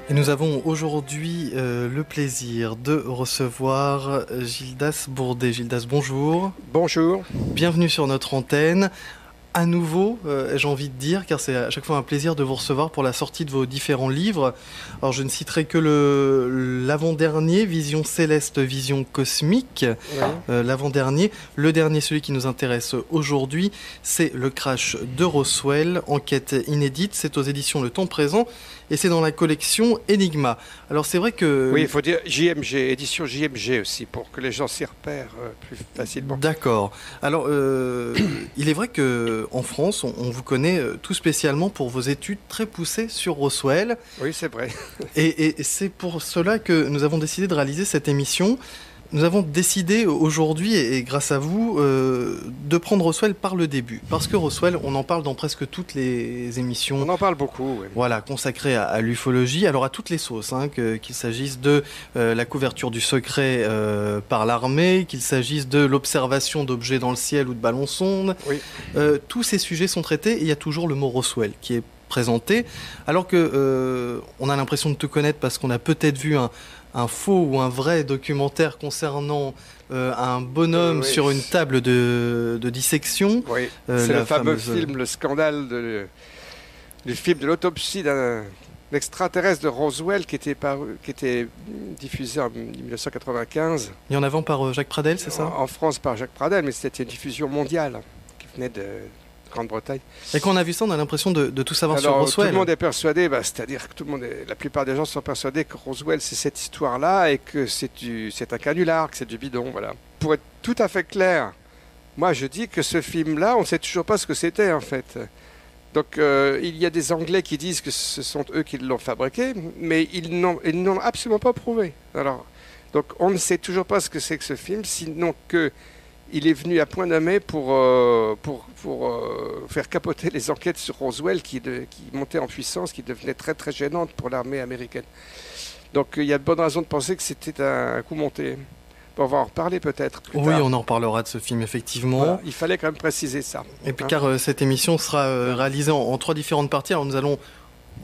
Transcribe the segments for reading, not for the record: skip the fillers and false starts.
Et nous avons aujourd'hui le plaisir de recevoir Gildas Bourdet. Gildas, bonjour. Bonjour. Bienvenue sur notre antenne. À nouveau, j'ai envie de dire, car c'est à chaque fois un plaisir de vous recevoir pour la sortie de vos différents livres. Alors je ne citerai que l'avant-dernier, Vision céleste, vision cosmique. Oui. L'avant-dernier. Le dernier, celui qui nous intéresse aujourd'hui, c'est Le crash de Roswell, enquête inédite. C'est aux éditions Le Temps Présent et c'est dans la collection Enigma. Alors c'est vrai que... Oui, il faut dire JMG, édition JMG aussi, pour que les gens s'y repèrent plus facilement. D'accord. Alors, il est vrai qu'en France, on vous connaît tout spécialement pour vos études très poussées sur Roswell. Oui, c'est vrai. Et c'est pour cela que nous avons décidé de réaliser cette émission. Nous avons décidé aujourd'hui, et grâce à vous, de prendre Roswell par le début. Parce que Roswell, on en parle dans presque toutes les émissions. On en parle beaucoup, oui. Voilà, consacrées à l'ufologie, alors à toutes les sauces, hein, qu'il s'agisse de la couverture du secret par l'armée, qu'il s'agisse de l'observation d'objets dans le ciel ou de ballons-sondes. Oui. Tous ces sujets sont traités et il y a toujours le mot Roswell qui est présenté, alors que on a l'impression de te connaître parce qu'on a peut-être vu un faux ou un vrai documentaire concernant un bonhomme sur une table de dissection. Oui, c'est le fameux film, le scandale du film de l'autopsie d'un extraterrestre de Roswell qui était diffusé en 1995. Il y en avait par Jacques Pradel, c'est ça? En France par Jacques Pradel, mais c'était une diffusion mondiale qui venait de Grande-Bretagne. Et quand on a vu ça, on a l'impression de tout savoir sur Alors, Roswell. tout le monde est persuadé, c'est-à-dire que la plupart des gens sont persuadés que Roswell c'est cette histoire-là et que c'est un canular, que c'est du bidon, voilà. Pour être tout à fait clair, moi je dis que ce film-là, on ne sait toujours pas ce que c'était en fait. Donc il y a des Anglais qui disent que ce sont eux qui l'ont fabriqué, mais ils n'ont absolument pas prouvé. Alors, donc on ne sait toujours pas ce que c'est que ce film, sinon que il est venu à point nommé pour faire capoter les enquêtes sur Roswell qui montaient en puissance, qui devenaient très très gênantes pour l'armée américaine. Donc il y a de bonnes raisons de penser que c'était un coup monté. Bon, on va en reparler peut-être plus tard. On en reparlera de ce film, effectivement. Voilà, il fallait quand même préciser ça. Et puis car cette émission sera réalisée en 3 différentes parties. Alors nous allons,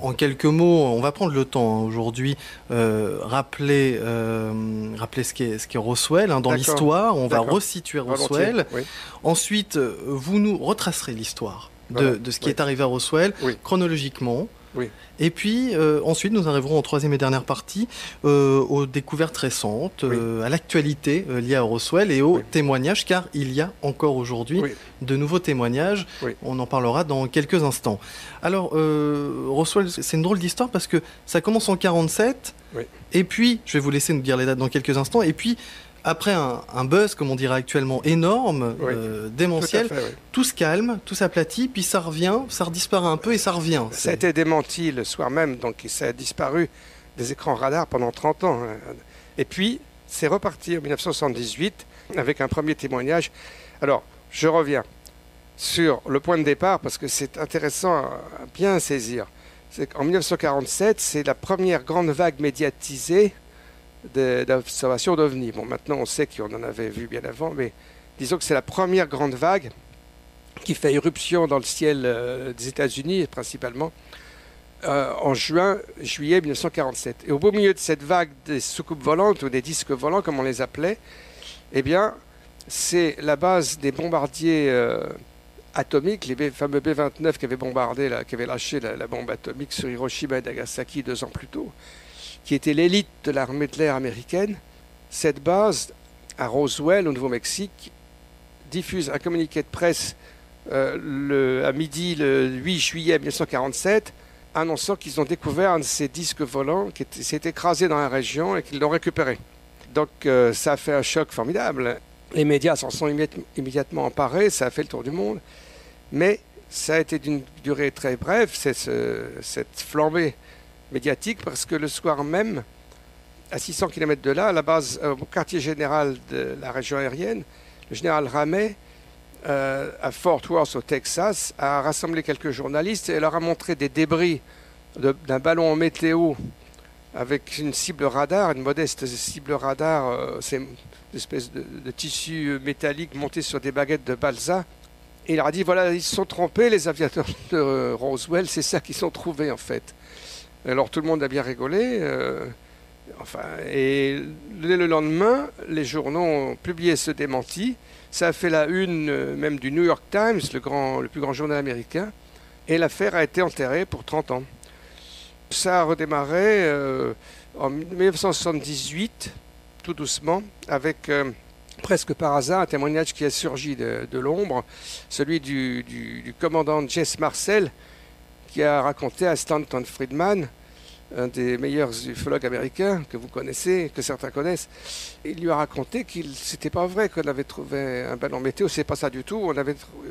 en quelques mots, on va prendre le temps aujourd'hui, rappeler ce qu'est Roswell dans l'histoire. On va resituer Roswell. Oui. Ensuite, vous nous retracerez l'histoire de ce qui est arrivé à Roswell, chronologiquement. Oui. Et puis ensuite, nous arriverons en 3e et dernière partie aux découvertes récentes, à l'actualité liée à Roswell et aux témoignages, car il y a encore aujourd'hui de nouveaux témoignages. On en parlera dans quelques instants. Alors, Roswell, c'est une drôle d'histoire parce que ça commence en 1947, et puis, je vais vous laisser nous dire les dates dans quelques instants, et puis, après un buzz, comme on dirait actuellement, énorme, démentiel, tout se calme, tout s'aplatit, puis ça revient, ça redisparaît un peu et ça revient. Ça a été démenti le soir même, donc ça a disparu des écrans radars pendant 30 ans. Et puis, c'est reparti en 1978 avec un premier témoignage. Alors, je reviens sur le point de départ parce que c'est intéressant à bien saisir. C'est qu'en 1947, c'est la première grande vague médiatisée d'observation d'OVNI. Bon, maintenant on sait qu'on en avait vu bien avant, mais disons que c'est la première grande vague qui fait irruption dans le ciel des États-Unis principalement en juillet 1947. Et au beau milieu de cette vague des soucoupes volantes ou des disques volants comme on les appelait, eh bien c'est la base des bombardiers atomiques, les fameux B-29 qui avaient bombardé, qui avaient lâché la bombe atomique sur Hiroshima et Nagasaki 2 ans plus tôt, qui était l'élite de l'armée de l'air américaine. Cette base, à Roswell, au Nouveau-Mexique, diffuse un communiqué de presse à midi le 8 juillet 1947, annonçant qu'ils ont découvert un de ces disques volants qui s'est écrasé dans la région et qu'ils l'ont récupéré. Donc ça a fait un choc formidable. Les médias s'en sont immédiatement emparés, ça a fait le tour du monde, mais ça a été d'une durée très brève, cette flambée médiatique, parce que le soir même, à 600 km de là, à la base, au quartier général de la région aérienne, le général Ramey, à Fort Worth au Texas, a rassemblé quelques journalistes et leur a montré des débris d'un ballon en météo avec une cible radar, une modeste cible radar, c'est une espèce de tissu métallique monté sur des baguettes de balsa. Et il leur a dit, voilà, ils se sont trompés, les aviateurs de Roswell, c'est ça qu'ils ont trouvé en fait. Alors tout le monde a bien rigolé. Et dès le lendemain, les journaux ont publié ce démenti. Ça a fait la une même du New York Times, le plus grand journal américain. Et l'affaire a été enterrée pour 30 ans. Ça a redémarré en 1978, tout doucement, avec presque par hasard un témoignage qui a surgi de l'ombre, celui du commandant Jesse Marcel, qui a raconté à Stanton Friedman, un des meilleurs ufologues américains que vous connaissez, que certains connaissent, il lui a raconté c'était pas vrai qu'on avait trouvé un ballon météo, c'est pas ça du tout.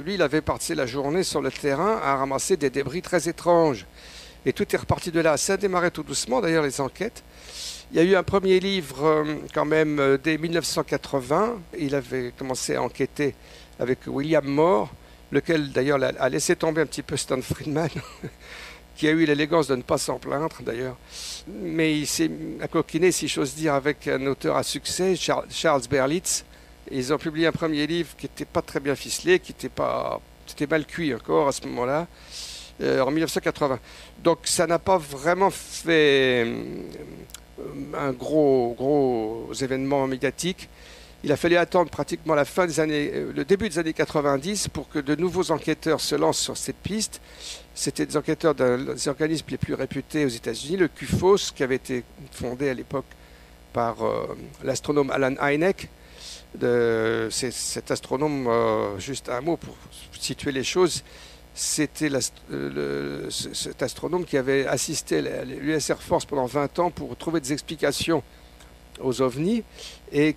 Lui, il avait passé la journée sur le terrain à ramasser des débris très étranges. Et tout est reparti de là. Ça a démarré tout doucement, d'ailleurs, les enquêtes. Il y a eu un premier livre, quand même, dès 1980. Il avait commencé à enquêter avec William Moore, lequel, d'ailleurs, a laissé tomber un petit peu Stan Friedman, qui a eu l'élégance de ne pas s'en plaindre, d'ailleurs. Mais il s'est coquiné, si j'ose dire, avec un auteur à succès, Charles Berlitz. Et ils ont publié un premier livre qui n'était pas très bien ficelé, c'était mal cuit encore à ce moment-là, en 1980. Donc ça n'a pas vraiment fait un gros événement médiatique. Il a fallu attendre pratiquement le début des années 90 pour que de nouveaux enquêteurs se lancent sur cette piste. C'était des enquêteurs d'un des organismes les plus réputés aux États-Unis, le QFOS, qui avait été fondé à l'époque par l'astronome Alan Hynek. Cet astronome, juste un mot pour situer les choses, c'était cet astronome qui avait assisté l'US Air Force pendant 20 ans pour trouver des explications aux ovnis. Et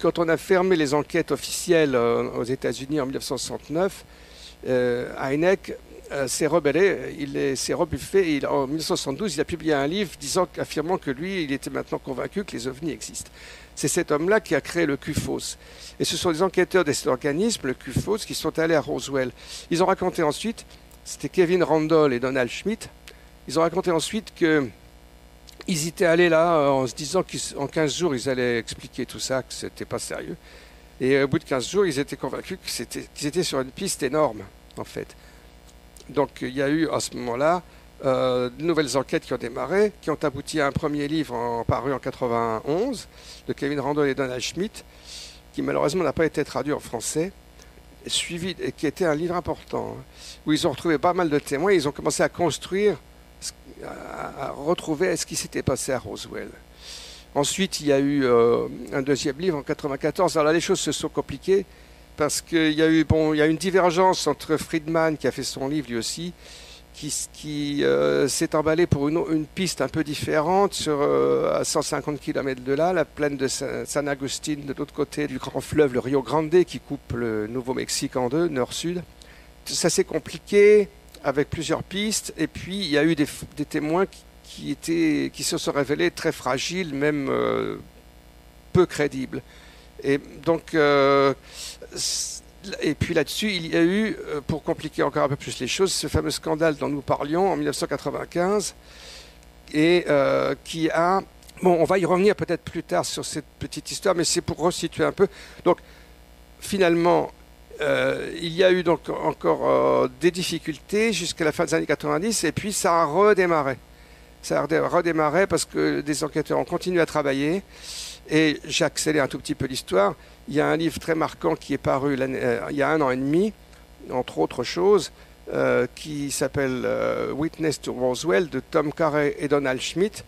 quand on a fermé les enquêtes officielles aux États-Unis en 1969, Hynek s'est rebellé, il s'est rebuffé. Et en 1972, il a publié un livre affirmant que lui, il était maintenant convaincu que les ovnis existent. C'est cet homme-là qui a créé le QFOS. Et ce sont des enquêteurs de cet organisme, le QFOS, qui sont allés à Roswell. Ils ont raconté ensuite, c'était Kevin Randall et Donald Schmitt, ils ont raconté ensuite qu'ils étaient allés là en se disant qu'en 15 jours, ils allaient expliquer tout ça, que ce n'était pas sérieux. Et au bout de 15 jours, ils étaient convaincus qu'ils étaient sur une piste énorme, en fait. Donc il y a eu à ce moment-là de nouvelles enquêtes qui ont démarré, qui ont abouti à un premier livre paru en 91 de Kevin Randall et Donald Schmitt, qui malheureusement n'a pas été traduit en français, suivi, et qui était un livre important, où ils ont retrouvé pas mal de témoins, et ils ont commencé à construire, à retrouver ce qui s'était passé à Roswell. Ensuite, il y a eu un deuxième livre en 94. Alors là, les choses se sont compliquées, parce qu'il y a eu une divergence entre Friedman, qui a fait son livre lui aussi, qui s'est emballé pour une piste un peu différente à 150 km de là, la plaine de San Agustin, de l'autre côté du grand fleuve, le Rio Grande, qui coupe le Nouveau-Mexique en deux, nord-sud. Ça s'est compliqué avec plusieurs pistes, et puis il y a eu des témoins qui se sont révélés très fragiles, même peu crédibles. Et donc... Et puis là-dessus, il y a eu, pour compliquer encore un peu plus les choses, ce fameux scandale dont nous parlions en 1995, et qui a... Bon, on va y revenir peut-être plus tard sur cette petite histoire, mais c'est pour resituer un peu. Donc, finalement, il y a eu donc encore des difficultés jusqu'à la fin des années 90, et puis ça a redémarré. Ça a redémarré parce que des enquêteurs ont continué à travailler, et j'accélère un tout petit peu l'histoire. Il y a un livre très marquant qui est paru il y a 1 an et demi, entre autres choses, qui s'appelle Witness to Roswell, de Tom Carey et Donald Schmitt,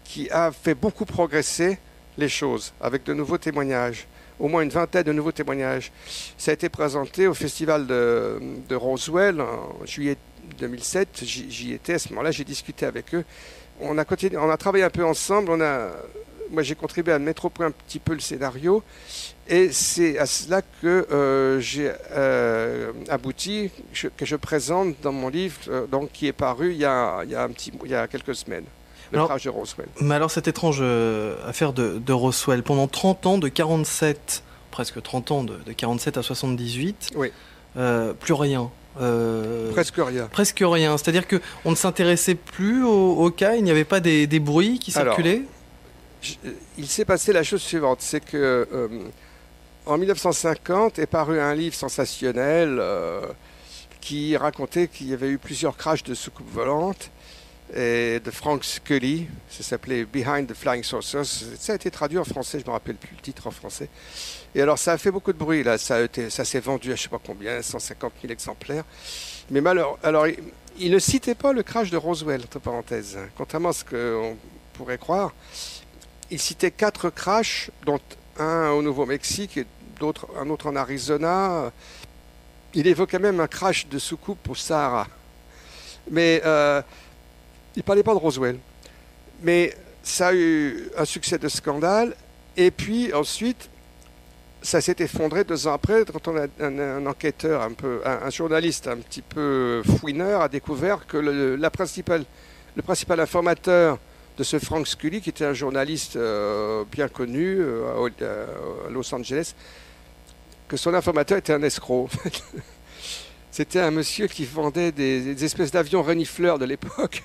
qui a fait beaucoup progresser les choses avec de nouveaux témoignages, au moins une vingtaine de nouveaux témoignages. Ça a été présenté au festival de Roswell en juillet 2007. J'y étais à ce moment-là, j'ai discuté avec eux. On a travaillé un peu ensemble. Moi, j'ai contribué à mettre au point un petit peu le scénario, et c'est à cela que j'ai abouti, que je présente dans mon livre, qui est paru il y a quelques semaines, le crash de Roswell. Mais alors, cette étrange affaire de Roswell, pendant 30 ans, presque 30 ans, de 47 à 78, oui. Plus rien. Presque rien. Presque rien. C'est-à-dire qu'on ne s'intéressait plus au cas, il n'y avait pas des bruits qui circulaient. Il s'est passé la chose suivante, c'est que en 1950 est paru un livre sensationnel qui racontait qu'il y avait eu plusieurs crashs de soucoupes volantes, et de Frank Scully. Ça s'appelait Behind the Flying Saucers. Ça a été traduit en français, je ne me rappelle plus le titre en français. Et alors ça a fait beaucoup de bruit, là. Ça s'est vendu à je ne sais pas combien, 150 000 exemplaires. Mais alors, il ne citait pas le crash de Roswell, entre parenthèses. Contrairement à ce qu'on pourrait croire, il citait 4 crashs, dont un au Nouveau-Mexique et un autre en Arizona. Il évoquait même un crash de soucoupe au Sahara. Mais il ne parlait pas de Roswell. Mais ça a eu un succès de scandale. Et puis ensuite, ça s'est effondré 2 ans après, quand un enquêteur, un journaliste un petit peu fouineur a découvert que le principal informateur de ce Frank Scully, qui était un journaliste bien connu à Los Angeles, que son informateur était un escroc. C'était un monsieur qui vendait des espèces d'avions renifleurs de l'époque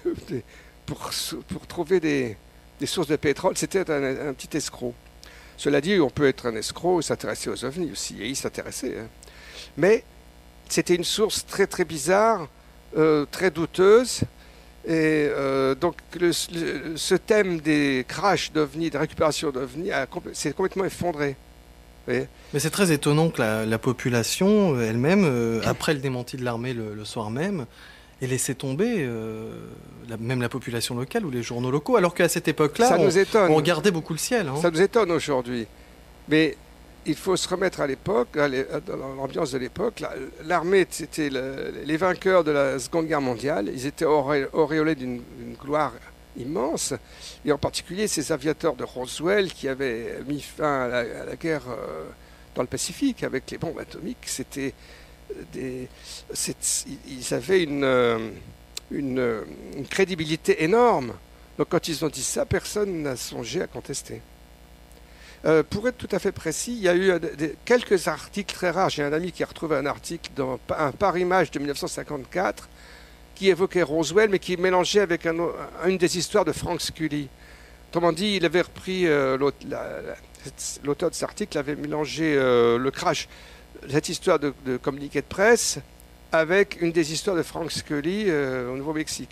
pour trouver des sources de pétrole. C'était un petit escroc. Cela dit, on peut être un escroc et s'intéresser aux ovnis aussi, et il s'intéressait. Hein. Mais c'était une source très très bizarre, très douteuse. Et donc ce thème des crashs d'ovnis, de récupération d'ovnis, s'est complètement effondré. Oui. Mais c'est très étonnant que la population elle-même, après le démenti de l'armée le soir même, ait laissé tomber même la population locale ou les journaux locaux, alors qu'à cette époque-là, on regardait beaucoup le ciel. Hein. Ça nous étonne aujourd'hui. Mais il faut se remettre à l'époque, dans l'ambiance de l'époque. L'armée, c'était les vainqueurs de la Seconde Guerre mondiale. Ils étaient auréolés d'une gloire immense, et en particulier ces aviateurs de Roswell qui avaient mis fin à la guerre dans le Pacifique avec les bombes atomiques. Ils avaient une crédibilité énorme. Donc quand ils ont dit ça, personne n'a songé à contester. Pour être tout à fait précis, il y a eu quelques articles très rares. J'ai un ami qui a retrouvé un article dans un Paris-Match de 1954 qui évoquait Roswell, mais qui mélangeait avec une des histoires de Frank Scully. Autrement dit, il avait repris, l'auteur de cet article avait mélangé le crash, cette histoire de communiqué de presse, avec une des histoires de Frank Scully au Nouveau-Mexique.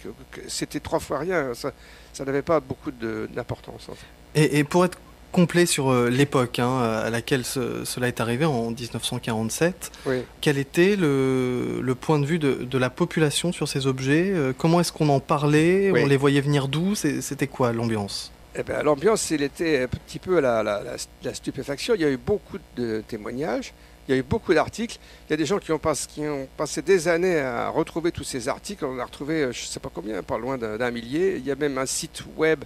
C'était 3 fois rien, ça n'avait pas beaucoup d'importance. En fait. Et pour être complet sur l'époque à laquelle cela est arrivé, en 1947. Oui. Quel était le point de vue de la population sur ces objets? Comment est-ce qu'on en parlait? Oui. On les voyait venir d'où? C'était quoi l'ambiance? Eh bien, l'ambiance, il était un petit peu la stupéfaction. Il y a eu beaucoup de témoignages, il y a eu beaucoup d'articles. Il y a des gens qui ont passé des années à retrouver tous ces articles. On en a retrouvé, je ne sais pas combien, pas loin d'1 millier. Il y a même un site web,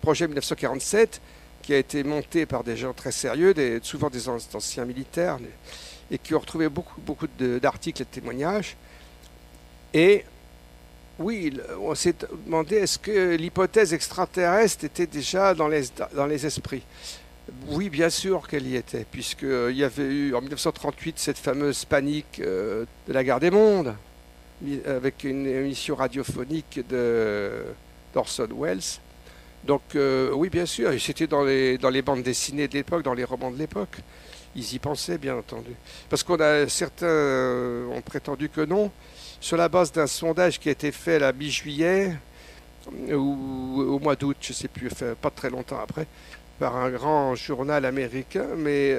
Projet 1947, qui a été monté par des gens très sérieux, souvent des anciens militaires, et qui ont retrouvé beaucoup d'articles et de témoignages. Et oui, on s'est demandé, est-ce que l'hypothèse extraterrestre était déjà dans les esprits? Oui, bien sûr qu'elle y était, puisqu'il y avait eu en 1938 cette fameuse panique de la guerre des mondes, avec une émission radiophonique d'Orson Welles. Donc oui, bien sûr, c'était dans les bandes dessinées de l'époque, dans les romans de l'époque. Ils y pensaient, bien entendu. Parce certains ont prétendu que non, sur la base d'un sondage qui a été fait la mi-juillet, ou au mois d'août, je ne sais plus, pas très longtemps après, par un grand journal américain, mais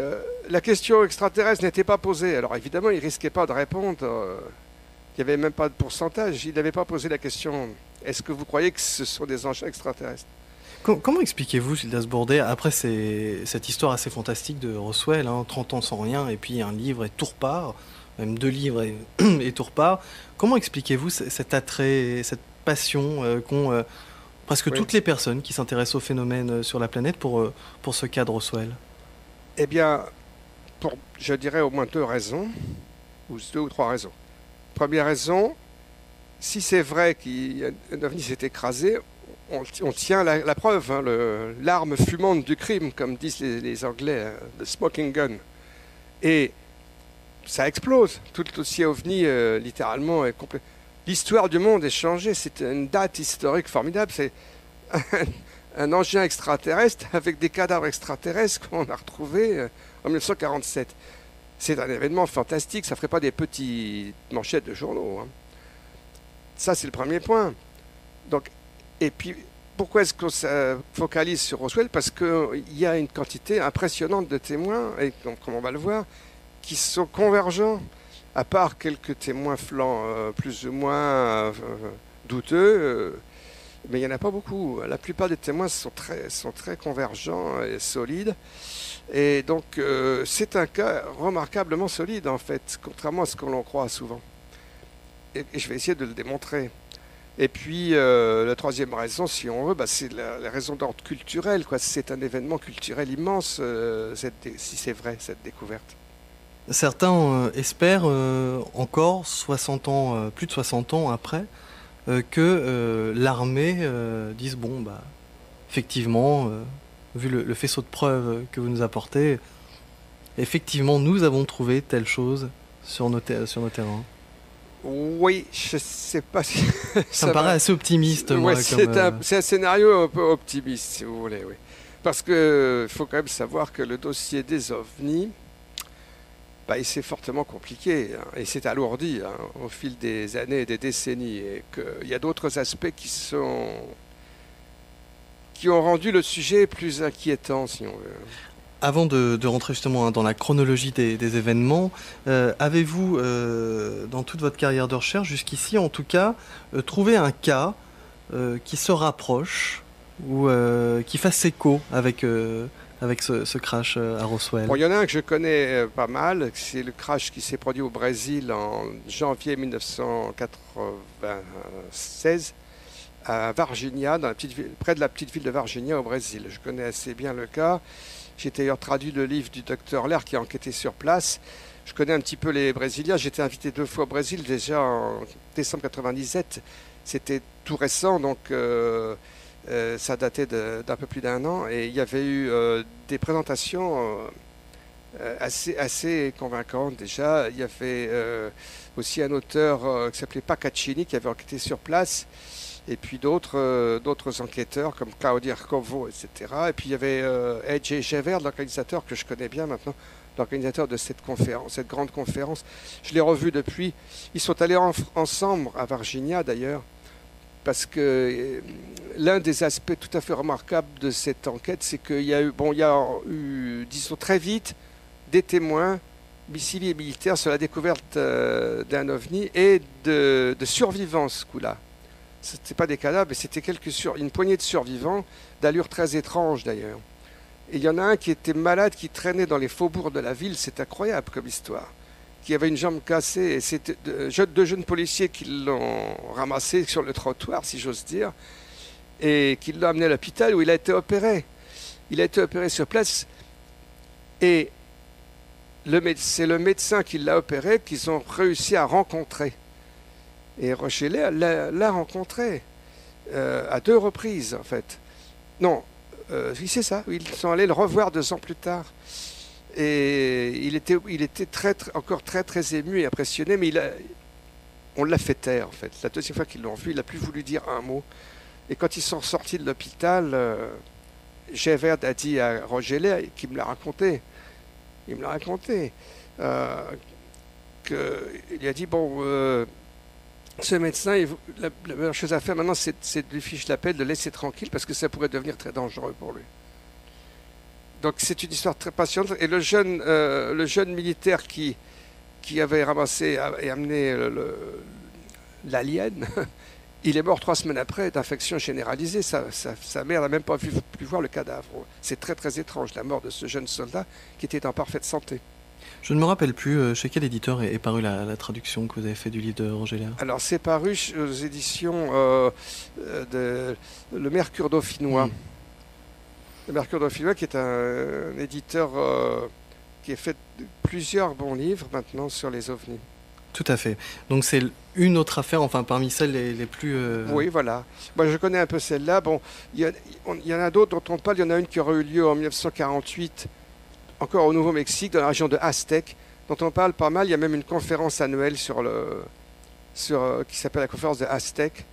la question extraterrestre n'était pas posée. Alors évidemment, il ne risquait pas de répondre, il n'y avait même pas de pourcentage, il n'avait pas posé la question, est-ce que vous croyez que ce sont des engins extraterrestres? Comment expliquez-vous, Gildas Bourdet, après cette histoire assez fantastique de Roswell, 30 ans sans rien, et puis un livre et tout repart, même 2 livres et tout repart, comment expliquez-vous cet attrait, cette passion qu'ont presque toutes les personnes qui s'intéressent au phénomène sur la planète pour ce cas de Roswell? Eh bien, je dirais au moins 2 raisons, ou 2 ou 3 raisons. Première raison, si c'est vrai qu'un ovni s'est écrasé, on tient la preuve, l'arme fumante du crime, comme disent les Anglais, le smoking gun. Et ça explose. Tout le dossier OVNI, littéralement, est complet. L'histoire du monde est changée. C'est une date historique formidable. C'est un engin extraterrestre avec des cadavres extraterrestres qu'on a retrouvés en 1947. C'est un événement fantastique. Ça ne ferait pas des petites manchettes de journaux. Hein. Ça, c'est le premier point. Donc, Et puis, pourquoi est-ce qu'on se focalise sur Roswell? Parce qu'il y a une quantité impressionnante de témoins, et comme on va le voir, qui sont convergents, à part quelques témoins flancs plus ou moins douteux, mais il n'y en a pas beaucoup. La plupart des témoins sont très convergents et solides. Et donc, c'est un cas remarquablement solide, en fait, contrairement à ce que l'on croit souvent. Et je vais essayer de le démontrer. Et puis, la troisième raison, si on veut, c'est la raison d'ordre culturel, quoi. C'est un événement culturel immense, si c'est vrai, cette découverte. Certains espèrent encore 60 ans, plus de 60 ans après, que l'armée dise bon, effectivement, vu le faisceau de preuves que vous nous apportez, effectivement, nous avons trouvé telle chose sur nos terrains. Oui, je sais pas si ça me paraît assez optimiste, moi. Ouais, c'est un scénario un peu optimiste, si vous voulez, oui. Parce qu'il faut quand même savoir que le dossier des ovnis, il s'est fortement compliqué, hein, et s'est alourdi au fil des années et des décennies, et qu'il y a d'autres aspects qui ont rendu le sujet plus inquiétant, si on veut. Avant de rentrer justement dans la chronologie des événements, avez-vous, dans toute votre carrière de recherche, jusqu'ici en tout cas, trouvé un cas qui se rapproche ou qui fasse écho avec ce crash à Roswell? Bon, il y en a un que je connais pas mal, c'est le crash qui s'est produit au Brésil en janvier 1996 à Varginha, près de la petite ville de Varginha au Brésil. Je connais assez bien le cas. J'ai d'ailleurs traduit le livre du docteur Lair qui a enquêté sur place. Je connais un petit peu les Brésiliens. J'étais invité 2 fois au Brésil, déjà en décembre 1997. C'était tout récent, donc ça datait d'un peu plus d'1 an. Et il y avait eu des présentations assez convaincantes déjà. Il y avait aussi un auteur qui s'appelait Paccaccini qui avait enquêté sur place. Et puis d'autres enquêteurs comme Claudio Arcovo, etc. Et puis il y avait A.J. Gever, l'organisateur que je connais bien maintenant, l'organisateur de cette grande conférence. Je l'ai revu depuis. Ils sont allés ensemble à Varginha d'ailleurs, parce que l'un des aspects tout à fait remarquables de cette enquête, c'est qu'il y a eu, disons très vite, des témoins civils et militaires sur la découverte d'un ovni et de survivants ce coup-là. Ce n'était pas des cadavres, mais c'était une poignée de survivants, d'allure très étrange d'ailleurs. Et il y en a un qui était malade, qui traînait dans les faubourgs de la ville, c'est incroyable comme histoire, qui avait une jambe cassée, et c'était deux jeunes policiers qui l'ont ramassé sur le trottoir, si j'ose dire, et qui l'ont amené à l'hôpital où il a été opéré. Il a été opéré sur place, et c'est le médecin qui l'a opéré qu'ils ont réussi à rencontrer. Et Rochelet l'a rencontré à 2 reprises, en fait. Non, oui, c'est ça. Ils sont allés le revoir 2 ans plus tard. Et il était encore très, très ému et impressionné, mais on l'a fait taire, en fait. La deuxième fois qu'ils l'ont vu, il n'a plus voulu dire un mot. Et quand ils sont sortis de l'hôpital, Gever a dit à Rochelet, qui me l'a raconté, il a dit, bon... ce médecin, la meilleure chose à faire maintenant, c'est de lui ficher la paix, de le laisser tranquille, parce que ça pourrait devenir très dangereux pour lui. Donc c'est une histoire très passionnante. Et le jeune militaire qui avait ramassé et amené l'alien, il est mort 3 semaines après d'infection généralisée. Sa mère n'a même pas pu voir le cadavre. C'est très très étrange, la mort de ce jeune soldat qui était en parfaite santé. Je ne me rappelle plus chez quel éditeur est parue la traduction que vous avez fait du livre de Roger Lair. Alors c'est paru aux éditions de Le Mercure Dauphinois. Le Mercure Dauphinois qui est un éditeur qui a fait plusieurs bons livres maintenant sur les ovnis. Tout à fait. Donc c'est une autre affaire, enfin parmi celles les plus... Oui, voilà. Moi je connais un peu celle-là. Bon, il y en a d'autres dont on parle. Il y en a une qui aurait eu lieu en 1948, encore au Nouveau-Mexique, dans la région de Aztec, dont on parle pas mal. Il y a même une conférence annuelle qui s'appelle la conférence de Aztec,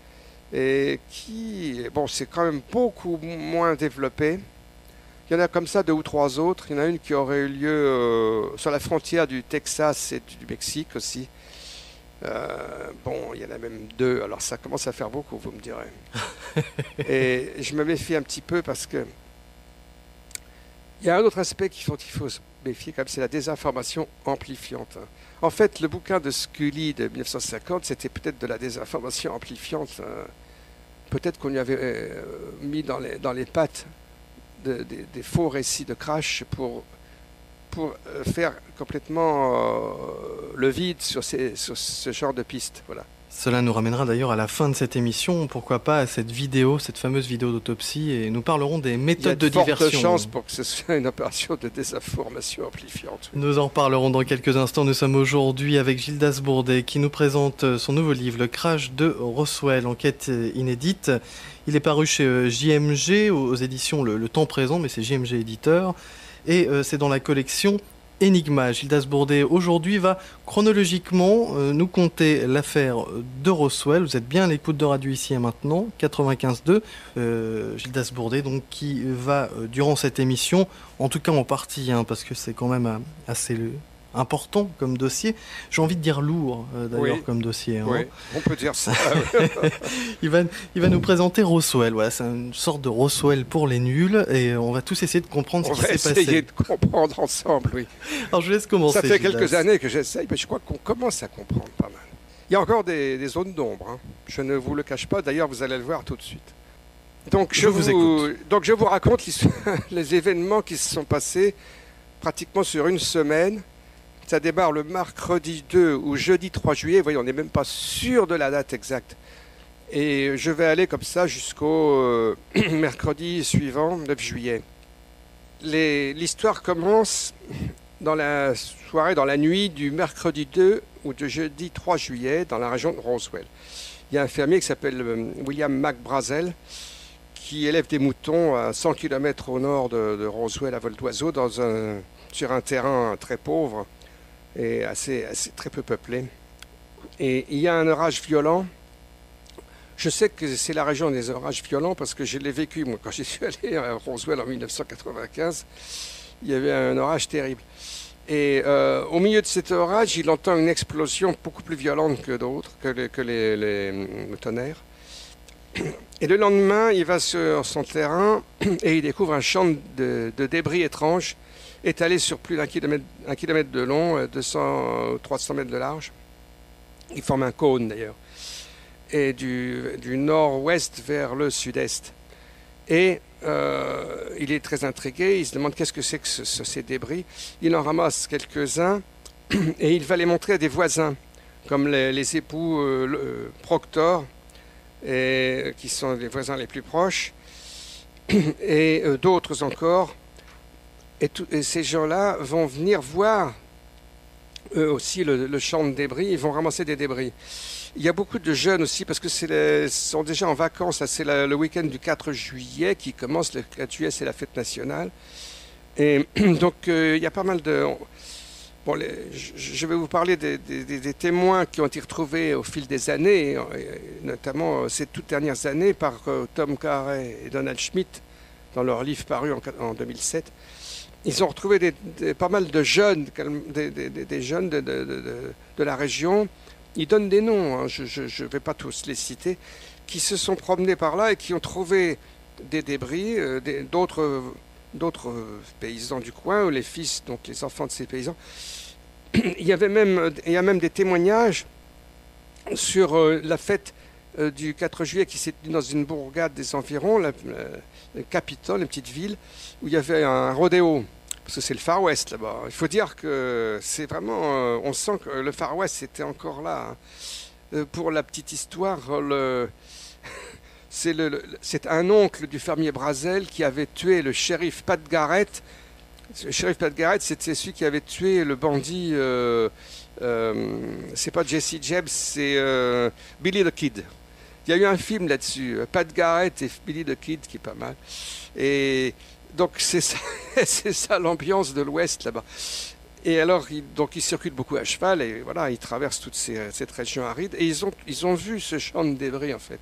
et c'est quand même beaucoup moins développé. Il y en a comme ça 2 ou 3 autres. Il y en a une qui aurait eu lieu sur la frontière du Texas et du Mexique aussi. Bon, il y en a même 2, alors ça commence à faire beaucoup, vous me direz. Et je me méfie un petit peu parce que il y a un autre aspect qu'il faut se méfier, quand même, c'est la désinformation amplifiante. En fait, le bouquin de Scully de 1950, c'était peut-être de la désinformation amplifiante. Peut-être qu'on lui avait mis dans les pattes des faux récits de crash pour faire complètement le vide sur ce genre de pistes. Voilà. Cela nous ramènera d'ailleurs à la fin de cette émission, pourquoi pas à cette vidéo, cette fameuse vidéo d'autopsie, et nous parlerons des méthodes de diversion. Il y a de fortes chances pour que ce soit une opération de désinformation amplifiante. Nous en reparlerons dans quelques instants. Nous sommes aujourd'hui avec Gildas Bourdet qui nous présente son nouveau livre, Le Crash de Roswell, enquête inédite. Il est paru chez JMG aux éditions Le Temps Présent, mais c'est JMG éditeur, et c'est dans la collection Enigma. Gildas Bourdet aujourd'hui va chronologiquement nous conter l'affaire de Roswell. Vous êtes bien à l'écoute de Radio Ici et Maintenant, 95.2. Gildas Bourdet donc, qui va, durant cette émission, en tout cas en partie, parce que c'est quand même assez important comme dossier. J'ai envie de dire lourd d'ailleurs comme dossier. Oui, on peut dire ça. il va nous présenter Roswell. Voilà, c'est une sorte de Roswell pour les nuls et on va tous essayer de comprendre ce qui s'est passé. On va essayer de comprendre ensemble, oui. Alors je laisse commencer. Ça fait quelques années que j'essaye, mais je crois qu'on commence à comprendre pas mal. Il y a encore des zones d'ombre. Je ne vous le cache pas. D'ailleurs, vous allez le voir tout de suite. Donc je vous raconte les événements qui se sont passés pratiquement sur une semaine. Ça démarre le mercredi 2 ou jeudi 3 juillet. Vous voyez, on n'est même pas sûr de la date exacte. Et je vais aller comme ça jusqu'au mercredi suivant, 9 juillet. L'histoire commence dans la soirée, dans la nuit du mercredi 2 ou de jeudi 3 juillet, dans la région de Roswell. Il y a un fermier qui s'appelle William McBrazel, qui élève des moutons à 100 km au nord de Roswell à vol d'oiseau, sur un terrain très pauvre et assez très peu peuplé. Et il y a un orage violent. Je sais que c'est la région des orages violents parce que je l'ai vécu, moi, quand j'y suis allé à Roswell en 1995. Il y avait un orage terrible. Et au milieu de cet orage, il entend une explosion beaucoup plus violente que d'autres, que les tonnerres. Et le lendemain, il va sur son terrain et il découvre un champ de débris étranges étalé sur plus d'un kilomètre de long, 200 ou 300 mètres de large. Il forme un cône d'ailleurs. Et du nord-ouest vers le sud-est. Et il est très intrigué, il se demande qu'est-ce que c'est que ces débris. Il en ramasse quelques-uns et il va les montrer à des voisins, comme les époux Proctor, qui sont les voisins les plus proches, et d'autres encore. Et ces gens-là vont venir voir eux aussi le champ de débris, ils vont ramasser des débris. Il y a beaucoup de jeunes aussi parce que sont déjà en vacances. C'est le week-end du 4 juillet qui commence. Le 4 juillet, c'est la fête nationale. Et donc, il y a pas mal de... Bon, je vais vous parler des témoins qui ont été retrouvés au fil des années, et notamment ces toutes dernières années par Tom Carey et Donald Schmitt dans leur livre paru en 2007. Ils ont retrouvé pas mal de jeunes, des jeunes de la région. Ils donnent des noms, je ne vais pas tous les citer, qui se sont promenés par là et qui ont trouvé des débris, d'autres paysans du coin, ou les fils, donc les enfants de ces paysans. Il y a même des témoignages sur la fête du 4 juillet qui s'est tenue dans une bourgade des environs, le Capitole, une petite ville, où il y avait un rodéo. Parce que c'est le Far West là-bas. Il faut dire que c'est vraiment... on sent que le Far West était encore là. Pour la petite histoire, c'est un oncle du fermier Brazel qui avait tué le shérif Pat Garrett. Le shérif Pat Garrett, c'était celui qui avait tué le bandit... c'est pas Jesse James, c'est Billy the Kid. Il y a eu un film là-dessus, Pat Garrett et Billy the Kid, qui est pas mal. Et... donc c'est ça l'ambiance de l'Ouest là-bas. Et alors, ils circulent beaucoup à cheval et voilà, ils traversent toute cette région aride et ils ont vu ce champ de débris en fait.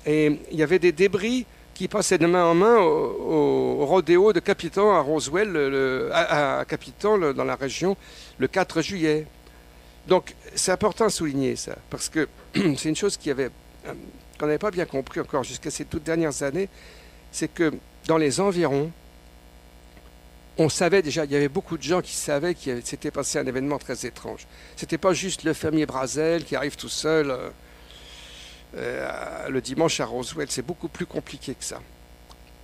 Et il y avait des débris qui passaient de main en main au rodéo de Capitan à Roswell, à Capitan dans la région, le 4 juillet. Donc, c'est important de souligner ça, parce que c'est une chose qu'on n'avait pas bien compris encore jusqu'à ces toutes dernières années, c'est que dans les environs, on savait déjà, il y avait beaucoup de gens qui savaient qu'il s'était passé un événement très étrange. C'était pas juste le fermier Brazel qui arrive tout seul le dimanche à Roswell, c'est beaucoup plus compliqué que ça.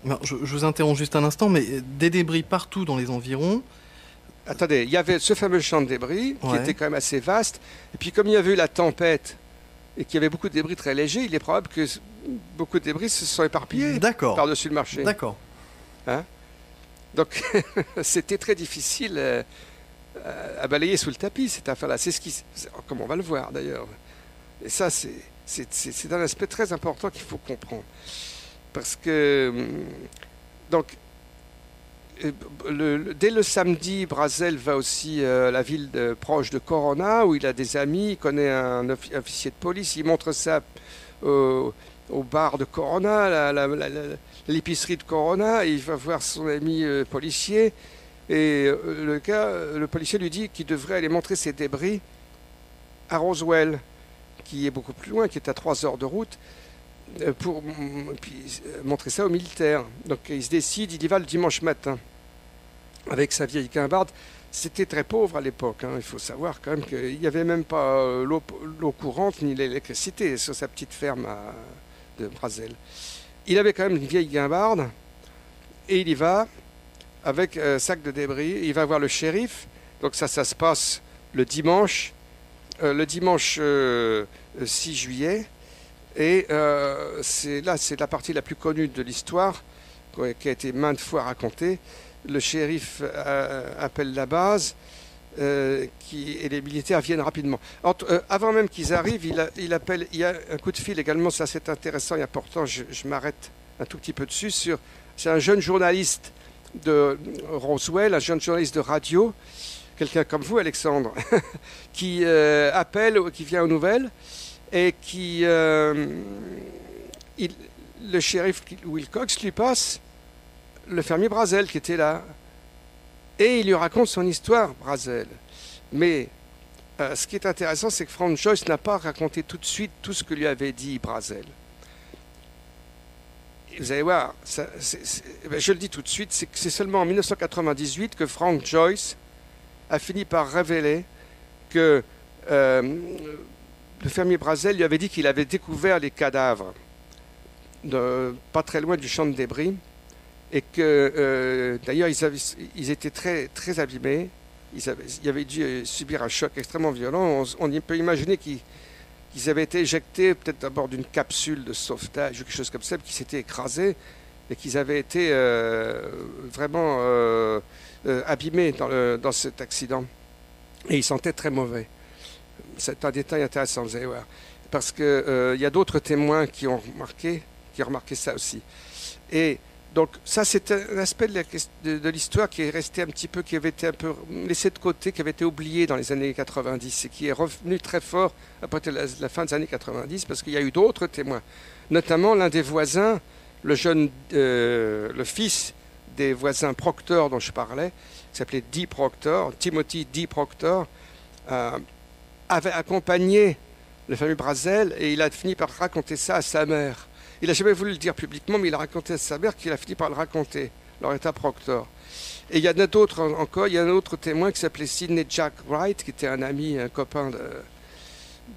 Alors, je vous interromps juste un instant, mais des débris partout dans les environs. Attendez, il y avait ce fameux champ de débris qui était quand même assez vaste, et puis comme il y avait eu la tempête et qu'il y avait beaucoup de débris très légers, il est probable que beaucoup de débris se sont éparpillés par-dessus le marché. D'accord. Hein? Donc, c'était très difficile à balayer sous le tapis, cette affaire-là. Comme on va le voir, d'ailleurs. Et ça, c'est un aspect très important qu'il faut comprendre. Parce que, donc, dès le samedi, Brazel va aussi à la ville proche de Corona, où il a des amis, il connaît un officier de police, il montre ça au bar de Corona, l'épicerie de Corona, et il va voir son ami policier, et le policier lui dit qu'il devrait aller montrer ses débris à Roswell, qui est beaucoup plus loin, qui est à 3 heures de route, pour montrer ça aux militaires. Donc il se décide, il y va le dimanche matin, avec sa vieille guimbarde. C'était très pauvre à l'époque, hein. Il faut savoir quand même qu'il n'y avait même pas l'eau courante ni l'électricité sur sa petite ferme de Brazel. Il avait quand même une vieille guimbarde et il y va avec un sac de débris. Il va voir le shérif. Donc ça se passe le dimanche 6 juillet. Et c'est la partie la plus connue de l'histoire qui a été maintes fois racontée. Le shérif appelle la base. Et les militaires viennent rapidement. Avant même qu'ils arrivent, il y a un coup de fil également, ça c'est intéressant et important, je m'arrête un tout petit peu dessus. C'est un jeune journaliste de Roswell, un jeune journaliste de radio, quelqu'un comme vous, Alexandre, qui appelle, qui vient aux nouvelles, et le shérif Wilcox lui passe le fermier Brazel qui était là. Et il lui raconte son histoire, Brazel. Mais ce qui est intéressant, c'est que Frank Joyce n'a pas raconté tout de suite tout ce que lui avait dit Brazel. Et vous allez voir, je le dis tout de suite, c'est seulement en 1998 que Frank Joyce a fini par révéler que le fermier Brazel lui avait dit qu'il avait découvert les cadavres pas très loin du champ de débris. Et que d'ailleurs ils étaient très, très abîmés, ils avaient dû subir un choc extrêmement violent. On peut imaginer qu'ils avaient été éjectés peut-être d'abord d'une capsule de sauvetage ou quelque chose comme ça, qui s'était écrasée et qu'ils avaient été vraiment abîmés dans cet accident. Et ils sentaient très mauvais. C'est un détail intéressant, vous allez voir. Parce qu'il y a d'autres témoins qui ont remarqué ça aussi. Et donc ça, c'est un aspect de l'histoire qui est resté un petit peu, qui avait été un peu laissé de côté, qui avait été oublié dans les années 90 et qui est revenu très fort après la fin des années 90 parce qu'il y a eu d'autres témoins, notamment l'un des voisins, le fils des voisins Proctor dont je parlais, qui s'appelait D. Proctor, Timothy D. Proctor, avait accompagné le fameux Brazel et il a fini par raconter ça à sa mère. Il n'a jamais voulu le dire publiquement, mais il a raconté à sa mère qu'il a fini par le raconter, Loretta Proctor. Et il y en a d'autres encore. Il y a un autre témoin qui s'appelait Sidney Jack Wright, qui était un ami, un copain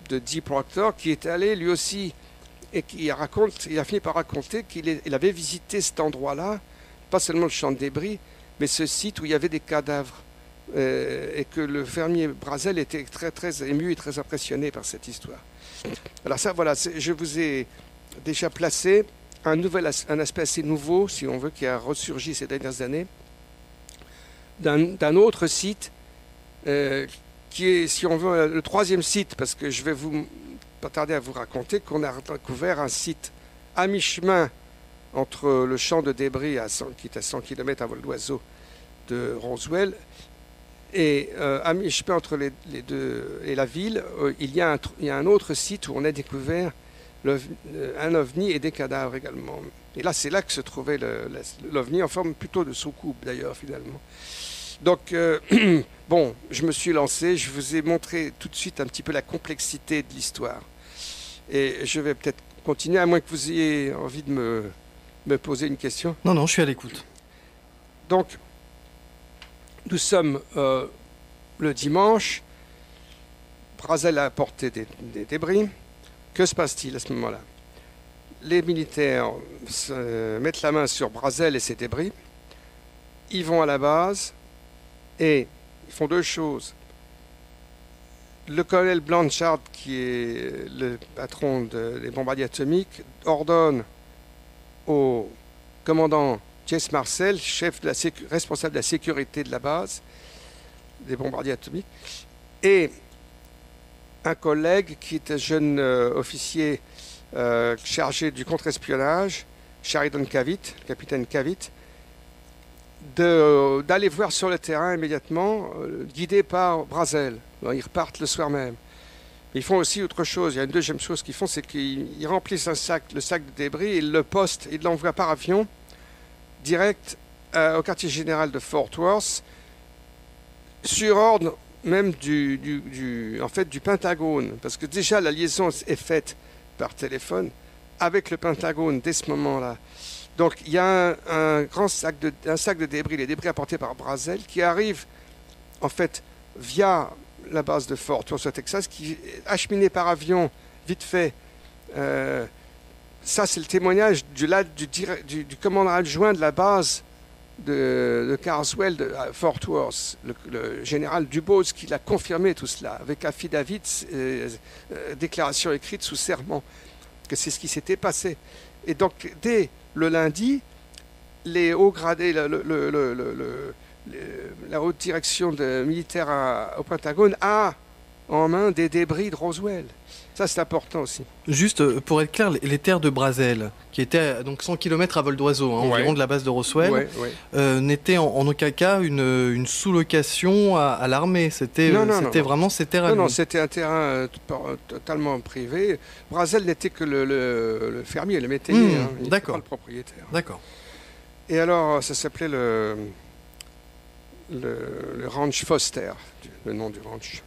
de D. Proctor, qui est allé lui aussi, et il a fini par raconter qu'il avait visité cet endroit-là, pas seulement le champ de débris, mais ce site où il y avait des cadavres. Et que le fermier Brazel était très, très ému et très impressionné par cette histoire. Alors ça, voilà, je vous ai déjà placé un aspect assez nouveau, si on veut, qui a ressurgi ces dernières années, d'un autre site, qui est, si on veut, le troisième site, parce que je vais pas tarder à vous raconter qu'on a découvert un site à mi-chemin entre le champ de débris qui est à 100 km à vol d'oiseau de Roswell, et à mi-chemin entre les deux et la ville, il y a un autre site où on a découvert un ovni et des cadavres également. Et là, c'est là que se trouvait l'ovni, en forme plutôt de soucoupe d'ailleurs, finalement. Donc, bon, je me suis lancé, je vous ai montré tout de suite un petit peu la complexité de l'histoire. Et je vais peut-être continuer, à moins que vous ayez envie de me poser une question. Non, non, je suis à l'écoute. Donc, nous sommes le dimanche, Brazel a apporté des débris. Que se passe-t-il à ce moment-là? Les militaires mettent la main sur Brazel et ses débris. Ils vont à la base et ils font deux choses. Le colonel Blanchard, qui est le patron des bombardiers atomiques, ordonne au commandant Jesse Marcel, chef de responsable de la sécurité de la base des bombardiers atomiques, et un collègue qui est un jeune officier chargé du contre-espionnage, Sheridan Cavitt, capitaine Cavitt, d'aller voir sur le terrain immédiatement, guidé par Brazel. Ils repartent le soir même. Ils font aussi autre chose. Il y a une deuxième chose qu'ils font, c'est qu'ils remplissent le sac de débris, ils le postent, ils l'envoient par avion direct au quartier général de Fort Worth, sur ordre même du Pentagone, parce que déjà la liaison est faite par téléphone avec le Pentagone dès ce moment-là. Donc il y a un sac de débris, les débris apportés par Brazel, qui arrive en fait via la base de Fort Worth au Texas, qui est acheminé par avion vite fait. Ça, c'est le témoignage du commandant adjoint de la base de Carswell de Fort Worth, le général Dubose, qui l'a confirmé tout cela, avec affidavit, déclaration écrite sous serment, que c'est ce qui s'était passé. Et donc, dès le lundi, les hauts gradés, la haute direction militaire au Pentagone a en main des débris de Roswell. Ça, c'est important aussi. Juste pour être clair, les terres de Brazel, qui étaient donc 100 km à vol d'oiseau, environ de la base de Roswell, n'étaient en aucun cas une sous-location à l'armée. C'était vraiment ces terres à lui. Non, c'était un terrain totalement privé. Brazel n'était que le fermier, le métayer. Il n'était pas le propriétaire. D'accord. Et alors, ça s'appelait le ranch Foster, le nom du ranch.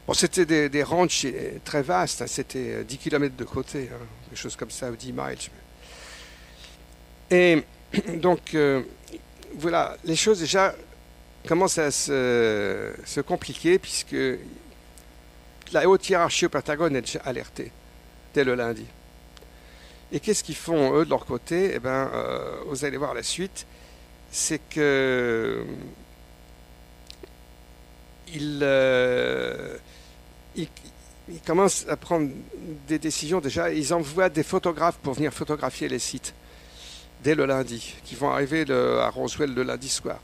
Bon, c'était des ranchs très vastes, c'était 10 km de côté, des choses comme ça, ou 10 miles. Et donc, voilà, les choses déjà commencent à se compliquer, puisque la haute hiérarchie au Pentagone est déjà alertée dès le lundi. Et qu'est-ce qu'ils font, eux, de leur côté? Eh bien, vous allez voir la suite, c'est que ils commencent à prendre des décisions déjà. Ils envoient des photographes pour venir photographier les sites dès le lundi, qui vont arriver à Roswell le lundi soir.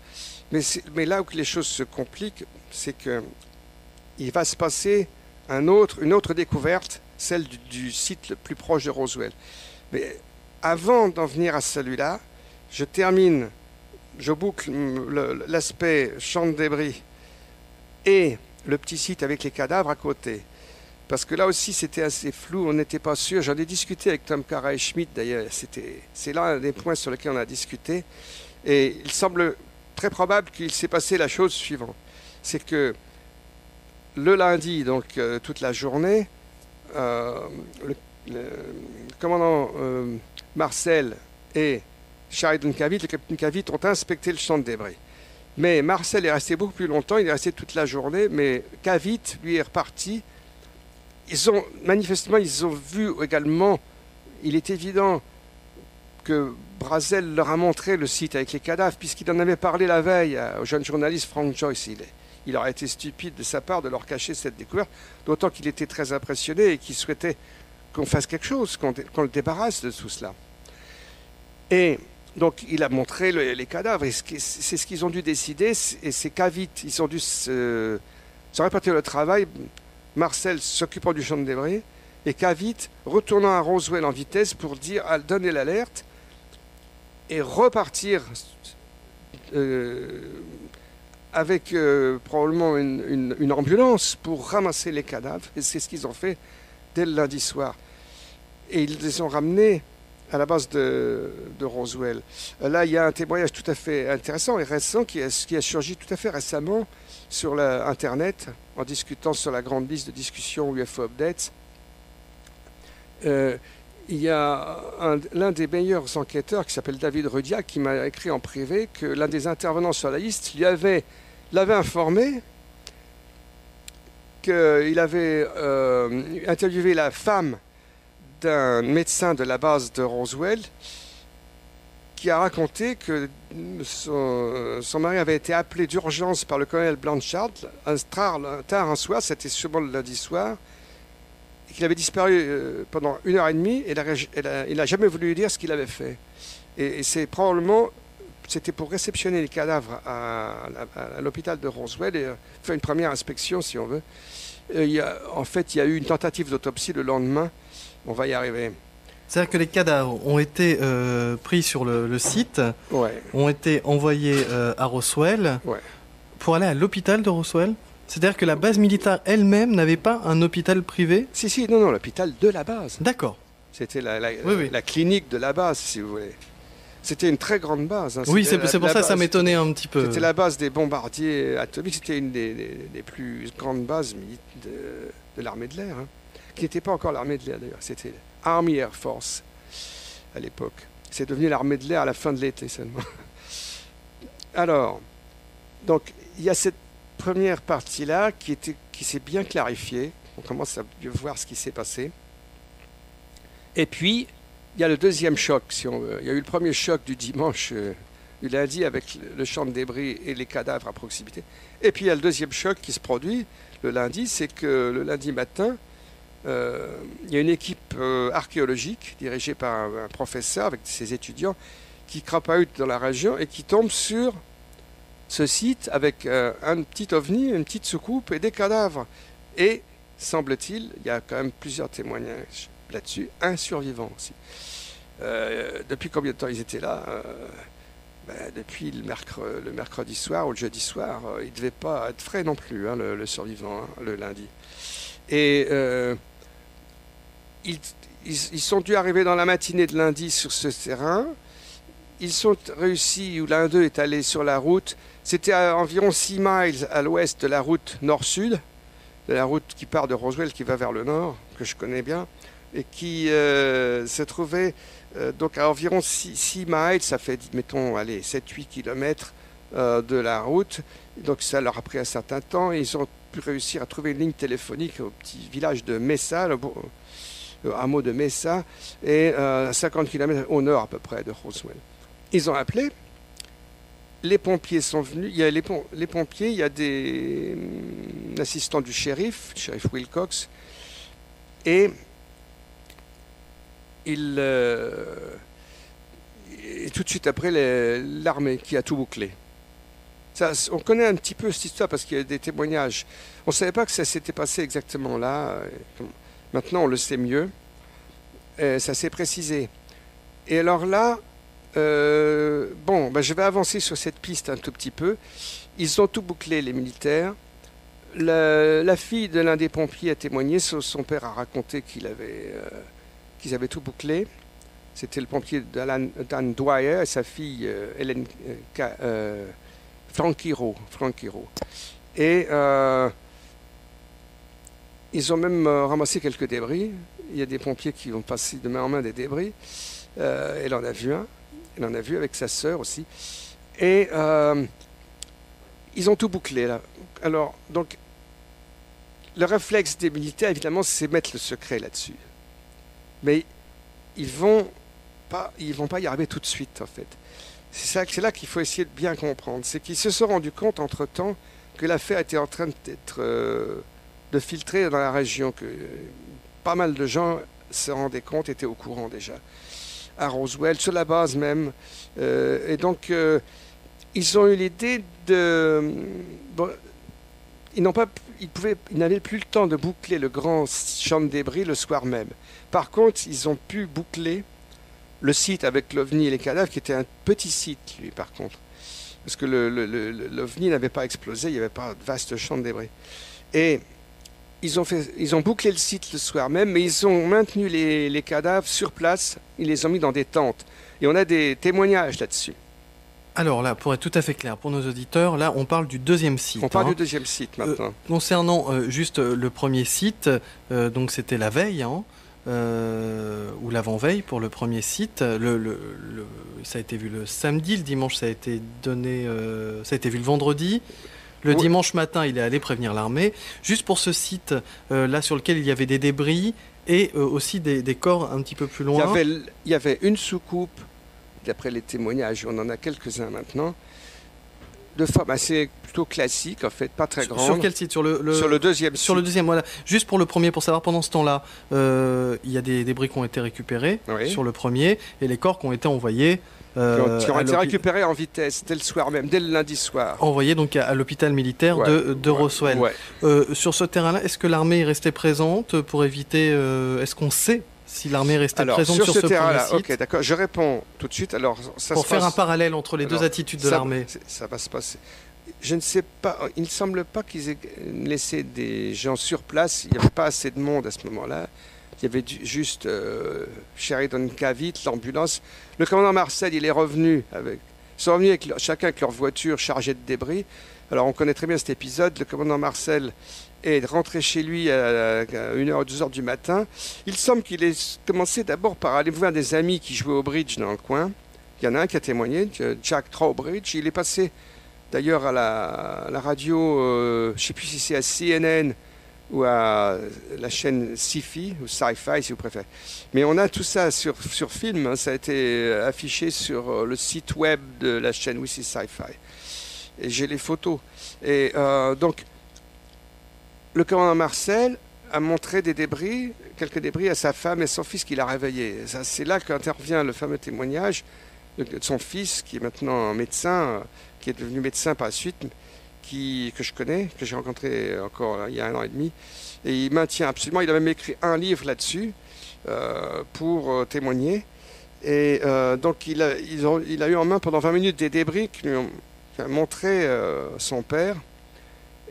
Mais là où les choses se compliquent, c'est qu'il va se passer une autre découverte, celle du site le plus proche de Roswell. Mais avant d'en venir à celui-là, je boucle l'aspect champ de débris et le petit site avec les cadavres à côté. Parce que là aussi, c'était assez flou, on n'était pas sûr. J'en ai discuté avec Tom Kara-Schmidt, d'ailleurs. C'est là un des points sur lesquels on a discuté. Et il semble très probable qu'il s'est passé la chose suivante. C'est que le lundi, donc toute la journée, le commandant Marcel et Sheridan Cavitt, le capitaine Cavitt, ont inspecté le champ de débris. Mais Marcel est resté beaucoup plus longtemps, il est resté toute la journée, mais Cavitt, lui, est reparti. Manifestement, ils ont vu également, il est évident que Brazel leur a montré le site avec les cadavres, puisqu'il en avait parlé la veille au jeune journaliste Frank Joyce. Il aurait été stupide de sa part de leur cacher cette découverte, d'autant qu'il était très impressionné et qu'il souhaitait qu'on fasse quelque chose, qu'on le débarrasse de tout cela. Et donc, il a montré les cadavres, et c'est ce qu'ils ont dû décider, et c'est Cavitt, ils ont dû se répartir le travail, Marcel s'occupant du champ de débris, et Cavitt retournant à Roswell en vitesse pour donner l'alerte, et repartir avec probablement une ambulance pour ramasser les cadavres, et c'est ce qu'ils ont fait dès le lundi soir. Et ils les ont ramenés à la base de Roswell. Là, il y a un témoignage tout à fait intéressant et récent qui a surgi tout à fait récemment sur Internet, en discutant sur la grande liste de discussions UFO Updates. Il y a l'un des meilleurs enquêteurs qui s'appelle David Rudia qui m'a écrit en privé que l'un des intervenants sur la liste l'avait informé qu'il avait interviewé la femme d'un médecin de la base de Roswell qui a raconté que son mari avait été appelé d'urgence par le colonel Blanchard tard un soir, c'était sûrement le lundi soir, et qu'il avait disparu pendant 1h30 et il n'a jamais voulu lui dire ce qu'il avait fait. Et c'est probablement, c'était pour réceptionner les cadavres à l'hôpital de Roswell et faire une première inspection si on veut. En fait, il y a eu une tentative d'autopsie le lendemain. On va y arriver. C'est-à-dire que les cadavres ont été pris sur le site, ouais. Ont été envoyés à Roswell, ouais. Pour aller à l'hôpital de Roswell. C'est-à-dire que la base militaire elle-même n'avait pas un hôpital privé? Si, non, l'hôpital de la base. D'accord. C'était la clinique de la base, si vous voulez. C'était une très grande base. Hein. Oui, c'est pour ça que ça m'étonnait un petit peu. C'était la base des bombardiers atomiques. C'était une des plus grandes bases de l'armée de l'air. Hein. Qui n'était pas encore l'armée de l'air d'ailleurs. C'était Army Air Force à l'époque. C'est devenu l'armée de l'air à la fin de l'été seulement. Alors, donc, il y a cette première partie-là qui s'est bien clarifiée. On commence à mieux voir ce qui s'est passé. Et puis, il y a le deuxième choc, si on veut. Il y a eu le premier choc du dimanche, du lundi, avec le champ de débris et les cadavres à proximité. Et puis, il y a le deuxième choc qui se produit le lundi, c'est que le lundi matin, il y a une équipe archéologique dirigée par un professeur avec ses étudiants qui crapahutent dans la région et qui tombe sur ce site avec un petit ovni, une petite soucoupe et des cadavres. Et, semble-t-il, il y a quand même plusieurs témoignages là-dessus, un survivant aussi. Depuis combien de temps ils étaient là depuis le mercredi soir ou le jeudi soir, il ne devait pas être frais non plus, hein, le survivant, hein, le lundi. Et ils sont dû arriver dans la matinée de lundi sur ce terrain. Ils sont réussis, où l'un d'eux est allé sur la route. C'était à environ 6 miles à l'ouest de la route nord-sud, de la route qui part de Roswell, qui va vers le nord, que je connais bien, et qui se trouvait donc à environ 6 miles, ça fait, mettons, 7-8 kilomètres de la route. Donc ça leur a pris un certain temps, et ils ont pu réussir à trouver une ligne téléphonique au petit village de Mesa, le hameau de Mesa, et 50 km au nord à peu près de Roswell. Ils ont appelé, les pompiers sont venus, il y a les pompiers, il y a l'assistant du shérif Wilcox, et et tout de suite après l'armée qui a tout bouclé. Ça, on connaît un petit peu cette histoire parce qu'il y a des témoignages. On ne savait pas que ça s'était passé exactement là. Maintenant, on le sait mieux. Ça s'est précisé. Et alors là, je vais avancer sur cette piste un tout petit peu. Ils ont tout bouclé, les militaires. La fille de l'un des pompiers a témoigné. Son père a raconté qu'ils avaient tout bouclé. C'était le pompier Dan Dwyer et sa fille Hélène Frankie Rowe. Et ils ont même ramassé quelques débris. Il y a des pompiers qui ont passé de main en main des débris. Elle en a vu un. Elle en a vu avec sa sœur aussi. Et ils ont tout bouclé là. Alors, donc, le réflexe des militaires, évidemment, c'est mettre le secret là-dessus. Mais ils vont pas y arriver tout de suite, en fait. C'est là qu'il faut essayer de bien comprendre. C'est qu'ils se sont rendus compte, entre-temps, que l'affaire était en train de filtrer dans la région, que pas mal de gens se rendaient compte, étaient au courant déjà. À Roswell, sur la base même. Et donc, ils ont eu l'idée de... ils n'avaient plus le temps de boucler le grand champ de débris le soir même. Par contre, ils ont pu boucler le site avec l'OVNI et les cadavres, qui était un petit site, lui, par contre. Parce que l'OVNI n'avait pas explosé, il n'y avait pas de vaste champ de débris. Et ils ont bouclé le site le soir même, mais ils ont maintenu les cadavres sur place. Ils les ont mis dans des tentes. Et on a des témoignages là-dessus. Alors là, pour être tout à fait clair pour nos auditeurs, là on parle du deuxième site. On parle du deuxième site maintenant. Concernant juste le premier site, donc c'était la veille, ou l'avant-veille pour le premier site. Ça a été vu le samedi, le dimanche ça a été donné, ça a été vu le vendredi. Le dimanche matin, il est allé prévenir l'armée. Juste pour ce site là sur lequel il y avait des débris et aussi des corps un petit peu plus loin. Il y avait une soucoupe. D'après les témoignages, on en a quelques-uns maintenant, de forme assez plutôt classique, en fait, pas très grande. Sur quel site? Sur le deuxième site. Sur le deuxième, voilà. Juste pour le premier, pour savoir, pendant ce temps-là, il y a des débris qui ont été récupérés sur le premier, et les corps qui ont été envoyés... qui ont été récupérés en vitesse, dès le soir même, dès le lundi soir. Envoyés donc à l'hôpital militaire de Roswell. Sur ce terrain-là, est-ce que l'armée est restée présente pour éviter... est-ce qu'on sait si l'armée est restée présente sur ce terrain-là, ok, d'accord, je réponds tout de suite. Alors, pour faire un parallèle entre les deux attitudes de l'armée. Ça va se passer. Je ne sais pas, il ne semble pas qu'ils aient laissé des gens sur place. Il n'y avait pas assez de monde à ce moment-là. Il y avait juste Sheridan Cavitt, l'ambulance. Le commandant Marcel, il est revenu ils sont revenus chacun avec leur voiture chargée de débris. Alors, on connaît très bien cet épisode. Le commandant Marcel est rentré chez lui à 1h ou 2h du matin. Il semble qu'il ait commencé d'abord par aller voir des amis qui jouaient au bridge dans le coin. Il y en a un qui a témoigné, Jack Trowbridge. Il est passé d'ailleurs à la radio, je ne sais plus si c'est à CNN ou à la chaîne Sci-Fi, ou Sci-Fi si vous préférez. Mais on a tout ça sur film, hein. Ça a été affiché sur le site web de la chaîne Oui, c'est Sci-Fi. Et j'ai les photos. Et donc, le commandant Marcel a montré quelques débris à sa femme et son fils qu'il a réveillés. C'est là qu'intervient le fameux témoignage de son fils, qui est maintenant médecin, qui est devenu médecin par la suite, que je connais, que j'ai rencontré encore il y a 1 an et demi. Et il maintient absolument, il a même écrit un livre là-dessus pour témoigner. Et donc il a eu en main pendant 20 minutes des débris qui lui ont montré son père.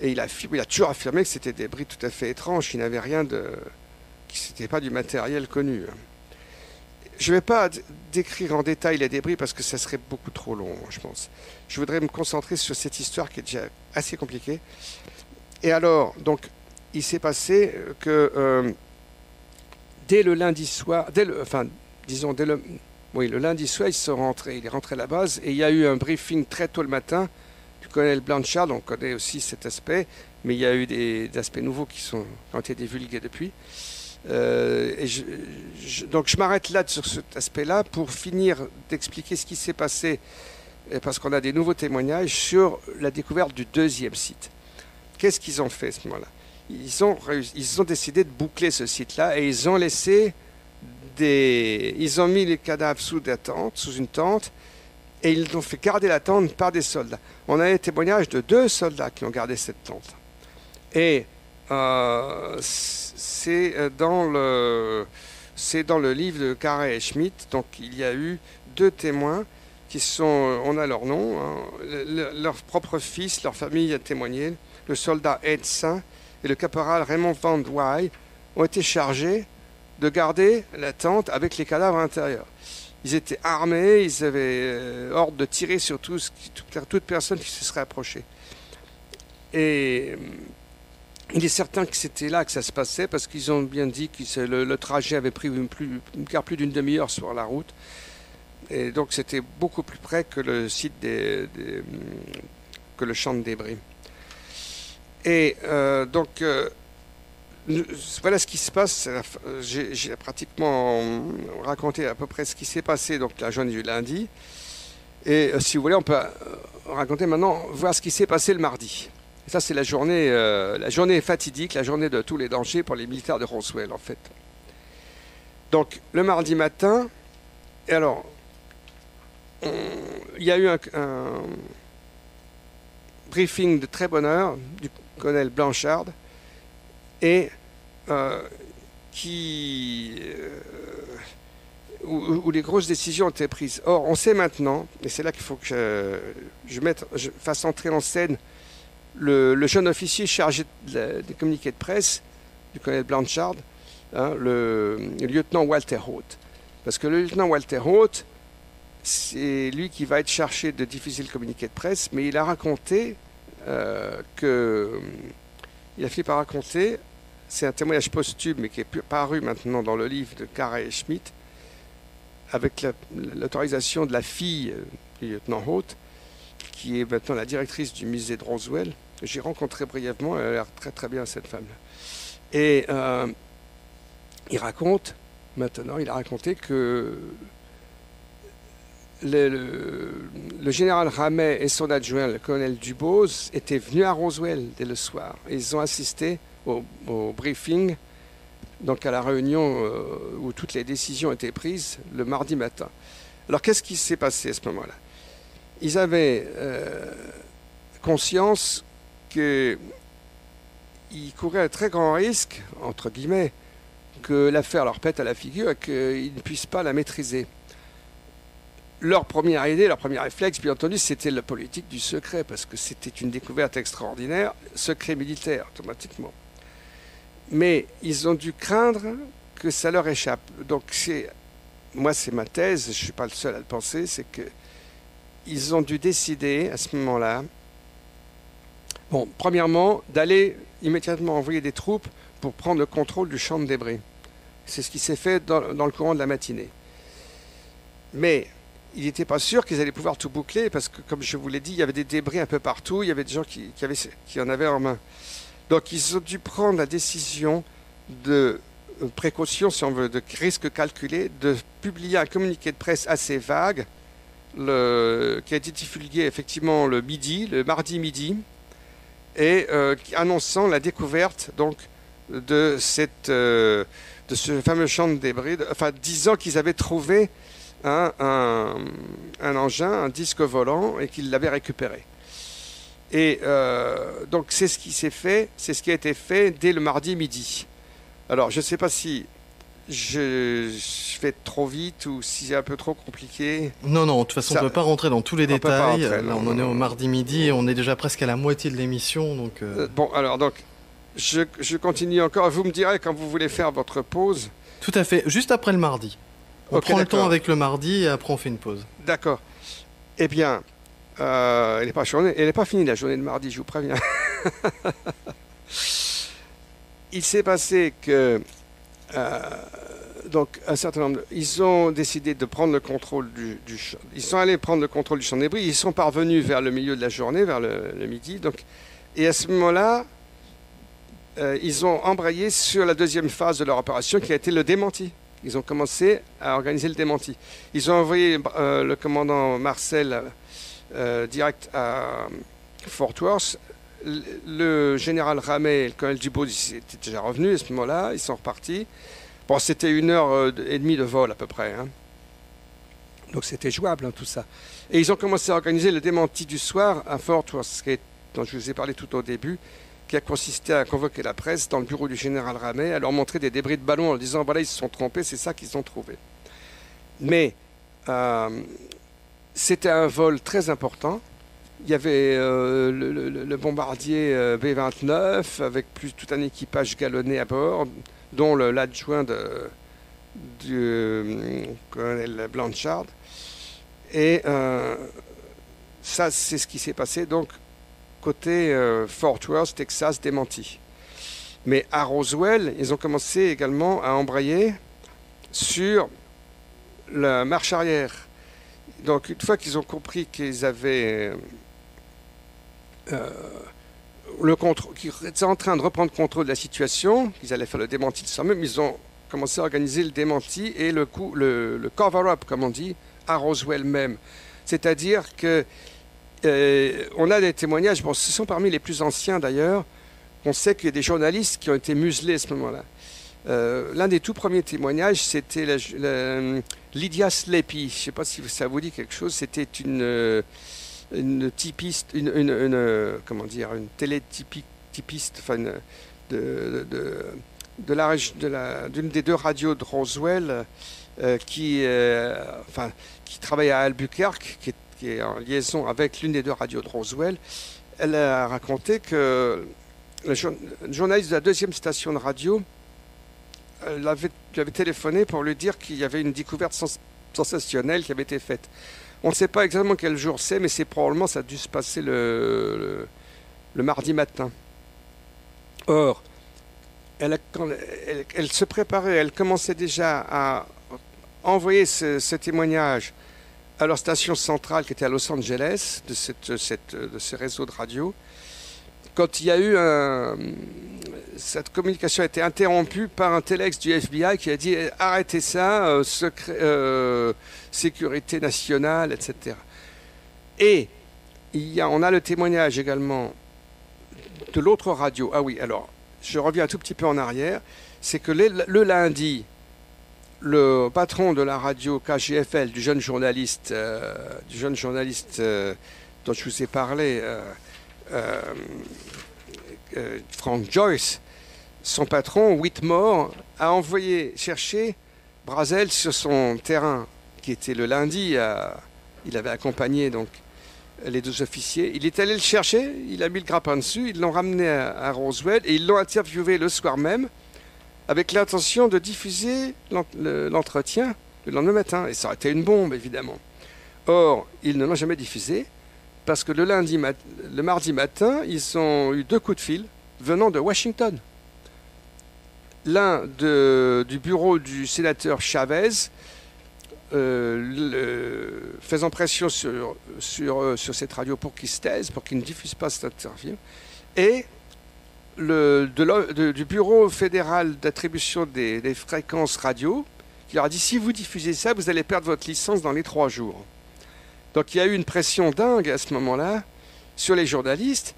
Et il a toujours affirmé que c'était des débris tout à fait étranges, qui n'avaient rien c'était pas du matériel connu. Je ne vais pas décrire en détail les débris parce que ça serait beaucoup trop long, je pense. Je voudrais me concentrer sur cette histoire qui est déjà assez compliquée. Et alors, donc, il s'est passé que dès le lundi soir, le lundi soir, il est rentré à la base et il y a eu un briefing très tôt le matin du colonel Blanchard, on connaît aussi cet aspect, mais il y a eu des aspects nouveaux qui ont été divulgués depuis. Donc je m'arrête là sur cet aspect-là pour finir d'expliquer ce qui s'est passé, parce qu'on a des nouveaux témoignages sur la découverte du deuxième site. Qu'est-ce qu'ils ont fait à ce moment-là? Ils ont décidé de boucler ce site-là et ils ont mis les cadavres sous une tente, et ils ont fait garder la tente par des soldats. On a les témoignages de 2 soldats qui ont gardé cette tente. Et c'est dans le livre de Carey et Schmidt. Donc il y a eu 2 témoins on a leur nom, hein, leur propre fils, leur famille a témoigné. Le soldat Ed Saint et le caporal Raymond Van Wy ont été chargés de garder la tente avec les cadavres à l'intérieur. Ils étaient armés, ils avaient ordre de tirer sur toute personne qui se serait approchée. Et il est certain que c'était là que ça se passait, parce qu'ils ont bien dit que le trajet avait pris plus d'une demi-heure sur la route. Et donc c'était beaucoup plus près que le site que le champ de débris. Et donc voilà ce qui se passe. J'ai pratiquement raconté à peu près ce qui s'est passé donc la journée du lundi. Et si vous voulez, on peut raconter maintenant, voir ce qui s'est passé le mardi. Et ça, c'est la journée fatidique, la journée de tous les dangers pour les militaires de Roswell, en fait. Donc, le mardi matin, et alors, il y a eu un briefing de très bonne heure du colonel Blanchard, et où les grosses décisions ont été prises. Or, on sait maintenant, et c'est là qu'il faut que je fasse entrer en scène le jeune officier chargé des communiqués de presse, du colonel Blanchard, hein, le lieutenant Walter Haut. Parce que le lieutenant Walter Haut, c'est lui qui va être chargé de diffuser le communiqué de presse, mais il a raconté il a fini par raconter, c'est un témoignage posthume, mais qui est paru maintenant dans le livre de Cara et Schmidt, avec l'autorisation de la fille du lieutenant Haut, qui est maintenant la directrice du musée de Roswell. J'ai rencontré brièvement, elle a l'air très très bien cette femme-là. Et il a raconté que le général Ramey et son adjoint, le colonel Dubose, étaient venus à Roswell dès le soir. Ils ont assisté au briefing, donc à la réunion où toutes les décisions étaient prises le mardi matin. Alors qu'est-ce qui s'est passé à ce moment-là? Ils avaient conscience qu'ils couraient un très grand risque, entre guillemets, que l'affaire leur pète à la figure et qu'ils ne puissent pas la maîtriser. Leur première idée, leur premier réflexe, bien entendu, c'était la politique du secret, parce que c'était une découverte extraordinaire, secret militaire, automatiquement. Mais ils ont dû craindre que ça leur échappe. Donc, moi, c'est ma thèse, je ne suis pas le seul à le penser, c'est qu'ils ont dû décider, à ce moment-là, premièrement, d'aller immédiatement envoyer des troupes pour prendre le contrôle du champ de débris. C'est ce qui s'est fait dans le courant de la matinée. Mais il n'était pas sûr qu'ils allaient pouvoir tout boucler parce que, comme je vous l'ai dit, il y avait des débris un peu partout, il y avait des gens qui en avaient en main. Donc ils ont dû prendre la décision de précaution, si on veut, de risque calculé, de publier un communiqué de presse assez vague qui a été divulgué effectivement le mardi midi, et annonçant la découverte donc de ce fameux champ de débris, disant qu'ils avaient trouvé un engin, un disque volant, et qu'ils l'avaient récupéré. Et donc c'est ce qui a été fait dès le mardi midi. Alors je ne sais pas si je fais trop vite ou si c'est un peu trop compliqué. Non, de toute façon on ne peut pas rentrer dans tous les détails. Là on en est au mardi midi et on est déjà presque à la moitié de l'émission. Donc je continue encore. Vous me direz quand vous voulez faire votre pause. Tout à fait, juste après le mardi. On prend le temps avec le mardi et après on fait une pause. D'accord. Eh bien, elle n'est pas finie la journée de mardi, je vous préviens. Il s'est passé que un certain nombre, ils ont décidé de prendre le contrôle ils sont allés prendre le contrôle du champ de débris. Ils sont parvenus vers le milieu de la journée, vers le midi. Et à ce moment-là, ils ont embrayé sur la deuxième phase de leur opération, qui a été le démenti. Ils ont commencé à organiser le démenti. Ils ont envoyé le commandant Marcel direct à Fort Worth. Le général Ramey et le colonel Dubose étaient déjà revenus à ce moment-là. Ils sont repartis. Bon, c'était 1h30 de vol à peu près. Hein. Donc c'était jouable, tout ça. Et ils ont commencé à organiser le démenti du soir à Fort Worth, dont je vous ai parlé tout au début, qui a consisté à convoquer la presse dans le bureau du général Ramey, à leur montrer des débris de ballons en leur disant voilà, ils se sont trompés, c'est ça qu'ils ont trouvé. Mais c'était un vol très important. Il y avait le bombardier B-29 avec tout un équipage galonné à bord, dont l'adjoint du colonel Blanchard. Et ça, c'est ce qui s'est passé. Donc, côté Fort Worth, Texas, démenti. Mais à Roswell, ils ont commencé également à embrayer sur la marche arrière. Donc une fois qu'ils ont compris qu'ils avaient qu'ils étaient en train de reprendre contrôle de la situation, qu'ils allaient faire le démenti de soi même, ils ont commencé à organiser le démenti et le cover-up, comme on dit, à Roswell même. C'est-à-dire que on a des témoignages, ce sont parmi les plus anciens d'ailleurs, on sait qu'il y a des journalistes qui ont été muselés à ce moment-là. L'un des tout premiers témoignages, c'était Lydia Sleepy. Je ne sais pas si ça vous dit quelque chose. C'était une typiste, comment dire, une télétypiste, enfin, d'une des deux radios de Roswell, qui travaille à Albuquerque, qui est en liaison avec l'une des deux radios de Roswell. Elle a raconté que le journaliste de la deuxième station de radio lui avait téléphoné pour lui dire qu'il y avait une découverte sensationnelle qui avait été faite. On ne sait pas exactement quel jour c'est, mais c'est probablement, ça a dû se passer le mardi matin. Or, quand elle se préparait, elle commençait déjà à envoyer ce témoignage à leur station centrale qui était à Los Angeles, de ce réseau de radio. Quand il y a eu cette communication a été interrompue par un téléx du FBI qui a dit « Arrêtez ça, sécurité nationale, etc. » Et on a le témoignage également de l'autre radio. Ah oui, alors, je reviens un tout petit peu en arrière. C'est que le lundi, le patron de la radio KGFL, du jeune journaliste dont je vous ai parlé, Frank Joyce, son patron, Whitmore, a envoyé chercher Brazel sur son terrain, qui était le lundi. Il avait accompagné donc les deux officiers. Il est allé le chercher, il a mis le grappin dessus, ils l'ont ramené à Roswell et ils l'ont interviewé le soir même avec l'intention de diffuser l'entretien le lendemain matin. Et ça aurait été une bombe, évidemment. Or, ils ne l'ont jamais diffusé parce que le mardi matin, ils ont eu 2 coups de fil venant de Washington. L'un du bureau du sénateur Chavez, faisant pression sur cette radio pour qu'il se taise, pour qu'il ne diffuse pas cette interview, et du bureau fédéral d'attribution des fréquences radio, qui leur a dit si vous diffusez ça, vous allez perdre votre licence dans les 3 jours. Donc il y a eu une pression dingue à ce moment-là sur les journalistes,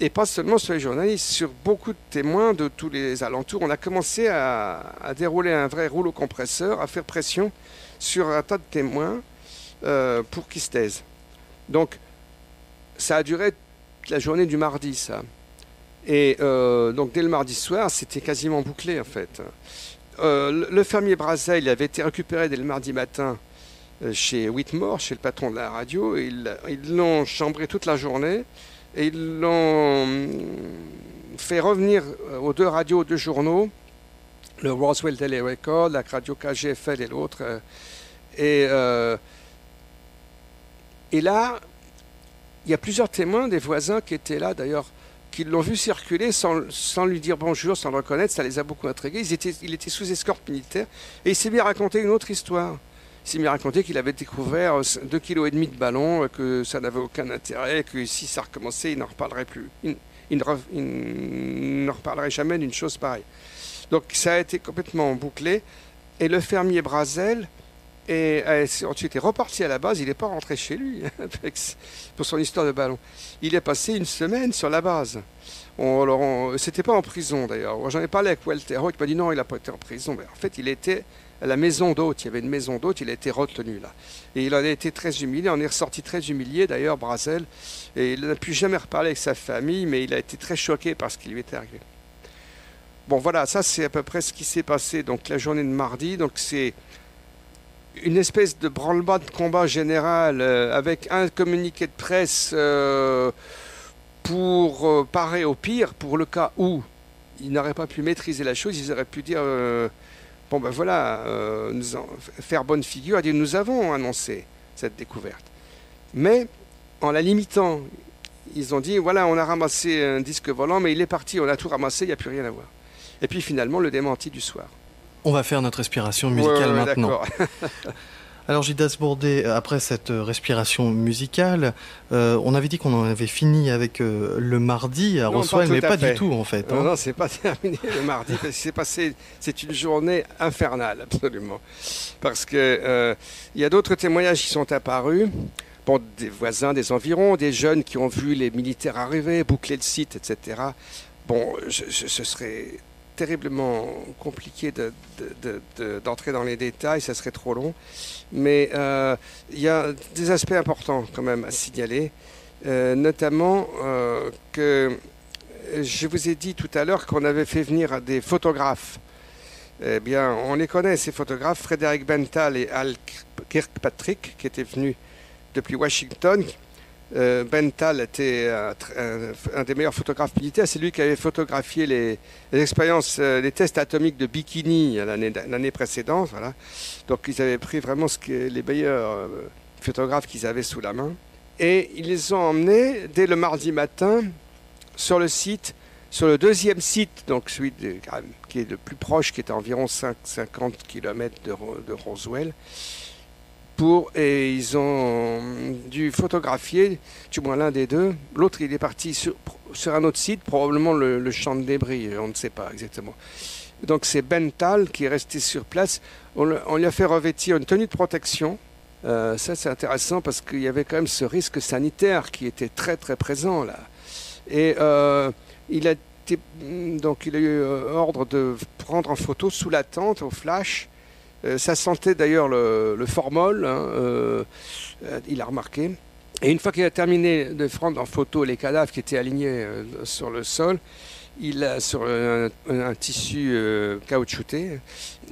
et pas seulement sur les journalistes, sur beaucoup de témoins de tous les alentours. On a commencé à dérouler un vrai rouleau compresseur, à faire pression sur un tas de témoins pour qu'ils se taisent. Donc ça a duré toute la journée du mardi, ça. Et donc dès le mardi soir, c'était quasiment bouclé en fait. Le fermier Brazel, il avait été récupéré dès le mardi matin chez Whitmore, chez le patron de la radio. Ils l'ont chambré toute la journée et ils l'ont fait revenir aux 2 radios, aux 2 journaux, le Roswell Daily Record, la radio KGFL et l'autre. Et là, il y a plusieurs témoins, des voisins qui étaient là d'ailleurs, qui l'ont vu circuler sans lui dire bonjour, sans le reconnaître. Ça les a beaucoup intrigués. Il était sous escorte militaire et il s'est mis à raconter une autre histoire. Il s'est mis à raconter qu'il avait découvert 2,5 kg de ballons, que ça n'avait aucun intérêt, que si ça recommençait, il n'en reparlerait plus. Il ne reparlerait jamais d'une chose pareille. Donc ça a été complètement bouclé. Et le fermier Brazel ensuite est reparti à la base. Il n'est pas rentré chez lui pour son histoire de ballon. Il est passé une semaine sur la base. C'était pas en prison d'ailleurs. J'en ai parlé avec Walter Hoyt. Il m'a dit non, il n'a pas été en prison. Mais en fait, il était à la maison d'hôte. Il y avait une maison d'hôte. Il a été retenu là. Et il en a été très humilié. On est ressorti très humilié d'ailleurs, Brazel. Et il n'a plus jamais reparlé avec sa famille, mais il a été très choqué par ce qui lui était arrivé. Bon voilà, ça c'est à peu près ce qui s'est passé donc la journée de mardi. Donc c'est une espèce de branle-bas de combat général avec un communiqué de presse pour parer au pire, pour le cas où ils n'auraient pas pu maîtriser la chose. Ils auraient pu dire bon ben voilà, faire bonne figure et dire nous avons annoncé cette découverte. Mais en la limitant, ils ont dit voilà, on a ramassé un disque volant, mais il est parti, on a tout ramassé, il n'y a plus rien à voir. Et puis finalement, le démenti du soir. On va faire notre respiration musicale maintenant. Alors Gildas Bourdet, après cette respiration musicale, on avait dit qu'on en avait fini avec le mardi à Roswell, mais pas du tout en fait. Non, non, c'est pas terminé le mardi, parce que c'est une journée infernale, absolument. Parce que il y a d'autres témoignages qui sont apparus, bon, des voisins des environs, des jeunes qui ont vu les militaires arriver, boucler le site, etc. Bon, ce serait terriblement compliqué d'entrer dans les détails, ça serait trop long. Mais il y a des aspects importants quand même à signaler, notamment que je vous ai dit tout à l'heure qu'on avait fait venir des photographes. Eh bien, on les connaît, ces photographes, Frédéric Benthal et Al Kirkpatrick, qui étaient venus depuis Washington. Benthal était un des meilleurs photographes militaires. C'est lui qui avait photographié les expériences, les tests atomiques de Bikini l'année précédente. Voilà. Donc ils avaient pris vraiment les meilleurs photographes qu'ils avaient sous la main. Et ils les ont emmenés dès le mardi matin sur le site, sur le deuxième site, donc celui qui est le plus proche, qui est à environ 50 km de Roswell. Et ils ont dû photographier, du moins l'un des deux. L'autre, il est parti sur un autre site, probablement le champ de débris, on ne sait pas exactement. Donc c'est Benthal qui est resté sur place. On lui a fait revêtir une tenue de protection. Ça, c'est intéressant parce qu'il y avait quand même ce risque sanitaire qui était très très présent là. Et il a eu ordre de prendre en photo sous la tente au flash. Ça sentait d'ailleurs le formol, hein, il a remarqué. Et une fois qu'il a terminé de prendre en photo les cadavres qui étaient alignés sur le sol, sur un tissu caoutchouté,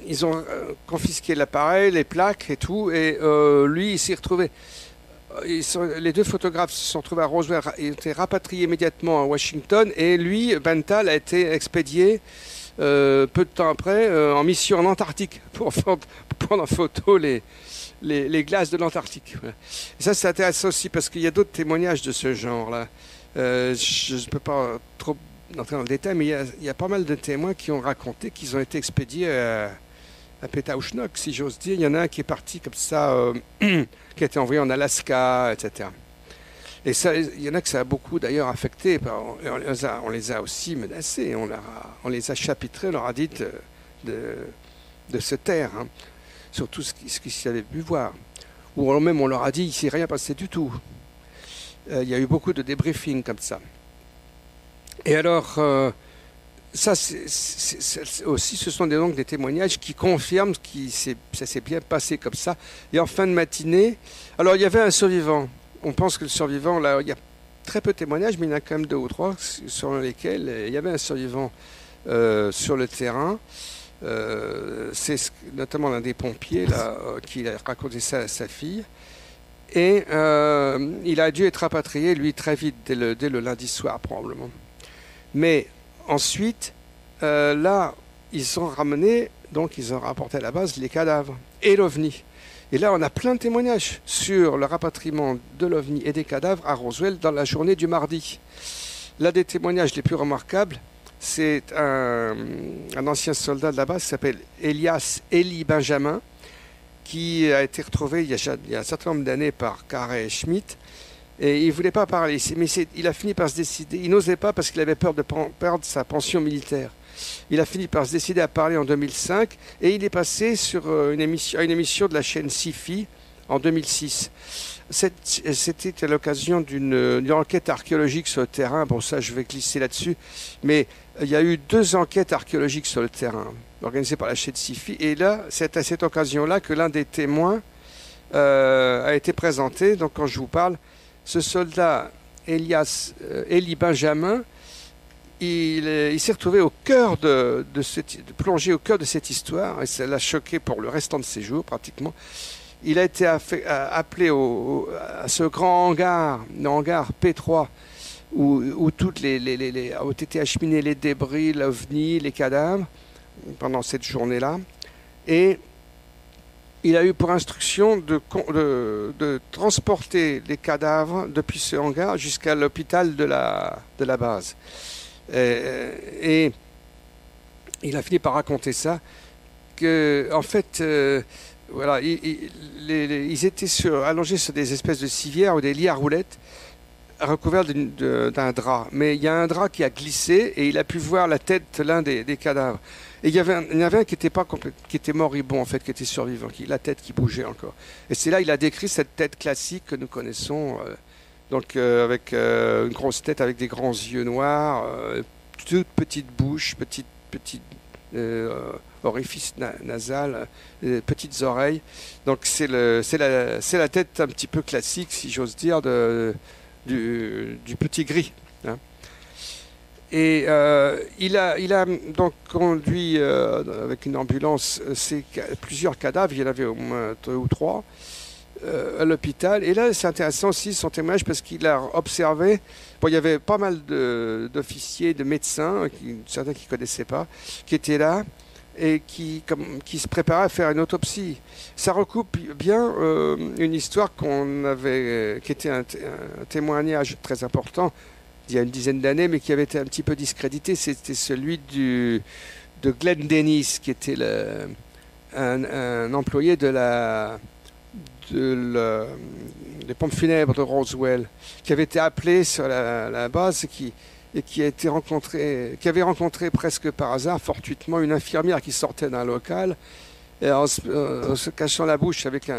ils ont confisqué l'appareil, les plaques et tout, et lui, il s'est retrouvé. Les deux photographes se sont retrouvés à Roswell, ils ont été rapatriés immédiatement à Washington, et lui, Benthal, a été expédié peu de temps après en mission en Antarctique pour prendre en photo les glaces de l'Antarctique. Voilà. Ça, c'est intéressant aussi parce qu'il y a d'autres témoignages de ce genre-là. Je ne peux pas trop entrer dans le détail, mais il y a pas mal de témoins qui ont raconté qu'ils ont été expédiés à Pétaouchnok, si j'ose dire. Il y en a un qui est parti comme ça, qui a été envoyé en Alaska, etc. Et ça, il y en a que ça a beaucoup d'ailleurs affecté. On les a aussi menacés, on les a chapitrés, on leur a dit de se taire, hein, sur tout ce qu'ils avaient pu voir. Ou même on leur a dit il ne s'est rien passé du tout. Il y a eu beaucoup de débriefings comme ça. Et alors, ça aussi, ce sont donc des témoignages qui confirment que ça s'est bien passé comme ça. Et en fin de matinée, alors il y avait un survivant. On pense que le survivant, là, il y a très peu de témoignages, mais il y en a quand même 2 ou 3 sur lesquels il y avait un survivant sur le terrain. C'est notamment l'un des pompiers là, qui a raconté ça à sa fille. Et il a dû être rapatrié, lui, très vite, dès le lundi soir, probablement. Mais ensuite, là, ils ont ramené, donc ils ont rapporté à la base les cadavres et l'OVNI. Et là, on a plein de témoignages sur le rapatriement de l'OVNI et des cadavres à Roswell dans la journée du mardi. L'un des témoignages les plus remarquables, c'est un ancien soldat de la base qui s'appelle Eli Benjamin, qui a été retrouvé il y a un certain nombre d'années par Carey Schmitt. Et il ne voulait pas parler, mais il a fini par se décider. Il n'osait pas parce qu'il avait peur de perdre sa pension militaire. Il a fini par se décider à parler en 2005 et il est passé sur une émission de la chaîne Sci-Fi en 2006. C'était à l'occasion d'une enquête archéologique sur le terrain. Bon, ça, je vais glisser là-dessus. Mais il y a eu 2 enquêtes archéologiques sur le terrain organisées par la chaîne Sci-Fi. Et là, c'est à cette occasion-là que l'un des témoins a été présenté. Donc, quand je vous parle, ce soldat, Eli Benjamin, il s'est retrouvé au cœur plongé au cœur de cette histoire, et ça l'a choqué pour le restant de ses jours, pratiquement. Il a été appelé à ce grand hangar, le hangar P3, où toutes ont été acheminés les débris, l'OVNI, les cadavres, pendant cette journée-là. Et il a eu pour instruction de transporter les cadavres depuis ce hangar jusqu'à l'hôpital de la base. Et il a fini par raconter ça, que en fait, voilà, ils étaient allongés sur des espèces de civières ou des lits à roulettes recouverts d'un drap. Mais il y a un drap qui a glissé et il a pu voir la tête de l'un des cadavres. Et il y en avait un qui était moribond, en fait, qui était survivant, la tête qui bougeait encore. Et c'est là il a décrit cette tête classique que nous connaissons, donc avec une grosse tête avec des grands yeux noirs, toute petite bouche, petit orifice nasal, petites oreilles. Donc c'est la tête un petit peu classique, si j'ose dire, du petit gris. Hein. Et il a donc conduit avec une ambulance plusieurs cadavres, il y en avait au moins 2 ou 3, à l'hôpital. Et là, c'est intéressant aussi son témoignage parce qu'il a observé. Bon, il y avait pas mal d'officiers, de médecins, certains qui ne connaissaient pas, qui étaient là et qui se préparaient à faire une autopsie. Ça recoupe bien une histoire qui était un témoignage très important il y a une dizaine d'années, mais qui avait été un petit peu discrédité. C'était celui de Glenn Dennis, qui était un employé des pompes funèbres de Roswell, qui avait été appelé sur la base et qui avait rencontré presque par hasard, fortuitement, une infirmière qui sortait d'un local, et en se cachant la bouche avec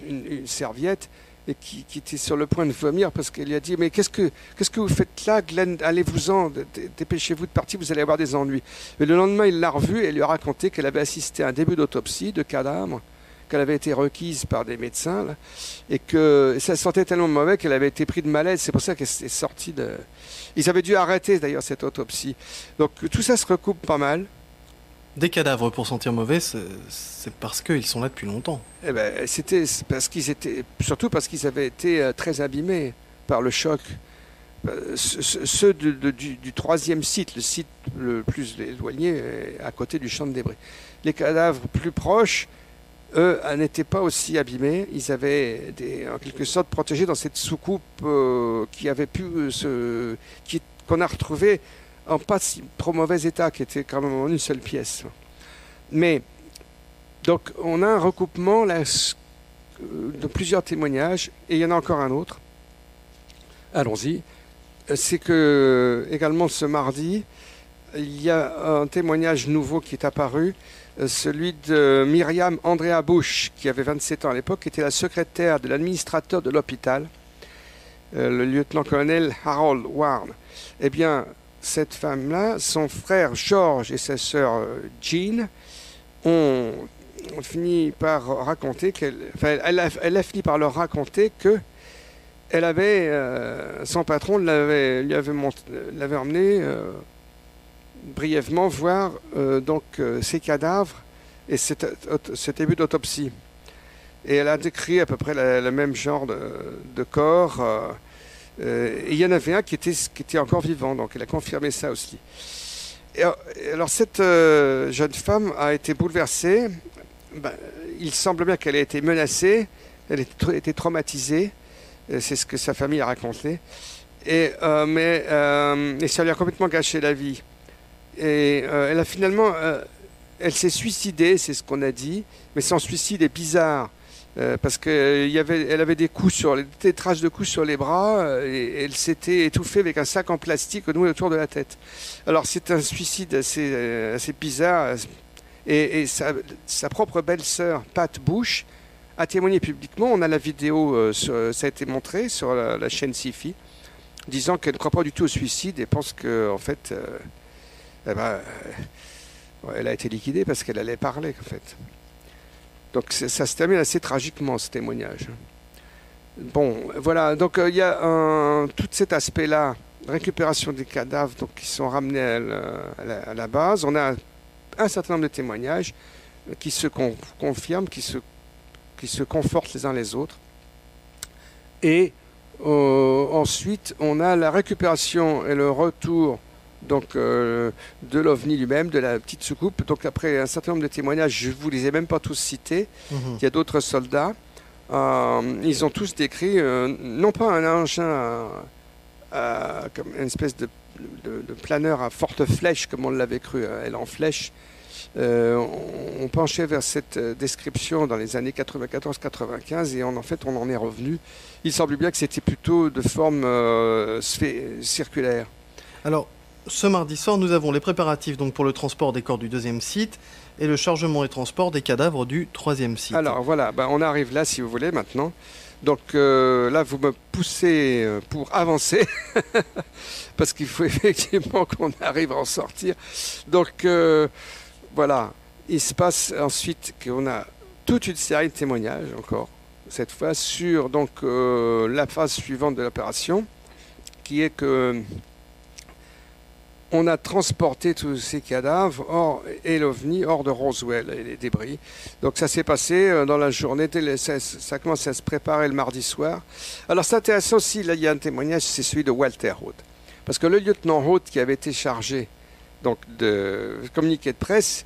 une serviette, et qui était sur le point de vomir parce qu'elle lui a dit « Mais qu'est-ce que vous faites là, Glenn? Allez-vous-en, dépêchez-vous de partir, vous allez avoir des ennuis. » Et le lendemain, il l'a revue et lui a raconté qu'elle avait assisté à un début d'autopsie de cadavre, qu'elle avait été requise par des médecins, là, et que ça sentait tellement mauvais qu'elle avait été prise de malaise. C'est pour ça qu'elle s'est sortie de... Ils avaient dû arrêter d'ailleurs cette autopsie. Donc tout ça se recoupe pas mal. Des cadavres pour sentir mauvais, c'est parce qu'ils sont là depuis longtemps. Eh ben, c'était surtout parce qu'ils avaient été très abîmés par le choc. Ceux du troisième site, le site le plus éloigné, à côté du champ de débris. Les cadavres plus proches, eux, n'étaient pas aussi abîmés. Ils avaient en quelque sorte protégés dans cette soucoupe qu'on a retrouvée en pas si trop mauvais état, qui était quand même en une seule pièce. Mais, donc, on a un recoupement là, de plusieurs témoignages, et il y en a encore un autre. Allons-y. C'est que, également ce mardi, il y a un témoignage nouveau qui est apparu, celui de Myriam Andrea Bush, qui avait 27 ans à l'époque, qui était la secrétaire de l'administrateur de l'hôpital, le lieutenant-colonel Harold Warren. Eh bien, cette femme-là, son frère George et sa sœur Jean ont fini par raconter elle a fini par leur raconter que son patron l'avait emmené brièvement voir ces cadavres et cet début d'autopsie. Et elle a décrit à peu près le même genre de corps. Et il y en avait un qui était encore vivant, donc elle a confirmé ça aussi. Et alors cette jeune femme a été bouleversée. Il semble bien qu'elle ait été menacée, elle était traumatisée, c'est ce que sa famille a raconté, et ça lui a complètement gâché la vie. Et elle s'est suicidée, c'est ce qu'on a dit, mais son suicide est bizarre. Parce qu'elle avait des traces de coups sur les bras et elle s'était étouffée avec un sac en plastique noué autour de la tête. Alors c'est un suicide assez bizarre et sa propre belle-sœur Pat Bush a témoigné publiquement. On a la vidéo, ça a été montré sur la chaîne Sci-Fi, disant qu'elle ne croit pas du tout au suicide et pense qu'en fait elle a été liquidée parce qu'elle allait parler en fait. Donc ça se termine assez tragiquement, ce témoignage. Bon, voilà, donc il y a tout cet aspect-là, récupération des cadavres donc, qui sont ramenés à la base. On a un certain nombre de témoignages qui se confirment, qui se confortent les uns les autres. Et ensuite, on a la récupération et le retour donc de l'OVNI lui-même, de la petite soucoupe. Donc après un certain nombre de témoignages, je ne vous les ai même pas tous cités. Il y a d'autres soldats. Ils ont tous décrit, non pas un engin comme une espèce de planeur à forte flèche, comme on l'avait cru, elle en flèche. On penchait vers cette description dans les années 94-95 et en fait on en est revenu. Il semble bien que c'était plutôt de forme circulaire. Alors, ce mardi soir, nous avons les préparatifs donc, pour le transport des corps du deuxième site et le chargement et transport des cadavres du troisième site. Alors voilà, on arrive là si vous voulez maintenant. Donc là, vous me poussez pour avancer parce qu'il faut effectivement qu'on arrive à en sortir. Donc voilà, il se passe ensuite qu'on a toute une série de témoignages encore, cette fois sur donc, la phase suivante de l'opération, qui est que on a transporté tous ces cadavres et l'OVNI hors de Roswell et les débris. Donc ça s'est passé dans la journée, ça commence à se préparer le mardi soir. Alors c'est intéressant aussi, là il y a un témoignage, c'est celui de Walter Haut. Parce que le lieutenant Haut qui avait été chargé donc, de communiquer de presse,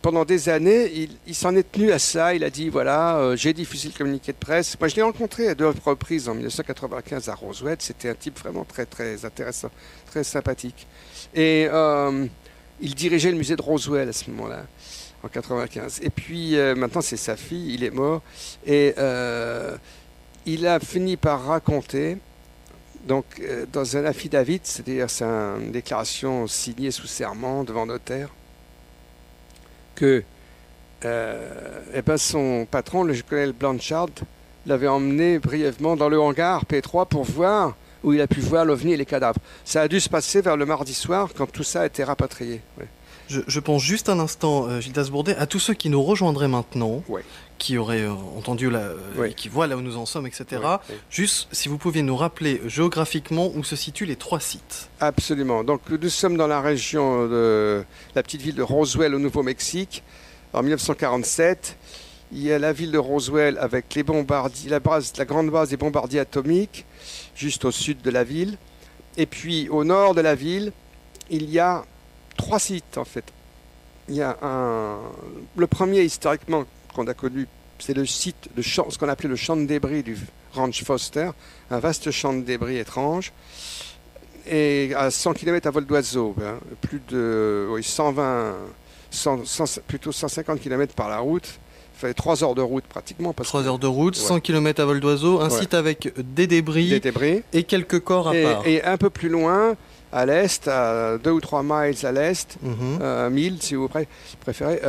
pendant des années, il s'en est tenu à ça. Il a dit, voilà, j'ai diffusé le communiqué de presse. Moi, je l'ai rencontré à 2 reprises en 1995 à Roswell. C'était un type vraiment très, très intéressant, très sympathique. Et il dirigeait le musée de Roswell à ce moment-là, en 1995. Et puis, maintenant, c'est sa fille, il est mort. Et il a fini par raconter, donc, dans un affidavit, c'est-à-dire c'est une déclaration signée sous serment devant notaire, que son patron, le colonel Blanchard, l'avait emmené brièvement dans le hangar P3 pour voir où il a pu voir l'OVNI et les cadavres. Ça a dû se passer vers le mardi soir quand tout ça a été rapatrié. Ouais. Je pense juste un instant, Gildas Bourdet, à tous ceux qui nous rejoindraient maintenant, ouais. qui auraient entendu, qui voient là où nous en sommes, etc. Ouais. Juste, si vous pouviez nous rappeler géographiquement où se situent les 3 sites. Absolument. Donc, nous sommes dans la région de la petite ville de Roswell au Nouveau-Mexique. En 1947, il y a la ville de Roswell avec les bombardiers, la grande base des bombardiers atomiques, juste au sud de la ville. Et puis, au nord de la ville, il y a 3 sites, en fait. Il y a le premier, historiquement, qu'on a connu, c'est le site, ce qu'on appelait le champ de débris du Ranch Foster, un vaste champ de débris étrange, et à 100 km à vol d'oiseau, plus de plutôt 150 km par la route. Il fallait 3 heures de route pratiquement. 3 heures de route, 100 km à vol d'oiseau, un site avec des débris et quelques corps à part. Et un peu plus loin, à l'est, à 2 ou 3 miles à l'est, 1000 si vous préférez,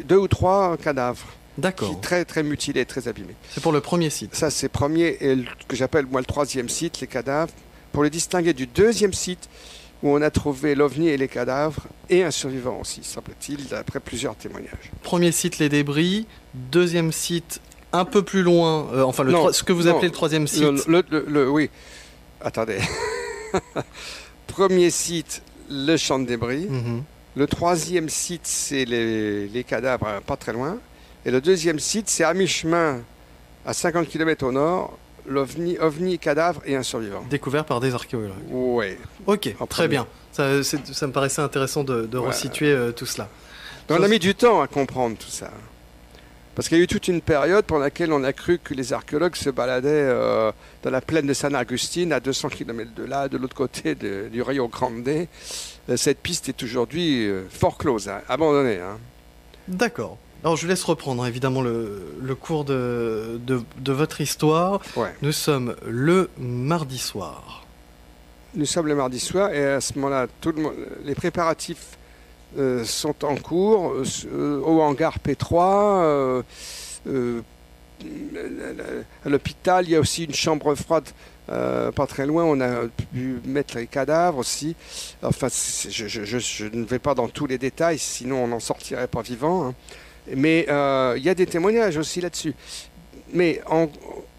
2 ou 3 cadavres. D'accord. Très, très mutilés, très abîmés. C'est pour le premier site. Ça, c'est le premier, et que j'appelle moi le 3e site, les cadavres, pour les distinguer du 2e site, où on a trouvé l'OVNI et les cadavres, et un survivant aussi, semble-t-il, d'après plusieurs témoignages. Premier site, les débris. 2e site, un peu plus loin, ce que vous appelez le 3e site. Oui, attendez. Premier site, le champ de débris. Le 3e site, c'est les cadavres, pas très loin. Et le 2e site, c'est à mi-chemin, à 50 km au nord, l'OVNI, cadavre et un survivant. Découvert par des archéologues. Oui. Ok, très bien. Ça me paraissait intéressant de resituer tout cela. On a mis du temps à comprendre tout ça. Parce qu'il y a eu toute une période pendant laquelle on a cru que les archéologues se baladaient dans la plaine de San Agustín, à 200 km de là, de l'autre côté du Rio Grande. Cette piste est aujourd'hui fort close, abandonnée. D'accord. Alors je vous laisse reprendre évidemment le cours de votre histoire. Ouais. Nous sommes le mardi soir. Nous sommes le mardi soir et à ce moment-là, les préparatifs sont en cours au hangar P3. À l'hôpital, il y a aussi une chambre froide pas très loin. On a pu mettre les cadavres aussi. Enfin, je ne vais pas dans tous les détails, sinon on n'en sortirait pas vivant. Mais il y a des témoignages aussi là-dessus. Mais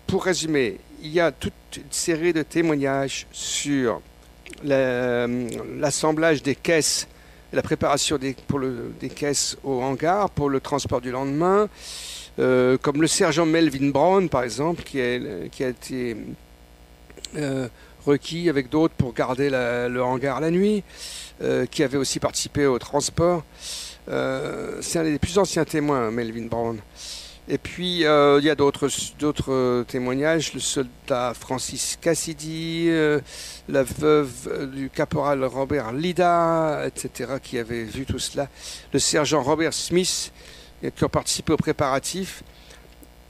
pour résumer, il y a toute une série de témoignages sur l'assemblage des caisses, la préparation des caisses au hangar pour le transport du lendemain, comme le sergent Melvin Brown, par exemple, qui a été requis avec d'autres pour garder le hangar la nuit, qui avait aussi participé au transport. C'est un des plus anciens témoins, Melvin Brown. Et puis, il y a d'autres témoignages. Le soldat Francis Cassidy, la veuve du caporal Robert Lida, etc., qui avait vu tout cela. Le sergent Robert Smith, qui a participé aux préparatifs.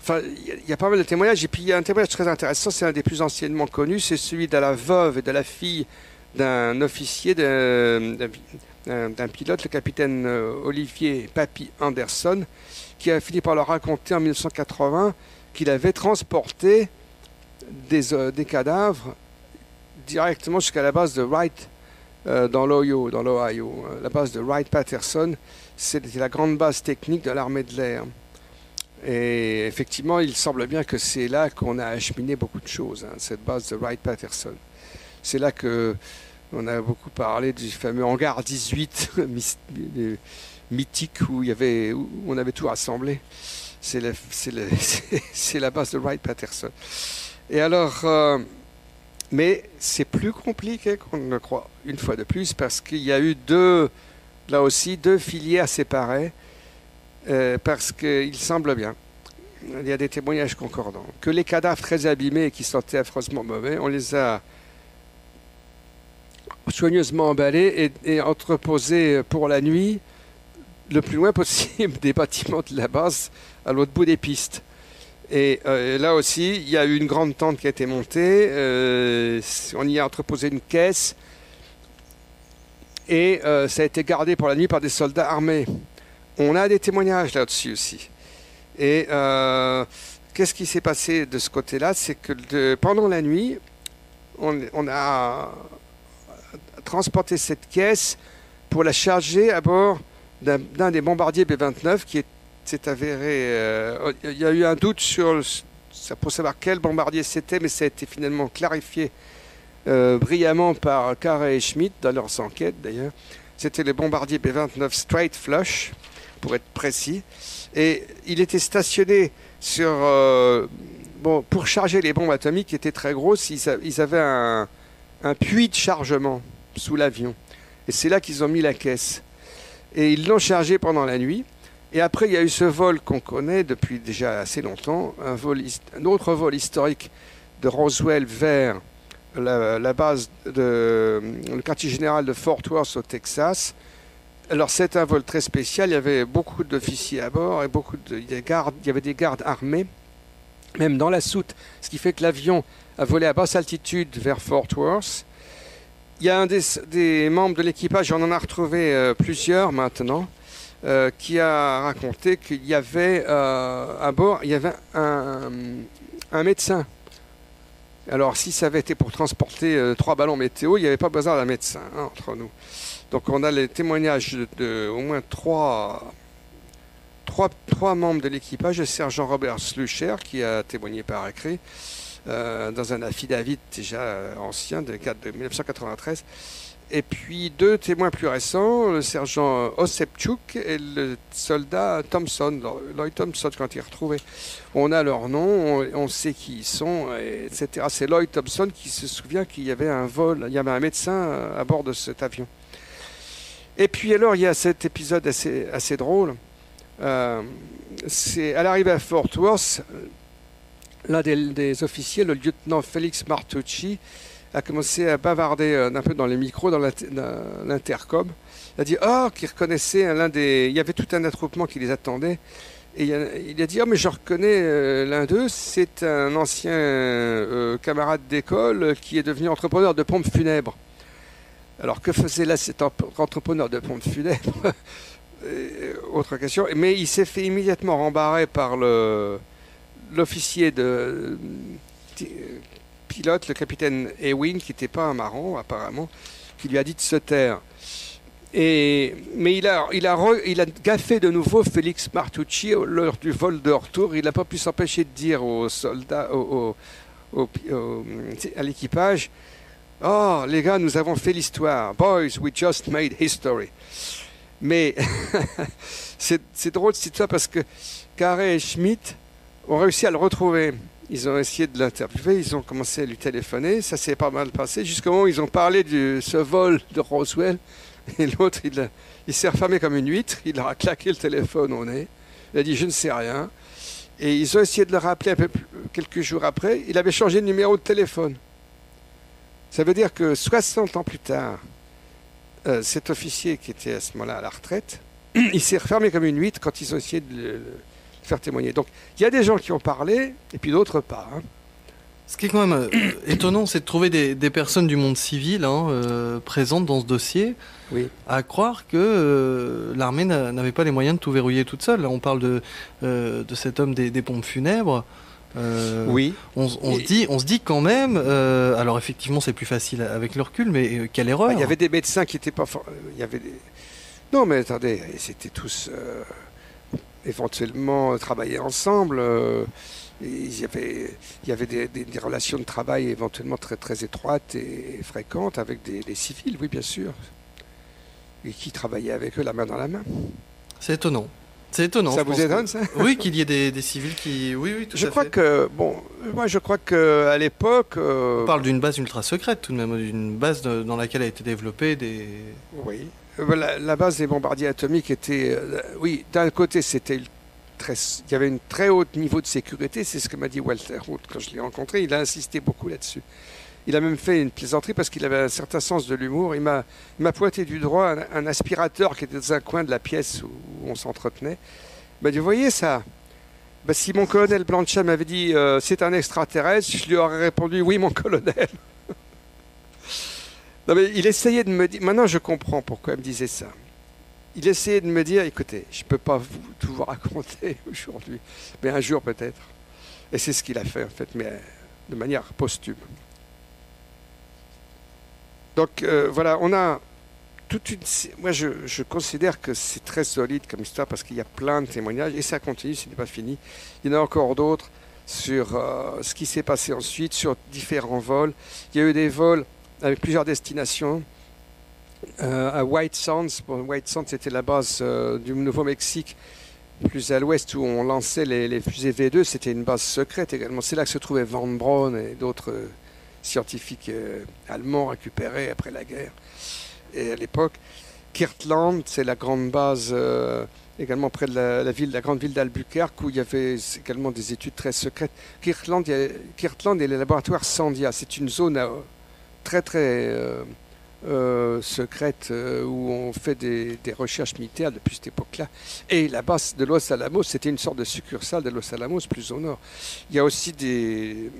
Enfin, il y a pas mal de témoignages. Et puis, il y a un témoignage très intéressant, c'est un des plus anciennement connus. C'est celui de la veuve et de la fille d'un officier, d'un pilote, le capitaine Olivier Papy Anderson, qui a fini par leur raconter en 1980 qu'il avait transporté des cadavres directement jusqu'à la base de Wright dans l'Ohio. La base de Wright-Patterson, c'était la grande base technique de l'armée de l'air. Et effectivement, il semble bien que c'est là qu'on a acheminé beaucoup de choses, cette base de Wright-Patterson. C'est là que On a beaucoup parlé du fameux hangar 18 mythique où on avait tout rassemblé. C'est la base de Wright-Patterson. Et alors, mais c'est plus compliqué qu'on ne le croit, une fois de plus, parce qu'il y a eu deux filières séparées, parce qu'il semble bien, il y a des témoignages concordants, que les cadavres très abîmés et qui sentaient affreusement mauvais, on les a soigneusement emballés et entreposés pour la nuit le plus loin possible des bâtiments de la base, à l'autre bout des pistes. Et là aussi, il y a eu une grande tente qui a été montée, on y a entreposé une caisse, et ça a été gardé pour la nuit par des soldats armés. On a des témoignages là-dessus aussi. Et qu'est-ce qui s'est passé de ce côté-là? C'est que pendant la nuit, on a transporté cette caisse pour la charger à bord d'un des bombardiers B-29 qui s'est avéré... il y a eu un doute pour savoir quel bombardier c'était, mais ça a été finalement clarifié brillamment par Carré et Schmidt dans leurs enquêtes d'ailleurs. C'était le bombardier B-29 Straight Flush, pour être précis. Et il était stationné pour charger les bombes atomiques qui étaient très grosses. Ils avaient un puits de chargement sous l'avion. Et c'est là qu'ils ont mis la caisse. Et ils l'ont chargé pendant la nuit. Et après, il y a eu ce vol qu'on connaît depuis déjà assez longtemps, un autre vol historique de Roswell vers la base le quartier général de Fort Worth au Texas. Alors c'est un vol très spécial, il y avait beaucoup d'officiers à bord et il y avait des gardes armés, même dans la soute, ce qui fait que l'avion a volé à basse altitude vers Fort Worth. Il y a un des membres de l'équipage, on en a retrouvé plusieurs maintenant, qui a raconté qu'il y avait à bord, il y avait un médecin. Alors si ça avait été pour transporter 3 ballons météo, il n'y avait pas besoin d'un médecin entre nous. Donc on a les témoignages de au moins trois membres de l'équipage, le sergent Robert Slucher qui a témoigné par écrit dans un affidavit déjà ancien de 1993, et puis 2 témoins plus récents, le sergent Osepchuk et le soldat Thompson, Lloyd Thompson quand il est retrouvé. On a leur nom, on sait qui ils sont, etc. C'est Lloyd Thompson qui se souvient qu'il y avait il y avait un médecin à bord de cet avion. Et puis alors, il y a cet épisode assez drôle. C'est à l'arrivée à Fort Worth, l'un des officiers, le lieutenant Félix Martucci, a commencé à bavarder un peu dans les micros, dans l'intercom. Il a dit qu'il reconnaissait il y avait tout un attroupement qui les attendait. Et il a dit mais je reconnais l'un d'eux, c'est un ancien camarade d'école qui est devenu entrepreneur de pompes funèbres. Alors, que faisait là cet entrepreneur de pompes funèbres? Autre question. Mais il s'est fait immédiatement rembarrer par l'officier de pilote, le capitaine Ewing, qui n'était pas un marron, apparemment, qui lui a dit de se taire. Mais il a gaffé de nouveau Félix Martucci lors du vol de retour. Il n'a pas pu s'empêcher de dire aux soldats, à l'équipage: oh, les gars, nous avons fait l'histoire. Boys, we just made history. Mais c'est drôle cette histoire parce que Carré et Schmidt ont réussi à le retrouver. Ils ont essayé de l'interviewer, ils ont commencé à lui téléphoner. Ça s'est pas mal passé jusqu'au moment où ils ont parlé de ce vol de Roswell. Et l'autre, il s'est refermé comme une huître. Il leur a claqué le téléphone au nez. Il a dit: je ne sais rien. Et ils ont essayé de le rappeler quelques jours après. Il avait changé de numéro de téléphone. Ça veut dire que 60 ans plus tard, cet officier qui était à ce moment-là à la retraite, il s'est refermé comme une huître quand ils ont essayé de le faire témoigner. Donc il y a des gens qui ont parlé et puis d'autres pas. Ce qui est quand même étonnant, c'est de trouver des personnes du monde civil présentes dans ce dossier. Oui. À croire que l'armée n'avait pas les moyens de tout verrouiller toute seule. Là, on parle de cet homme des pompes funèbres. Oui. On se dit quand même, alors effectivement c'est plus facile avec le recul, mais quelle erreur. Il y avait des médecins qui n'étaient pas... Non mais attendez, ils étaient tous éventuellement travaillés ensemble. il y avait des relations de travail éventuellement très, très étroites et fréquentes avec des civils, oui, bien sûr, et qui travaillaient avec eux la main dans la main. C'est étonnant. C'est étonnant. Ça vous étonne, ça? Oui, qu'il y ait des civils qui... Oui, tout à fait. Je crois qu'à l'époque... On parle d'une base ultra secrète, tout de même, d'une base dans laquelle a été développée des... Oui. La base des bombardiers atomiques était... oui, d'un côté, il y avait un très haut niveau de sécurité, c'est ce que m'a dit Walter Root quand je l'ai rencontré, il a insisté beaucoup là-dessus. Il a même fait une plaisanterie parce qu'il avait un certain sens de l'humour. Il m'a pointé du doigt un aspirateur qui était dans un coin de la pièce où on s'entretenait. Il m'a dit, vous voyez ça? Ben, si mon colonel Blanchet m'avait dit c'est un extraterrestre, je lui aurais répondu oui, mon colonel. Non, mais il essayait de me dire, maintenant je comprends pourquoi il me disait ça. Il essayait de me dire, écoutez, je ne peux pas tout vous raconter aujourd'hui, mais un jour peut-être. Et c'est ce qu'il a fait en fait, mais de manière posthume. Donc voilà, on a toute une... Moi je considère que c'est très solide comme histoire parce qu'il y a plein de témoignages et ça continue, ce n'est pas fini. Il y en a encore d'autres sur ce qui s'est passé ensuite, sur différents vols. Il y a eu des vols avec plusieurs destinations. À White Sands, White Sands c'était la base du Nouveau-Mexique, plus à l'ouest où on lançait les fusées V2, c'était une base secrète également. C'est là que se trouvaient Van Braun et d'autres scientifiques allemands récupérés après la guerre. Et à l'époque, Kirtland, c'est la grande base également près de la grande ville d'Albuquerque où il y avait également des études très secrètes. Kirtland et les laboratoires Sandia, c'est une zone très très secrète où on fait des recherches militaires depuis cette époque-là. Et la base de Los Alamos, c'était une sorte de succursale de Los Alamos plus au nord. Il y a aussi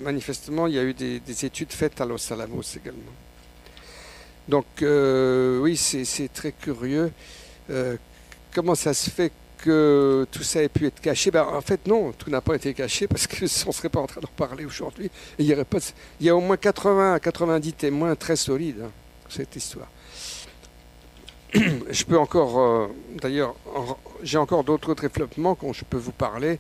manifestement, il y a eu des études faites à Los Alamos également. Donc oui, c'est très curieux. Comment ça se fait que tout ça ait pu être caché? En fait, non, tout n'a pas été caché parce qu'on ne serait pas en train d'en parler aujourd'hui. Il y a au moins 80 à 90 témoins très solides hein, cette histoire. Je peux encore, d'ailleurs, j'ai encore d'autres développements dont je peux vous parler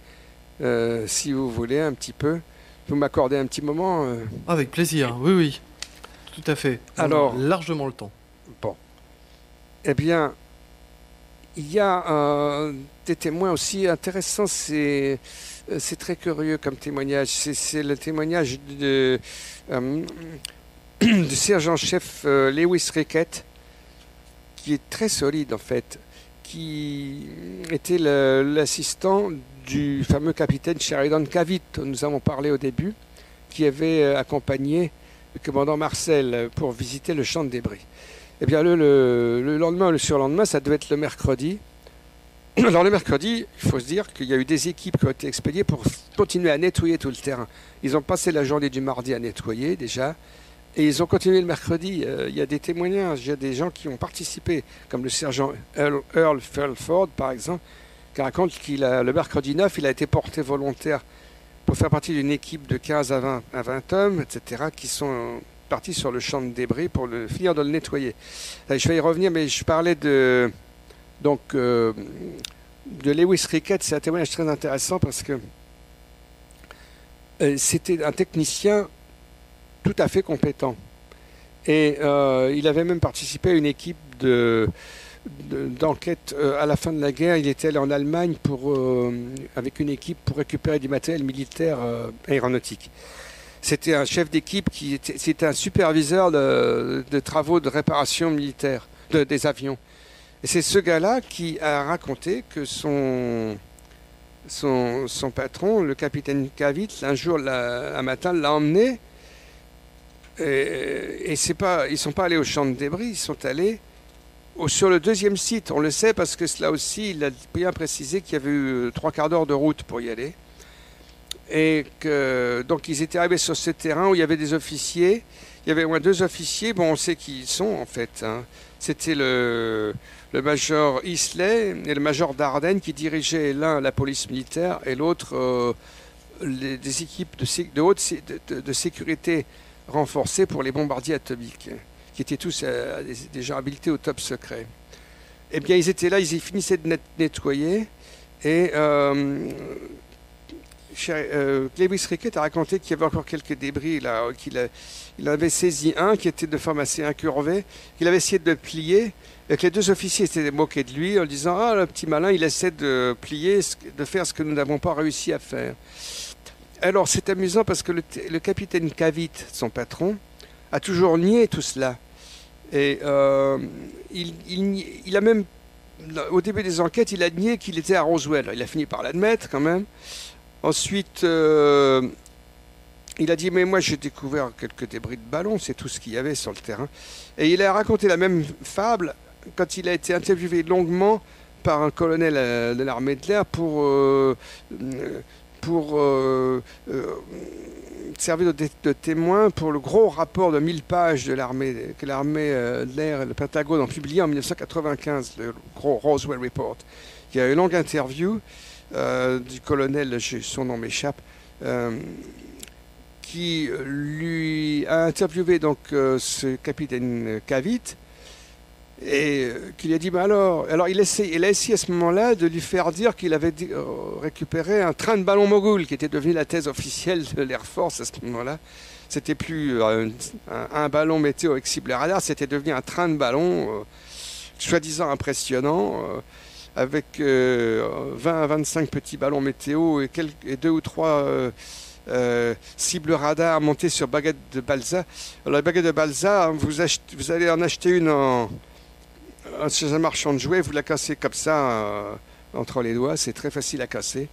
si vous voulez un petit peu. Vous m'accordez un petit moment Avec plaisir, oui. Tout à fait. Alors, largement le temps. Bon. Eh bien, il y a des témoins aussi intéressants. C'est très curieux comme témoignage. C'est le témoignage du sergent-chef Lewis Rickett, qui est très solide en fait, qui était l'assistant du fameux capitaine Sheridan Cavitt, dont nous avons parlé au début, qui avait accompagné le commandant Marcel pour visiter le champ de débris. Eh bien, le lendemain ou le surlendemain, ça devait être le mercredi. Alors, le mercredi, il faut se dire qu'il y a eu des équipes qui ont été expédiées pour continuer à nettoyer tout le terrain. Ils ont passé la journée du mardi à nettoyer déjà, et ils ont continué le mercredi. Il y a des témoignages, il y a des gens qui ont participé, comme le sergent Earl Felford, par exemple, qui raconte le mercredi 9, il a été porté volontaire pour faire partie d'une équipe de 15 à 20 hommes, etc., qui sont partis sur le champ de débris pour finir de le nettoyer. Je vais y revenir, mais je parlais de Lewis Rickett. C'est un témoignage très intéressant parce que c'était un technicien tout à fait compétent. Et il avait même participé à une équipe d'enquête à la fin de la guerre. Il était allé en Allemagne avec une équipe pour récupérer du matériel militaire aéronautique. C'était un chef d'équipe c'était un superviseur de travaux de réparation militaire des avions. Et c'est ce gars-là qui a raconté que son patron, le capitaine Cavitt, un jour, un matin, l'a emmené. Et ils ne sont pas allés au champ de débris, ils sont allés sur le deuxième site. On le sait parce que là aussi, il a bien précisé qu'il y avait eu 3/4 d'heure de route pour y aller. Et donc ils étaient arrivés sur ce terrain où il y avait des officiers. Il y avait au moins 2 officiers. Bon, on sait qui ils sont en fait. Hein. C'était le major Isley et le major Dardenne qui dirigeaient l'un la police militaire et l'autre des équipes de sécurité renforcées pour les bombardiers atomiques, qui étaient tous déjà habilités au top secret. Eh bien, ils étaient là, ils finissaient de nettoyer et Lewis Rickett a raconté qu'il y avait encore quelques débris, là, il avait saisi un qui était de forme assez incurvée, qu'il avait essayé de le plier, et que les deux officiers s'étaient moqués de lui en disant « Ah, le petit malin, il essaie de plier, de faire ce que nous n'avons pas réussi à faire. » Alors, c'est amusant parce que le capitaine Cavite, son patron, a toujours nié tout cela. Et il a même, au début des enquêtes, il a nié qu'il était à Roswell. Il a fini par l'admettre quand même. Ensuite, il a dit, mais moi j'ai découvert quelques débris de ballons, c'est tout ce qu'il y avait sur le terrain. Et il a raconté la même fable quand il a été interviewé longuement par un colonel de l'armée de l'air pour servir de témoin pour le gros rapport de 1000 pages de l'armée, que l'armée de l'air et le Pentagone ont publié en 1995, le gros Roswell Report. Il y a eu une longue interview du colonel, son nom m'échappe, qui lui a interviewé donc ce capitaine Cavite et qui lui a dit bah alors il a essayé à ce moment-là de lui faire dire qu'il avait récupéré un train de ballon mogul qui était devenu la thèse officielle de l'Air Force à ce moment-là. C'était plus un ballon météo avec cible radar, c'était devenu un train de ballon soi-disant impressionnant avec 20 à 25 petits ballons météo et 2 ou 3 cibles radar montées sur baguette de balsa. Alors, la baguette de balsa, vous allez en acheter une chez un marchand de jouets, vous la cassez comme ça entre les doigts, c'est très facile à casser.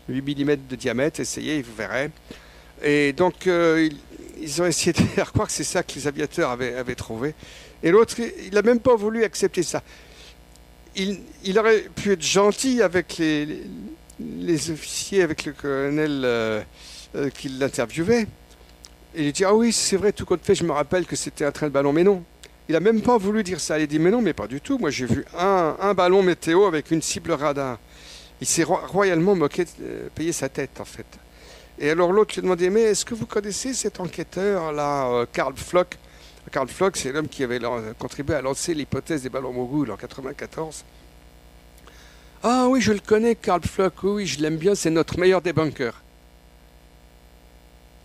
8 mm de diamètre, essayez, vous verrez. Et donc, ils ont essayé de faire croire que c'est ça que les aviateurs avaient trouvé. Et l'autre, il n'a même pas voulu accepter ça. Il aurait pu être gentil avec les officiers, avec le colonel qui l'interviewait. Et il dit, ah oui, c'est vrai, tout compte fait, je me rappelle que c'était un train de ballon, mais non. Il n'a même pas voulu dire ça. Il a dit, mais non, mais pas du tout. Moi, j'ai vu un ballon météo avec une cible radar. Il s'est royalement moqué de payer sa tête, en fait. Et alors, l'autre lui a demandé, mais est-ce que vous connaissez cet enquêteur-là, Carl Flock? Carl Flock, c'est l'homme qui avait contribué à lancer l'hypothèse des ballons mogul en 1994. Ah oui, je le connais, Carl Flock. Oui, je l'aime bien. C'est notre meilleur débunker.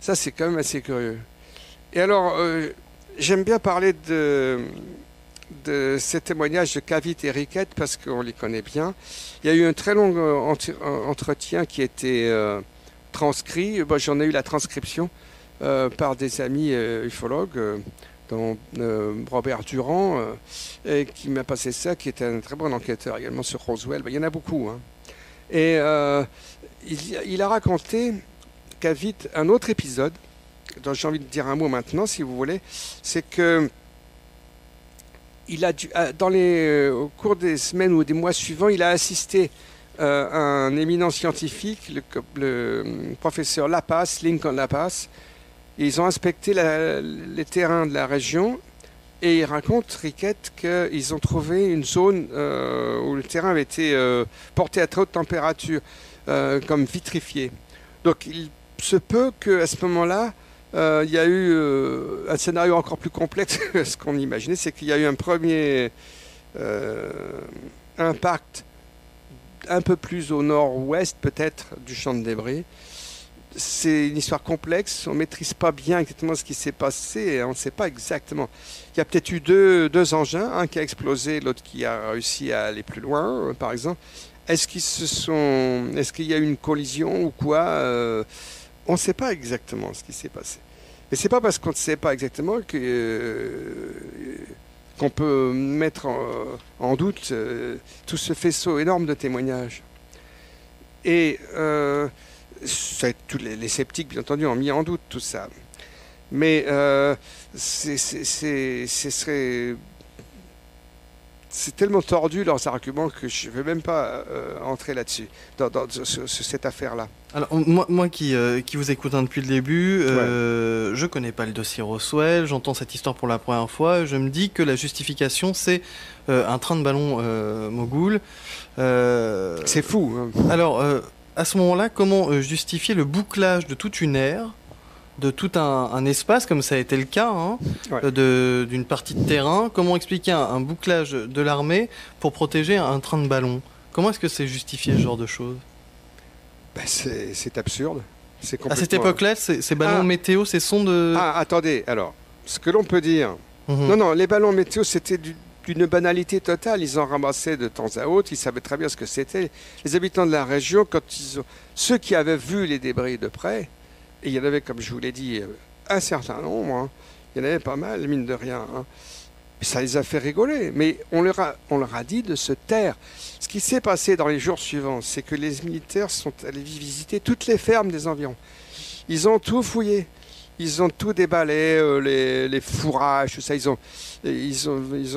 Ça, c'est quand même assez curieux. Et alors... j'aime bien parler de ces témoignages de Cavite et Rickett parce qu'on les connaît bien. Il y a eu un très long entretien qui a été transcrit. Bon, j'en ai eu la transcription par des amis ufologues, dont Robert Durand, qui m'a passé ça, qui était un très bon enquêteur également sur Roswell. Ben, il y en a beaucoup. Hein. Et il a raconté, Cavite, un autre épisode dont j'ai envie de dire un mot maintenant, si vous voulez, c'est que au cours des semaines ou des mois suivants, il a assisté à un éminent scientifique, le professeur Lapas, Lincoln Lapas. Ils ont inspecté les terrains de la région et il raconte, Rickett, qu'ils ont trouvé une zone où le terrain avait été porté à très haute température, comme vitrifié. Donc il se peut qu'à ce moment-là, il y a eu un scénario encore plus complexe que ce qu'on imaginait, c'est qu'il y a eu un premier impact un peu plus au nord-ouest peut-être du champ de débris. C'est une histoire complexe, on ne maîtrise pas bien exactement ce qui s'est passé, et on ne sait pas exactement. Il y a peut-être eu deux engins, un qui a explosé, l'autre qui a réussi à aller plus loin, par exemple. Est-ce qu'il y a eu une collision ou quoi on ne sait pas exactement ce qui s'est passé. Mais ce n'est pas parce qu'on ne sait pas exactement qu'on peut mettre en doute tout ce faisceau énorme de témoignages. Et tous les sceptiques, bien entendu, ont mis en doute tout ça. Mais c'est tellement tordu leurs arguments que je ne vais même pas entrer là-dessus, sur cette affaire-là. Alors, moi qui vous écoute depuis le début, je ne connais pas le dossier Roswell, j'entends cette histoire pour la première fois, je me dis que la justification, c'est un train de ballon mogul. C'est fou. Hein. Alors, à ce moment-là, comment justifier le bouclage de toute une ère, de tout un espace, comme ça a été le cas, hein, d'une partie de terrain? Comment expliquer un bouclage de l'armée pour protéger un train de ballon? Comment est-ce que c'est justifié, ce genre de choses? Ben, c'est absurde. À cette époque-là, ces ballons météo, ces sondes... Ah, attendez, alors, ce que l'on peut dire... Non, les ballons météo, c'était d'une banalité totale. Ils en ramassaient de temps à autre, ils savaient très bien ce que c'était. Les habitants de la région, ceux qui avaient vu les débris de près, et il y en avait, comme je vous l'ai dit, un certain nombre, hein, il y en avait pas mal, mine de rien, hein. Ça les a fait rigoler, mais on leur a dit de se taire. Ce qui s'est passé dans les jours suivants, c'est que les militaires sont allés visiter toutes les fermes des environs. Ils ont tout fouillé. Ils ont tout déballé, les fourrages, tout ça. Ils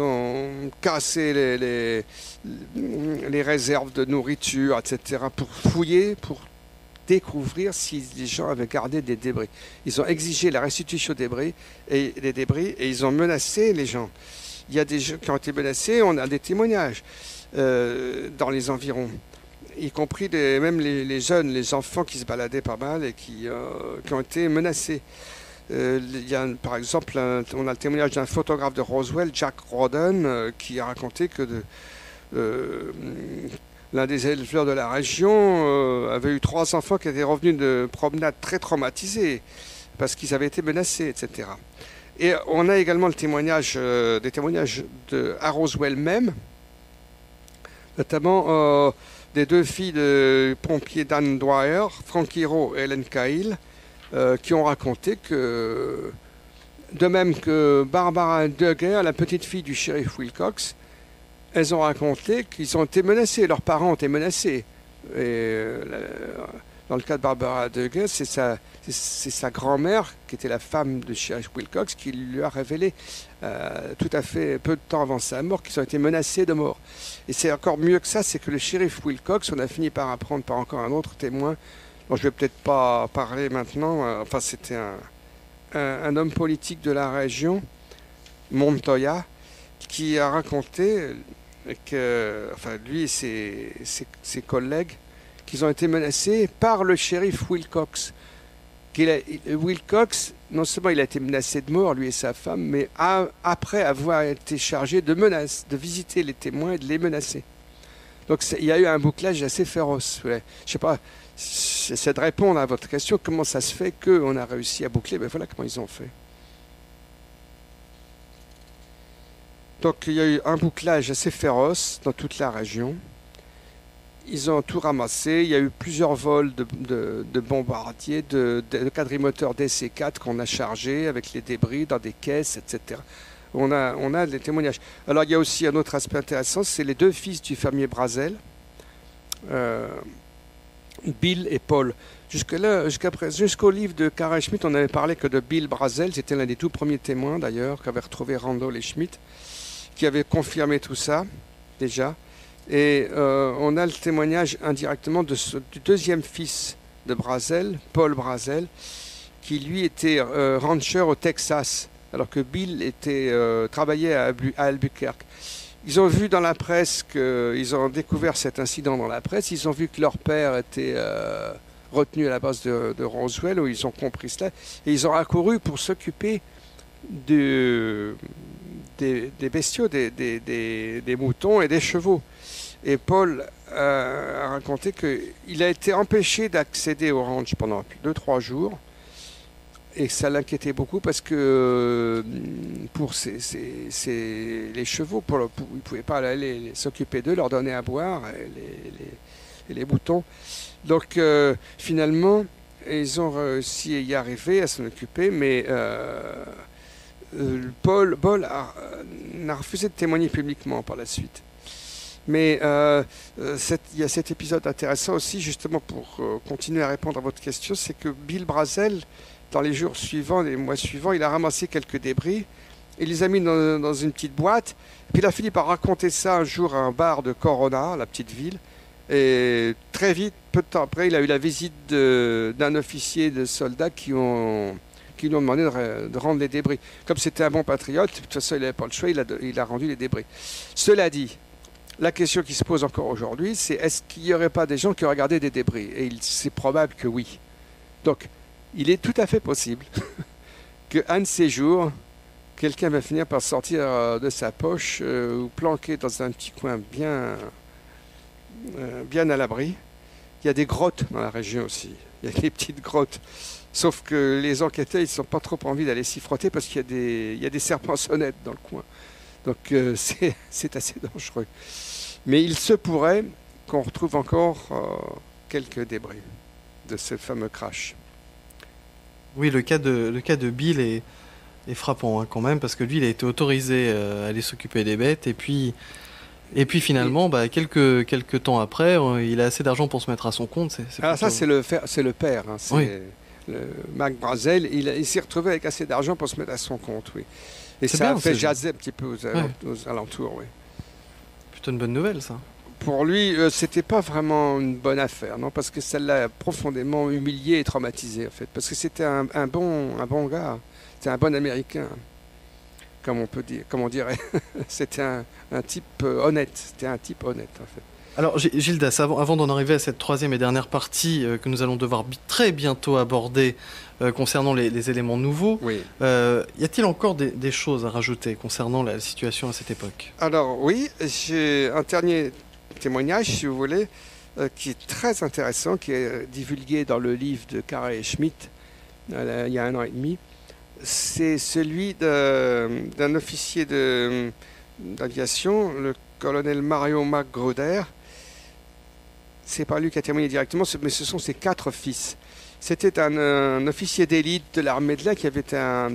ont cassé les réserves de nourriture, etc. pour fouiller, pour découvrir si les gens avaient gardé des débris. Ils ont exigé la restitution des débris et ils ont menacé les gens. Il y a des gens qui ont été menacés, on a des témoignages dans les environs, y compris même les jeunes, les enfants qui se baladaient pas mal et qui ont été menacés. Il y a, par exemple, on a le témoignage d'un photographe de Roswell, Jack Roden, qui a raconté que l'un des éleveurs de la région avait eu 3 enfants qui étaient revenus de promenade très traumatisés parce qu'ils avaient été menacés, etc. Et on a également des témoignages à Roswell même, notamment des 2 filles de pompiers Dan Dwyer, Frankie Rowe et Helen Cahill, qui ont raconté que, de même que Barbara Duggar, la petite fille du shérif Wilcox, elles ont raconté qu'ils ont été menacés, leurs parents ont été menacés. Et dans le cas de Barbara Duggar, c'est sa grand-mère, qui était la femme de shérif Wilcox, qui lui a révélé tout à fait peu de temps avant sa mort qu'ils ont été menacés de mort. Et c'est encore mieux que ça, c'est que le shérif Wilcox, on a fini par apprendre par encore un autre témoin, dont je ne vais peut-être pas parler maintenant, enfin c'était un homme politique de la région, Montoya, qui a raconté que, enfin lui et ses collègues, qu'ils ont été menacés par le shérif Wilcox. Wilcox, non seulement il a été menacé de mort, lui et sa femme, mais après avoir été chargé de visiter les témoins et de les menacer. Donc il y a eu un bouclage assez féroce. Ouais. Je ne sais pas, j'essaie de répondre à votre question, comment ça se fait qu'on a réussi à boucler, ben voilà comment ils ont fait. Donc il y a eu un bouclage assez féroce dans toute la région. Ils ont tout ramassé. Il y a eu plusieurs vols de bombardiers, de quadrimoteurs DC-4 qu'on a chargés avec les débris dans des caisses, etc. On a des témoignages. Alors il y a aussi un autre aspect intéressant, c'est les 2 fils du fermier Brazel, Bill et Paul. Jusqu'au livre de Kara Schmidt, on n'avait parlé que de Bill Brazel. C'était l'un des tout premiers témoins d'ailleurs qu'avaient retrouvé Randall et Schmidt, qui avait confirmé tout ça déjà. Et on a le témoignage indirectement du 2e fils de Brazel, Paul Brazel, qui lui était rancher au Texas, alors que Bill travaillait à Albuquerque. Ils ont vu dans la presse ils ont découvert cet incident dans la presse. Ils ont vu que leur père était retenu à la base de Roswell, où ils ont compris cela, et ils ont accouru pour s'occuper des bestiaux, des moutons et des chevaux. Et Paul a raconté qu'il a été empêché d'accéder au ranch pendant 2-3 jours. Et ça l'inquiétait beaucoup parce que pour les chevaux, il ne pouvait pas aller s'occuper d'eux, leur donner à boire, et les moutons. Donc finalement, ils ont réussi à y arriver, à s'en occuper, mais Paul n'a refusé de témoigner publiquement par la suite. Mais il y a cet épisode intéressant aussi, justement pour continuer à répondre à votre question, c'est que Bill Brazel, dans les jours suivants, les mois suivants, il a ramassé quelques débris, il les a mis dans une petite boîte, puis il a fini par raconter ça un jour à un bar de Corona, la petite ville, et très vite, peu de temps après, il a eu la visite d'un officier de soldats qui lui ont demandé de rendre les débris. Comme c'était un bon patriote, de toute façon il n'avait pas le choix, il a rendu les débris. Cela dit, la question qui se pose encore aujourd'hui, c'est est-ce qu'il n'y aurait pas des gens qui auraient gardé des débris? Et c'est probable que oui. Donc, il est tout à fait possible qu'un de ces jours, quelqu'un va finir par sortir de sa poche ou planquer dans un petit coin bien à l'abri, Il y a des grottes dans la région aussi. Il y a des petites grottes. Sauf que les enquêteurs, ils n'ont pas trop envie d'aller s'y frotter parce qu'il y a des serpents sonnettes dans le coin. Donc c'est assez dangereux. Mais il se pourrait qu'on retrouve encore quelques débris de ce fameux crash. Oui, le cas de Bill est frappant quand même, parce que lui, il a été autorisé à aller s'occuper des bêtes, et puis finalement, quelques temps après, il a assez d'argent pour se mettre à son compte. Ça, c'est le père. Hein, oui. Mac Brazel, il s'est retrouvé avec assez d'argent pour se mettre à son compte, oui. Et ça a fait jaser un petit peu aux alentours, oui. Plutôt une bonne nouvelle, ça. Pour lui, c'était pas vraiment une bonne affaire, non, parce que ça l'a profondément humilié et traumatisé, en fait. Parce que c'était un bon gars, c'était un bon Américain, comme on dirait. C'était un type honnête, en fait. Alors, Gildas, avant d'en arriver à cette troisième et dernière partie que nous allons devoir très bientôt aborder concernant les éléments nouveaux, oui. Y a-t-il encore des choses à rajouter concernant la situation à cette époque? Alors, oui, j'ai un dernier témoignage, si vous voulez, qui est très intéressant, qui est divulgué dans le livre de Carey et Schmitt il y a 1 an et demi. C'est celui d'un officier d'aviation, le colonel Mario McGruder. C'est pas lui qui a témoigné directement, mais ce sont ses 4 fils. C'était un officier d'élite de l'armée de l'air qui avait été un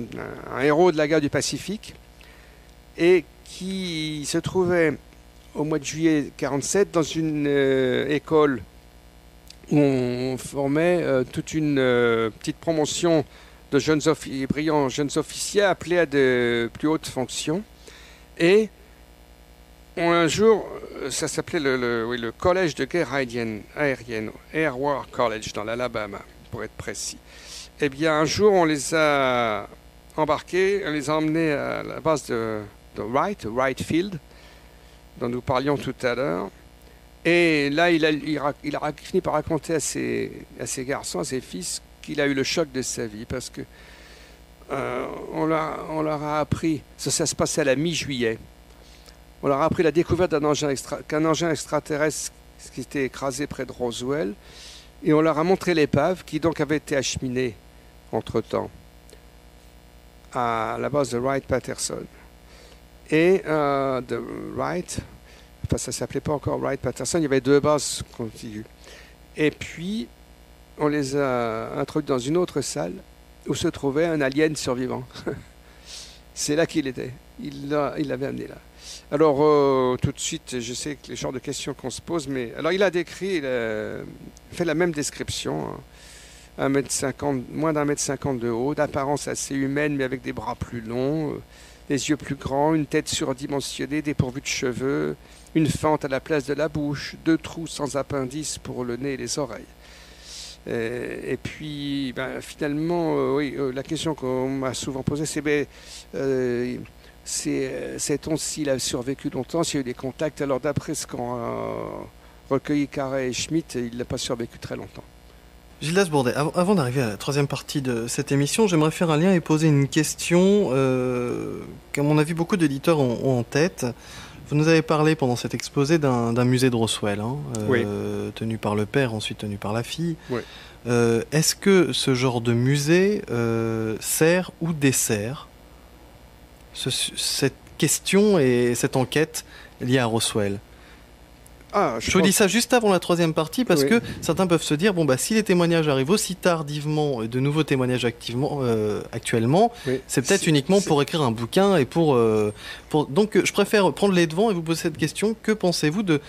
héros de la guerre du Pacifique et qui se trouvait au mois de juillet 1947 dans une école où on formait toute une petite promotion de brillants jeunes officiers appelés à de plus hautes fonctions. Et un jour, ça s'appelait le collège de guerre aérienne, Air War College, dans l'Alabama, pour être précis. Eh bien, un jour, on les a embarqués, on les a emmenés à la base de Wright Field, dont nous parlions tout à l'heure. Et là, il a fini par raconter à ses garçons, à ses fils, qu'il a eu le choc de sa vie, parce que on leur a appris, ça se passait à la mi-juillet, on leur a appris la découverte qu'un engin extraterrestre qui était écrasé près de Roswell, et on leur a montré l'épave qui donc avait été acheminée entre-temps à la base de Wright-Patterson. Et de Wright, enfin ça ne s'appelait pas encore Wright-Patterson, il y avait 2 bases contiguës. Et puis, on les a introduits dans une autre salle où se trouvait un alien survivant. C'est là qu'il était. Il l'avait amené là. Alors, tout de suite, je sais que les genres de questions qu'on se pose, mais... Alors, il a fait la même description. 1m50, moins d'1m50 de haut, d'apparence assez humaine, mais avec des bras plus longs, des yeux plus grands, une tête surdimensionnée, dépourvue de cheveux, une fente à la place de la bouche, 2 trous sans appendice pour le nez et les oreilles. Et puis, finalement, oui, la question qu'on m'a souvent posée, sait-on s'il a survécu longtemps, s'il y a eu des contacts? Alors, d'après ce qu'ont recueilli Carey et Schmitt, il n'a pas survécu très longtemps. Gildas Bourdet, avant d'arriver à la troisième partie de cette émission, j'aimerais faire un lien et poser une question qu'à mon avis beaucoup d'éditeurs ont en tête. Vous nous avez parlé pendant cet exposé d'un musée de Roswell, oui. Tenu par le père, ensuite tenu par la fille. Oui. Est-ce que ce genre de musée sert ou dessert cette question et cette enquête liée à Roswell? Je vous dis ça juste avant la troisième partie parce que certains peuvent se dire si les témoignages arrivent aussi tardivement, de nouveaux témoignages actuellement, c'est peut-être uniquement pour écrire un bouquin et donc je préfère prendre les devants et vous poser cette question. Que pensez-vous de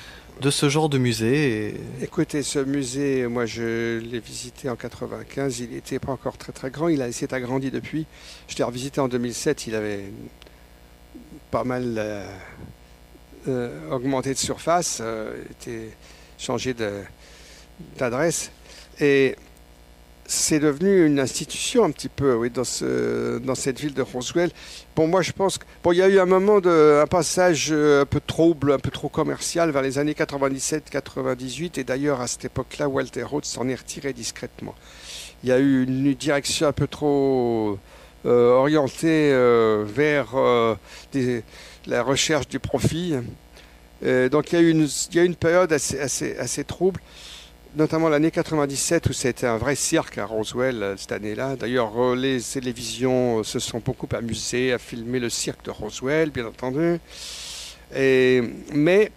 ce genre de musée? Écoutez, ce musée, moi je l'ai visité en 95, il n'était pas encore très très grand, il s'est agrandi depuis. Je l'ai revisité en 2007, il avait pas mal augmenté de surface, était changé d'adresse, et c'est devenu une institution un petit peu, oui, dans cette ville de Roswell. Bon, moi je pense qu'il y a eu un moment un passage un peu trouble, un peu trop commercial vers les années 97-98, et d'ailleurs à cette époque-là, Walter Rhodes s'en est retiré discrètement. Il y a eu une direction un peu trop orientée vers la recherche du profit. Donc il y a eu une période assez trouble. notamment l'année 97 où c'était un vrai cirque à Roswell cette année-là. D'ailleurs, les télévisions se sont beaucoup amusées à filmer le cirque de Roswell, bien entendu. Mais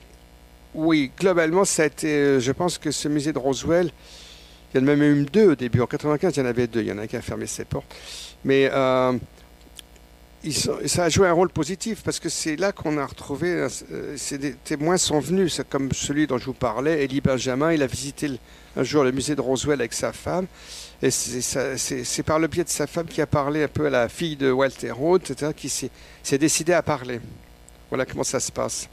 oui, globalement, ça a été, je pense que ce musée de Roswell, il y en a même eu deux au début. En 95, il y en avait deux. Il y en a un qui a fermé ses portes. Mais ça a joué un rôle positif parce que c'est là qu'on a retrouvé. Des témoins sont venus, c'est comme celui dont je vous parlais, Elie Benjamin. Il a visité un jour le musée de Roswell avec sa femme. Et c'est par le biais de sa femme qui a parlé un peu à la fille de Walter Rhodes, etc., qui s'est décidé à parler. Voilà comment ça se passe.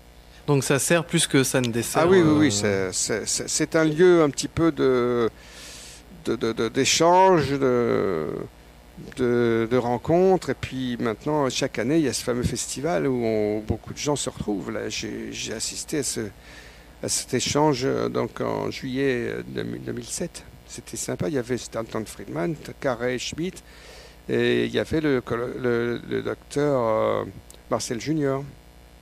Donc ça sert plus que ça ne dessert. Ah oui, oui, c'est un lieu un petit peu d'échange, de rencontres. Et puis maintenant, chaque année, il y a ce fameux festival où beaucoup de gens se retrouvent. Là, j'ai assisté à cet échange donc en juillet 2007. C'était sympa. Il y avait Stanton Friedman, Carey Schmitt, et il y avait le docteur Marcel Junior,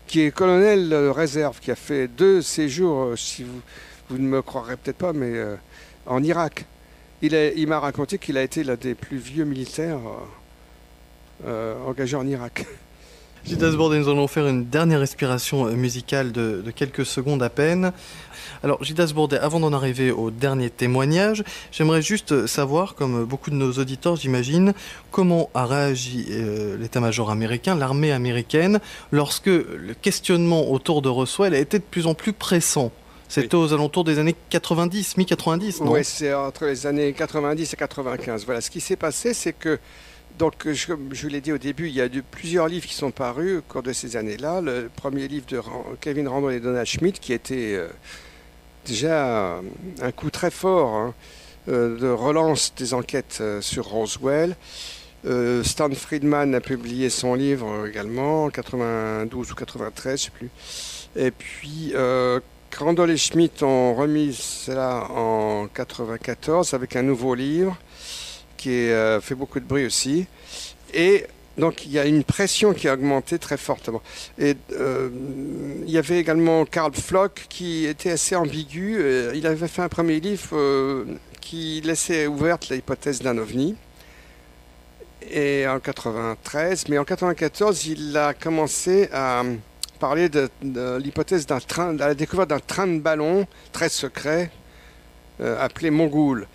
qui est colonel de réserve, qui a fait 2 séjours, si vous ne me croirez peut-être pas, mais en Irak. Il m'a raconté qu'il a été l'un des plus vieux militaires engagés en Irak. Gilles Dasbourdet, nous allons faire une dernière respiration musicale de quelques secondes à peine. Alors, Gilles Dasbourdet, avant d'en arriver au dernier témoignage, j'aimerais juste savoir, comme beaucoup de nos auditeurs, j'imagine, comment a réagi l'état-major américain, l'armée américaine, lorsque le questionnement autour de Roswell a été de plus en plus pressant. C'était aux alentours des années 90, mi-90, non? Oui, c'est entre les années 90 et 95. Voilà, ce qui s'est passé, c'est que, donc, comme je l'ai dit au début, il y a plusieurs livres qui sont parus au cours de ces années-là. Le premier livre de Kevin Randle et Donald Schmitt, qui était déjà un coup très fort de relance des enquêtes sur Roswell. Stan Friedman a publié son livre également, en 92 ou 93, je ne sais plus. Et puis, Randle et Schmitt ont remis cela en 94 avec un nouveau livre qui fait beaucoup de bruit aussi. Et donc il y a une pression qui a augmenté très fortement. Et il y avait également Carl Flock qui était assez ambigu. Il avait fait un premier livre qui laissait ouverte l'hypothèse d'un ovni. Et en 93, mais en 94, il a commencé à parler de l'hypothèse de la découverte d'un train de ballon très secret appelé Mogul.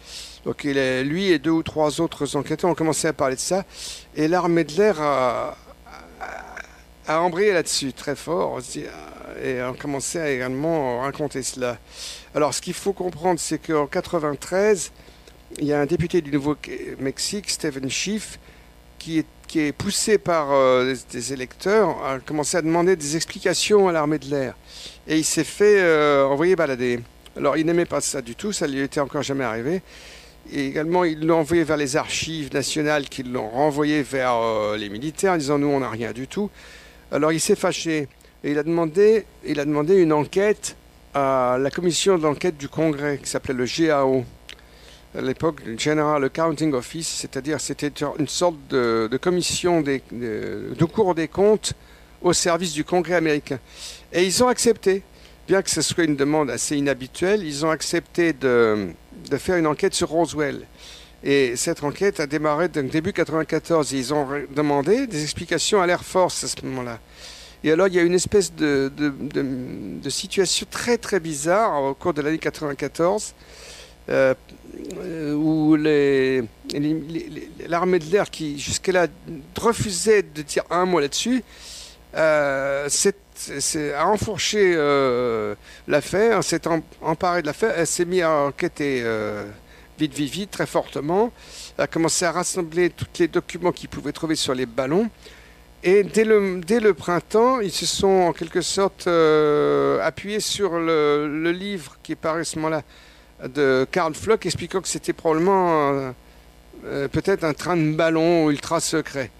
Donc lui et 2 ou 3 autres enquêteurs ont commencé à parler de ça. Et l'armée de l'air a embrayé là-dessus très fort et a commencé à également raconter cela. Alors ce qu'il faut comprendre, c'est qu'en 93, il y a un député du Nouveau-Mexique, Stephen Schiff, qui est poussé par des électeurs à commencer à demander des explications à l'armée de l'air. Et il s'est fait envoyer balader. Alors il n'aimait pas ça du tout, ça lui était encore jamais arrivé. Et également, ils l'ont envoyé vers les archives nationales qui l'ont renvoyé vers les militaires en disant « nous, on n'a rien du tout ». Alors il s'est fâché et il a demandé une enquête à la commission d'enquête du Congrès qui s'appelait le GAO. À l'époque, le General Accounting Office, c'est-à-dire c'était une sorte de commission de Cour des comptes au service du Congrès américain. Et ils ont accepté, bien que ce soit une demande assez inhabituelle, ils ont accepté de faire une enquête sur Roswell. Et cette enquête a démarré début 94. Ils ont demandé des explications à l'Air Force à ce moment-là. Et alors, il y a une espèce de situation très très bizarre au cours de l'année 94. Où l'armée de l'air qui jusque-là refusait de dire un mot là-dessus a enfourché l'affaire, s'est emparée de l'affaire, elle s'est mise à enquêter vite, très fortement, a commencé à rassembler tous les documents qu'ils pouvaient trouver sur les ballons. Et dès le printemps, ils se sont en quelque sorte appuyés sur le livre qui est paru à ce moment-là de Carl Flock, expliquant que c'était probablement peut-être un train de ballon ultra secret.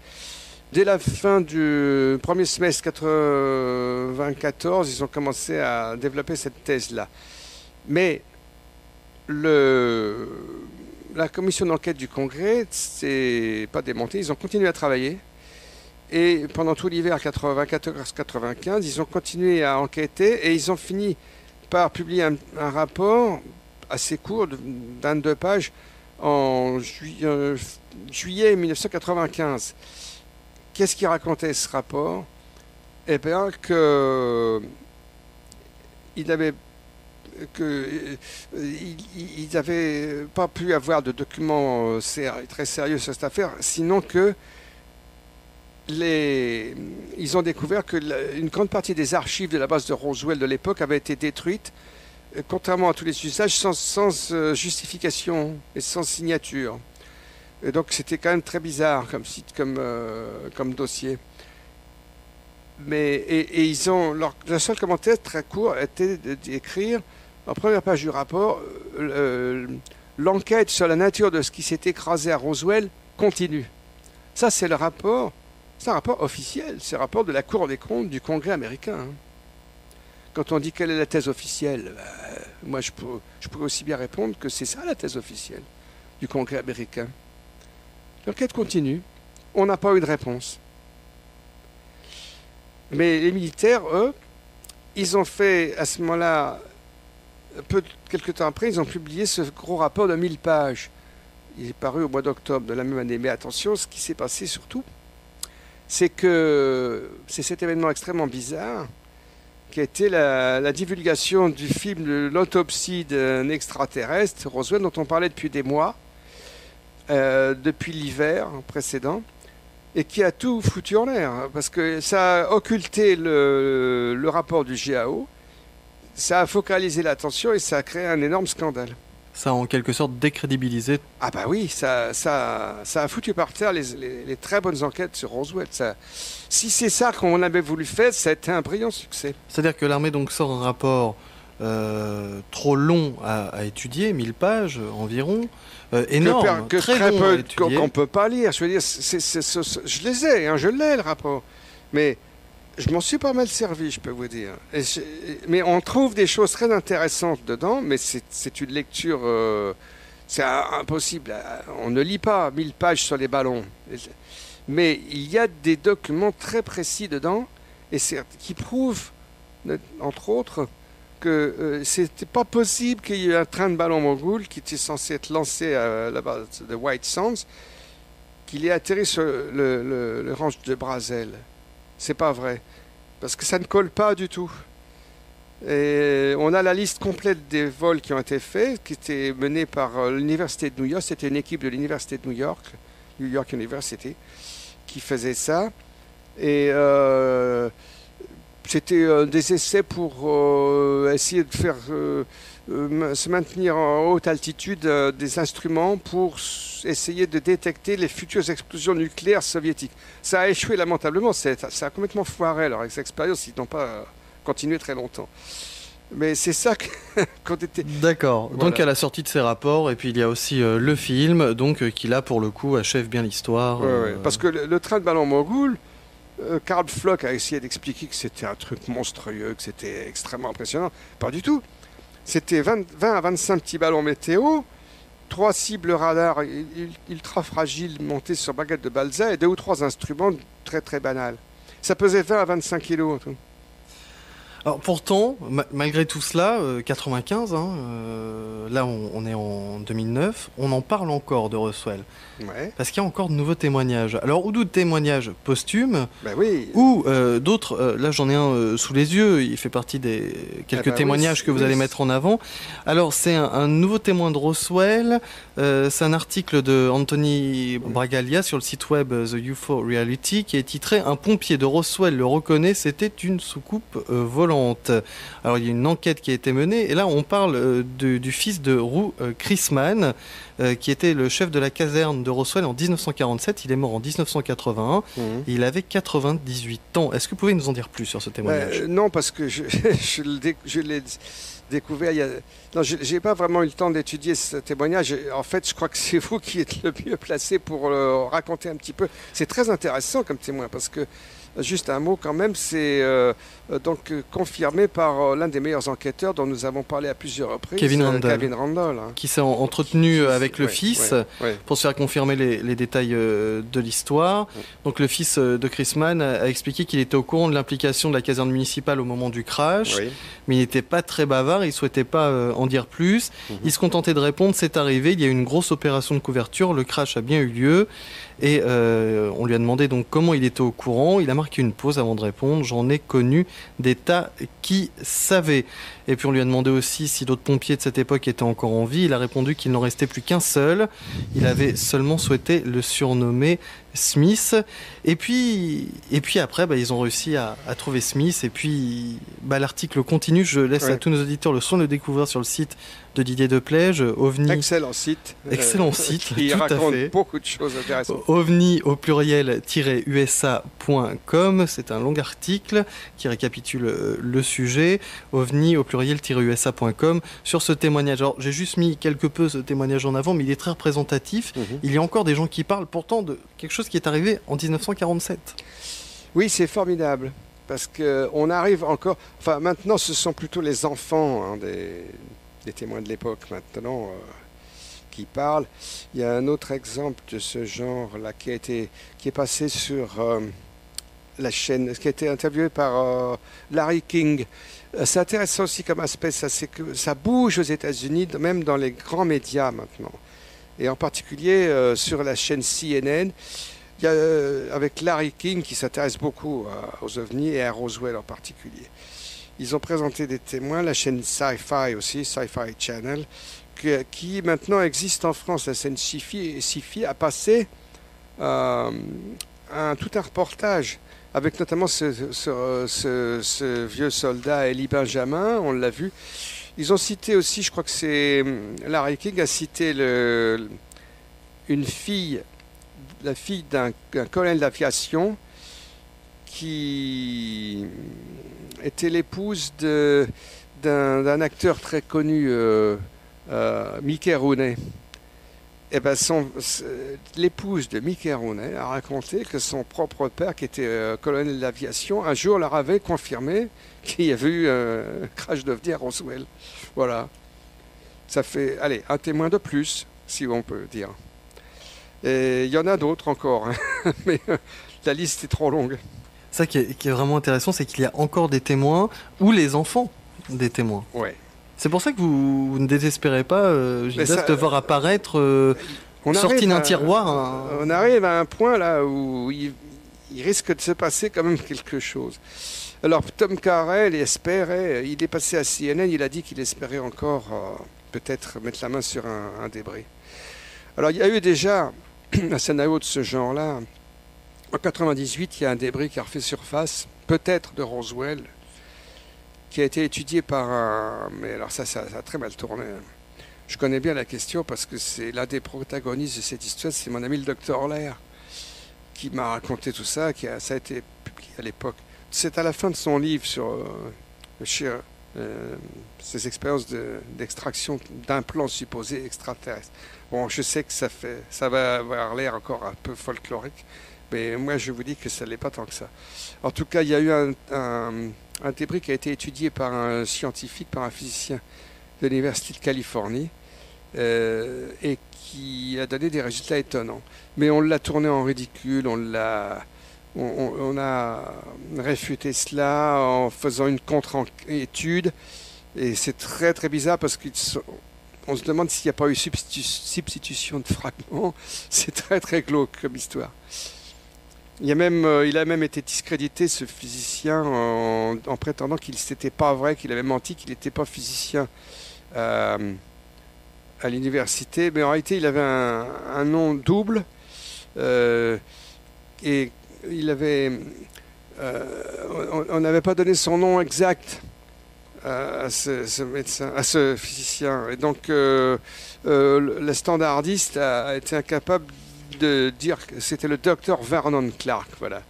Dès la fin du premier semestre 1994, ils ont commencé à développer cette thèse-là. Mais la commission d'enquête du Congrès s'est pas démontée, ils ont continué à travailler. Et pendant tout l'hiver 94-95, ils ont continué à enquêter et ils ont fini par publier un rapport assez court, de 22 pages, en juillet 1995. Qu'est-ce qu'il racontait ce rapport? Eh bien, qu'ils n'avaient pas pu avoir de documents très sérieux sur cette affaire, sinon que ils ont découvert que une grande partie des archives de la base de Roswell de l'époque avaient été détruites, contrairement à tous les usages, sans justification et sans signature. Et donc c'était quand même très bizarre comme dossier. Et ils ont le seul commentaire très court était d'écrire en première page du rapport l'enquête sur la nature de ce qui s'est écrasé à Roswell continue. Ça c'est le rapport. C'est un rapport officiel, c'est un rapport de la Cour des comptes du Congrès américain. Hein. Quand on dit quelle est la thèse officielle, moi je pourrais aussi bien répondre que c'est ça la thèse officielle du Congrès américain. L'enquête continue, on n'a pas eu de réponse. Mais les militaires, eux, ils ont fait à ce moment-là, quelques temps après, ils ont publié ce gros rapport de 1000 pages. Il est paru au mois d'octobre de la même année. Mais attention, ce qui s'est passé surtout, c'est cet événement extrêmement bizarre qui a été la divulgation du film de l'autopsie d'un extraterrestre, Roswell, dont on parlait depuis des mois, depuis l'hiver précédent, et qui a tout foutu en l'air, parce que ça a occulté le rapport du GAO, ça a focalisé l'attention et ça a créé un énorme scandale. Ça a en quelque sorte décrédibilisé. Ah bah oui, ça a foutu par terre les très bonnes enquêtes sur Roswell. Si c'est ça qu'on avait voulu faire, ça a été un brillant succès. C'est-à-dire que l'armée donc sort un rapport trop long à étudier, 1000 pages environ, énorme, très long à étudier. Qu'on ne peut pas lire. Je veux dire, je les ai, hein, je l'ai le rapport. Mais je m'en suis pas mal servi, je peux vous dire. Mais on trouve des choses très intéressantes dedans, mais c'est une lecture... c'est impossible. On ne lit pas 1000 pages sur les ballons. Mais il y a des documents très précis dedans, et qui prouvent, entre autres, que c'était pas possible qu'il y ait un train de ballon mogul qui était censé être lancé à la base de White Sands, qu'il ait atterri sur le ranch de Brazel. C'est pas vrai, parce que ça ne colle pas du tout. Et on a la liste complète des vols qui ont été faits, qui étaient menés par l'Université de New York. C'était une équipe de l'Université de New York University, qui faisait ça. Et c'était des essais pour essayer de faire se maintenir en haute altitude des instruments pour essayer de détecter les futures explosions nucléaires soviétiques. Ça a échoué lamentablement, ça a complètement foiré leur expérience, ils n'ont pas continué très longtemps. Mais c'est ça qu'on était... D'accord, voilà. Donc à la sortie de ces rapports, et puis il y a aussi le film, donc qui là pour le coup achève bien l'histoire. Ouais. Parce que le train de ballon mogul, Karl Pflock a essayé d'expliquer que c'était un truc monstrueux, que c'était extrêmement impressionnant. Pas du tout. C'était 20 à 25 petits ballons météo, 3 cibles radar ultra fragiles montées sur baguettes de balsa et 2 ou 3 instruments très très banals. Ça pesait 20 à 25 kilos. Tout. Alors pourtant, malgré tout cela, 95, là on est en 2009, on en parle encore de Roswell. Ouais. Parce qu'il y a encore de nouveaux témoignages. Alors, ou d'autres témoignages posthumes, oui. ou d'autres, là j'en ai un sous les yeux, il fait partie des quelques témoignages que vous allez mettre en avant. Alors, c'est un nouveau témoin de Roswell, c'est un article de Anthony Bragalia sur le site web The UFO Reality qui est titré « Un pompier de Roswell le reconnaît, c'était une soucoupe volante ». Alors, il y a une enquête qui a été menée, et là on parle du fils de Roux Chrisman, qui était le chef de la caserne de Roswell en 1947. Il est mort en 1981. Il avait 98 ans. Est-ce que vous pouvez nous en dire plus sur ce témoignage ? Non, parce que je l'ai découvert il y a... Non, je n'ai pas vraiment eu le temps d'étudier ce témoignage. En fait, je crois que c'est vous qui êtes le mieux placé pour raconter un petit peu. C'est très intéressant comme témoin, parce que juste un mot quand même, c'est donc confirmé par l'un des meilleurs enquêteurs dont nous avons parlé à plusieurs reprises, Kevin Randall, hein. Qui s'est entretenu avec le fils pour se faire confirmer les détails de l'histoire. Donc le fils de Chris Mann a expliqué qu'il était au courant de l'implication de la caserne municipale au moment du crash, mais il n'était pas très bavard, il ne souhaitait pas en dire plus. Il se contentait de répondre, c'est arrivé, il y a eu une grosse opération de couverture, le crash a bien eu lieu. Et on lui a demandé donc comment il était au courant. Il a marqué une pause avant de répondre. J'en ai connu des tas qui savaient. Et puis on lui a demandé aussi si d'autres pompiers de cette époque étaient encore en vie. Il a répondu qu'il n'en restait plus qu'un seul. Il avait seulement souhaité le surnommer Smith. Et puis après, ils ont réussi à trouver Smith. Et puis l'article continue. Je laisse à tous nos auditeurs le soin de le découvrir sur le site de Didier Deplège, OVNI. Excellent site. Excellent site, qui tout raconte à fait. Beaucoup de choses intéressantes. OVNI au pluriel-usa.com. C'est un long article qui récapitule le sujet. OVNI au pluriel-usa.com sur ce témoignage. Alors, j'ai juste mis quelque peu ce témoignage en avant, mais il est très représentatif. Il y a encore des gens qui parlent pourtant de quelque chose qui est arrivé en 1947. Oui, c'est formidable. Parce qu'on arrive encore... Enfin, maintenant, ce sont plutôt les enfants des témoins de l'époque, maintenant, qui parlent. Il y a un autre exemple de ce genre-là qui est passé sur la chaîne, qui a été interviewé par Larry King. C'est intéressant aussi comme aspect, c'est que ça bouge aux États-Unis, même dans les grands médias maintenant. Et en particulier sur la chaîne CNN, il y a, avec Larry King qui s'intéresse beaucoup aux ovnis et à Roswell en particulier. Ils ont présenté des témoins, la chaîne Sci-Fi aussi, Sci-Fi Channel, qui maintenant existe en France. La chaîne Sci-Fi a passé tout un reportage avec notamment ce vieux soldat Elie Benjamin, on l'a vu. Ils ont cité aussi, je crois que c'est Larry King a cité la fille d'un colonel d'aviation qui était l'épouse d'un acteur très connu, Mickey Rooney. Et ben l'épouse de Mickey Rooney a raconté que son propre père, qui était colonel d'aviation, un jour leur avait confirmé qu'il y avait eu un crash d'OVNI à Roswell. Voilà. Ça fait, un témoin de plus, si on peut dire. Et il y en a d'autres encore, hein. Mais la liste est trop longue. Ça qui est vraiment intéressant, c'est qu'il y a encore des témoins ou les enfants des témoins. Ouais. C'est pour ça que vous ne désespérez pas, de voir apparaître sorti d'un tiroir. On arrive à un point là où il risque de se passer quand même quelque chose. Alors Tom Carell espérait, il est passé à CNN, il a dit qu'il espérait encore peut-être mettre la main sur un débris. Alors il y a eu déjà un scénario de ce genre-là. En 98, il y a un débris qui a refait surface, peut-être de Roswell, qui a été étudié par un... Mais alors ça a très mal tourné. Je connais bien la question parce que c'est l'un des protagonistes de cette histoire, c'est mon ami le docteur Lair, qui m'a raconté tout ça, ça a été publié à l'époque. C'est à la fin de son livre sur ses expériences d'extraction d'implants supposés extraterrestres. Bon, je sais que ça va avoir l'air encore un peu folklorique, mais moi je vous dis que ça ne l'est pas tant que ça. En tout cas, il y a eu un débris qui a été étudié par un scientifique, par un physicien de l'Université de Californie, et qui a donné des résultats étonnants. Mais on l'a tourné en ridicule, on a réfuté cela en faisant une contre-étude, et c'est très très bizarre parce qu'on se demande s'il n'y a pas eu substitution de fragments. C'est très très glauque comme histoire. Il a même été discrédité, ce physicien, en prétendant qu'il n'était pas vrai, qu'il avait menti, qu'il n'était pas physicien à l'université. Mais en réalité, il avait un nom double, et il avait, on n'avait pas donné son nom exact à ce médecin, à ce physicien. Et donc, le standardiste a été incapable de dire que c'était le docteur Vernon Clark, voilà.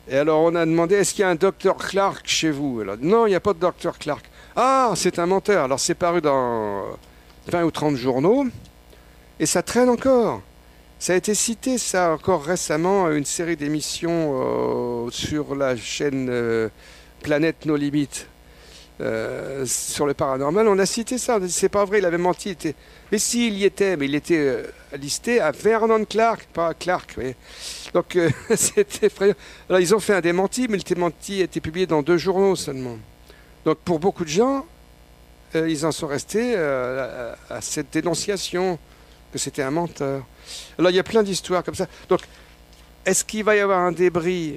Et alors on a demandé, est-ce qu'il y a un docteur Clark chez vous? Alors, non, il n'y a pas de docteur Clark. Ah, c'est un menteur. Alors c'est paru dans 20 ou 30 journaux, et ça traîne encore. Ça a été cité, ça, encore récemment, une série d'émissions sur la chaîne Planète No Limites, sur le paranormal. On a cité ça, on a dit, c'est pas vrai, il avait menti. Mais si, il y était, mais il était listé à Vernon Clark, pas à Clark. Mais... Donc, c'était effrayant. Alors, ils ont fait un démenti, mais le démenti a été publié dans 2 journaux seulement. Donc, pour beaucoup de gens, ils en sont restés à cette dénonciation, que c'était un menteur. Alors, il y a plein d'histoires comme ça. Donc, est-ce qu'il va y avoir un débris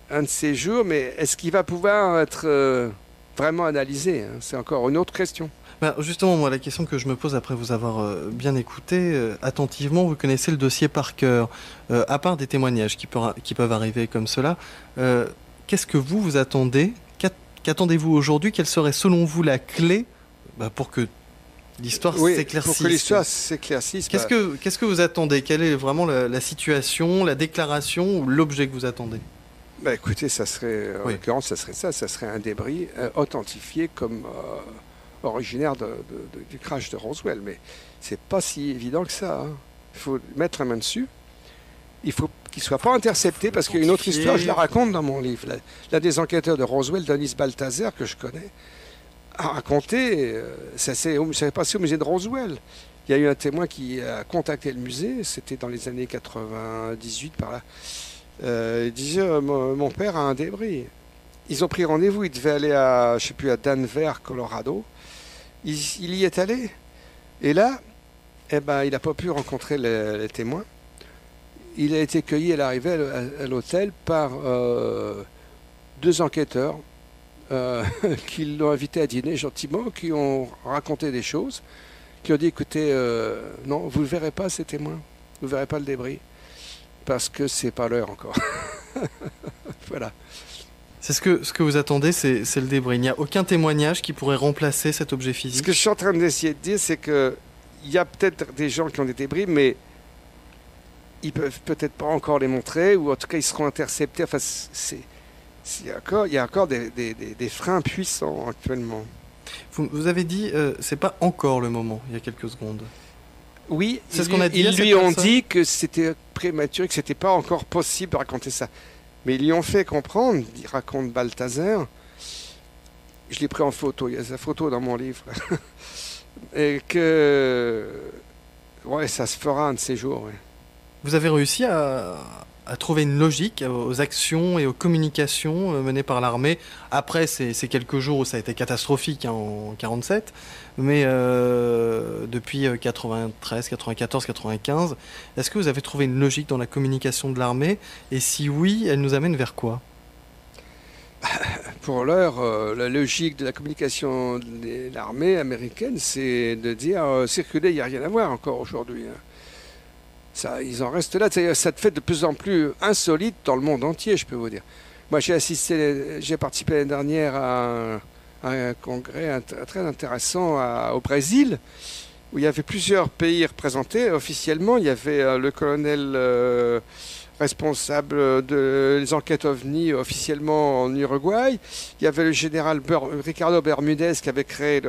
un de ces jours, mais est-ce qu'il va pouvoir être vraiment analysé, hein? C'est encore une autre question. Ben justement, moi, la question que je me pose après vous avoir bien écouté attentivement, vous connaissez le dossier par cœur. À part des témoignages qui peuvent arriver comme cela, qu'est-ce que vous attendez? Qu'attendez-vous aujourd'hui? Quelle serait selon vous la clé pour que l'histoire s'éclaircisse? Pour que l'histoire s'éclaircisse. Qu'est-ce que vous attendez? Quelle est vraiment la situation, la déclaration ou l'objet que vous attendez? Écoutez, ça serait, en l'occurrence, ça serait ça. Ça serait un débris authentifié comme originaire du crash de Roswell. Mais c'est pas si évident que ça, hein. Il faut mettre la main dessus. Il faut qu'il ne soit pas intercepté, parce qu'il y a une autre histoire, je la raconte dans mon livre. L'un des enquêteurs de Roswell, Denis Balthazar, que je connais, a raconté, ça s'est passé au musée de Roswell. Il y a eu un témoin qui a contacté le musée, c'était dans les années 98 par là. Il disait, mon père a un débris. Ils ont pris rendez-vous, il devait aller à Denver, Colorado. Il y est allé. Et là, il n'a pas pu rencontrer les témoins. Il a été cueilli à l'arrivée à l'hôtel par 2 enquêteurs qui l'ont invité à dîner gentiment, qui ont raconté des choses, qui ont dit, écoutez, non, vous ne verrez pas ces témoins, vous ne verrez pas le débris, parce que c'est pas l'heure encore. Voilà. C'est ce que vous attendez, c'est le débris. Il n'y a aucun témoignage qui pourrait remplacer cet objet physique. Ce que je suis en train d'essayer de dire, c'est qu'il y a peut-être des gens qui ont des débris, mais ils peuvent peut-être pas encore les montrer, ou en tout cas ils seront interceptés. Enfin, il y a encore des freins puissants actuellement. Vous avez dit, c'est pas encore le moment, il y a quelques secondes. Oui, c'est ce qu'on a dit. Ils lui ont dit que c'était prématuré, que c'était pas encore possible de raconter ça. Mais ils lui ont fait comprendre, il raconte Balthazar, je l'ai pris en photo, il y a sa photo dans mon livre, et que ça se fera un de ces jours. Ouais. Vous avez réussi à trouver une logique aux actions et aux communications menées par l'armée après ces quelques jours où ça a été catastrophique en 1947, mais depuis 93, 94, 95, est-ce que vous avez trouvé une logique dans la communication de l'armée? Et si oui, elle nous amène vers quoi? Pour l'heure, la logique de la communication de l'armée américaine, c'est de dire circuler, il n'y a rien à voir encore aujourd'hui. Hein. Ça, ils en restent là. Ça te fait de plus en plus insolite dans le monde entier, je peux vous dire. Moi, j'ai participé l'année dernière à un congrès très intéressant au Brésil, où il y avait plusieurs pays représentés. Officiellement, il y avait le colonel responsable des enquêtes OVNI officiellement en Uruguay. Il y avait le général Ricardo Bermudez qui avait créé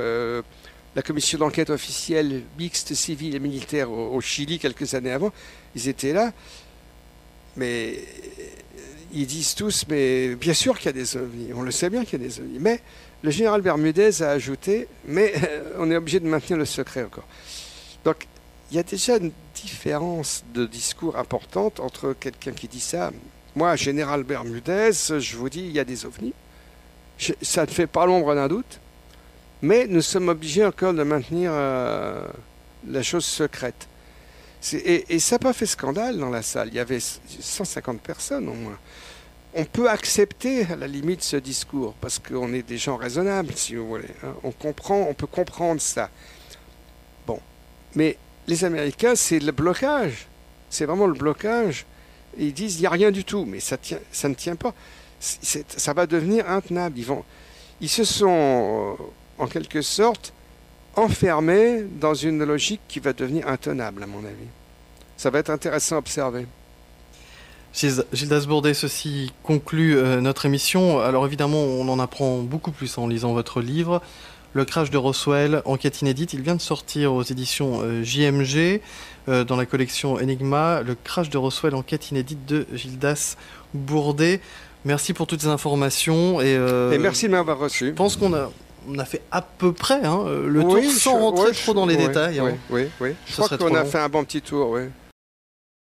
la commission d'enquête officielle mixte civile et militaire au Chili quelques années avant. Ils étaient là, mais ils disent tous, mais bien sûr qu'il y a des ovnis, on le sait bien qu'il y a des ovnis, mais le général Bermudez a ajouté, mais on est obligé de maintenir le secret encore. Donc il y a déjà une différence de discours importante entre quelqu'un qui dit ça, moi général Bermudez, je vous dis, il y a des ovnis, ça ne fait pas l'ombre d'un doute, mais nous sommes obligés encore de maintenir la chose secrète. Et ça n'a pas fait scandale dans la salle. Il y avait 150 personnes au moins. On peut accepter à la limite ce discours parce qu'on est des gens raisonnables, si vous voulez. Hein. On peut comprendre ça. Bon, mais les Américains, c'est le blocage. C'est vraiment le blocage. Et ils disent il n'y a rien du tout, mais ça ne tient pas. Ça va devenir intenable. Ils se sont en quelque sorte enfermés dans une logique qui va devenir intenable, à mon avis. Ça va être intéressant à observer. Gildas Bourdet, ceci conclut notre émission. Alors évidemment, on en apprend beaucoup plus en lisant votre livre. Le crash de Roswell, enquête inédite, il vient de sortir aux éditions JMG. dans la collection Enigma, le crash de Roswell, enquête inédite de Gildas Bourdet. Merci pour toutes ces informations. Et merci de m'avoir reçu. Je pense qu'on a fait à peu près le tour sans rentrer trop dans les détails. Oui. Je crois qu'on a fait un bon petit tour, oui.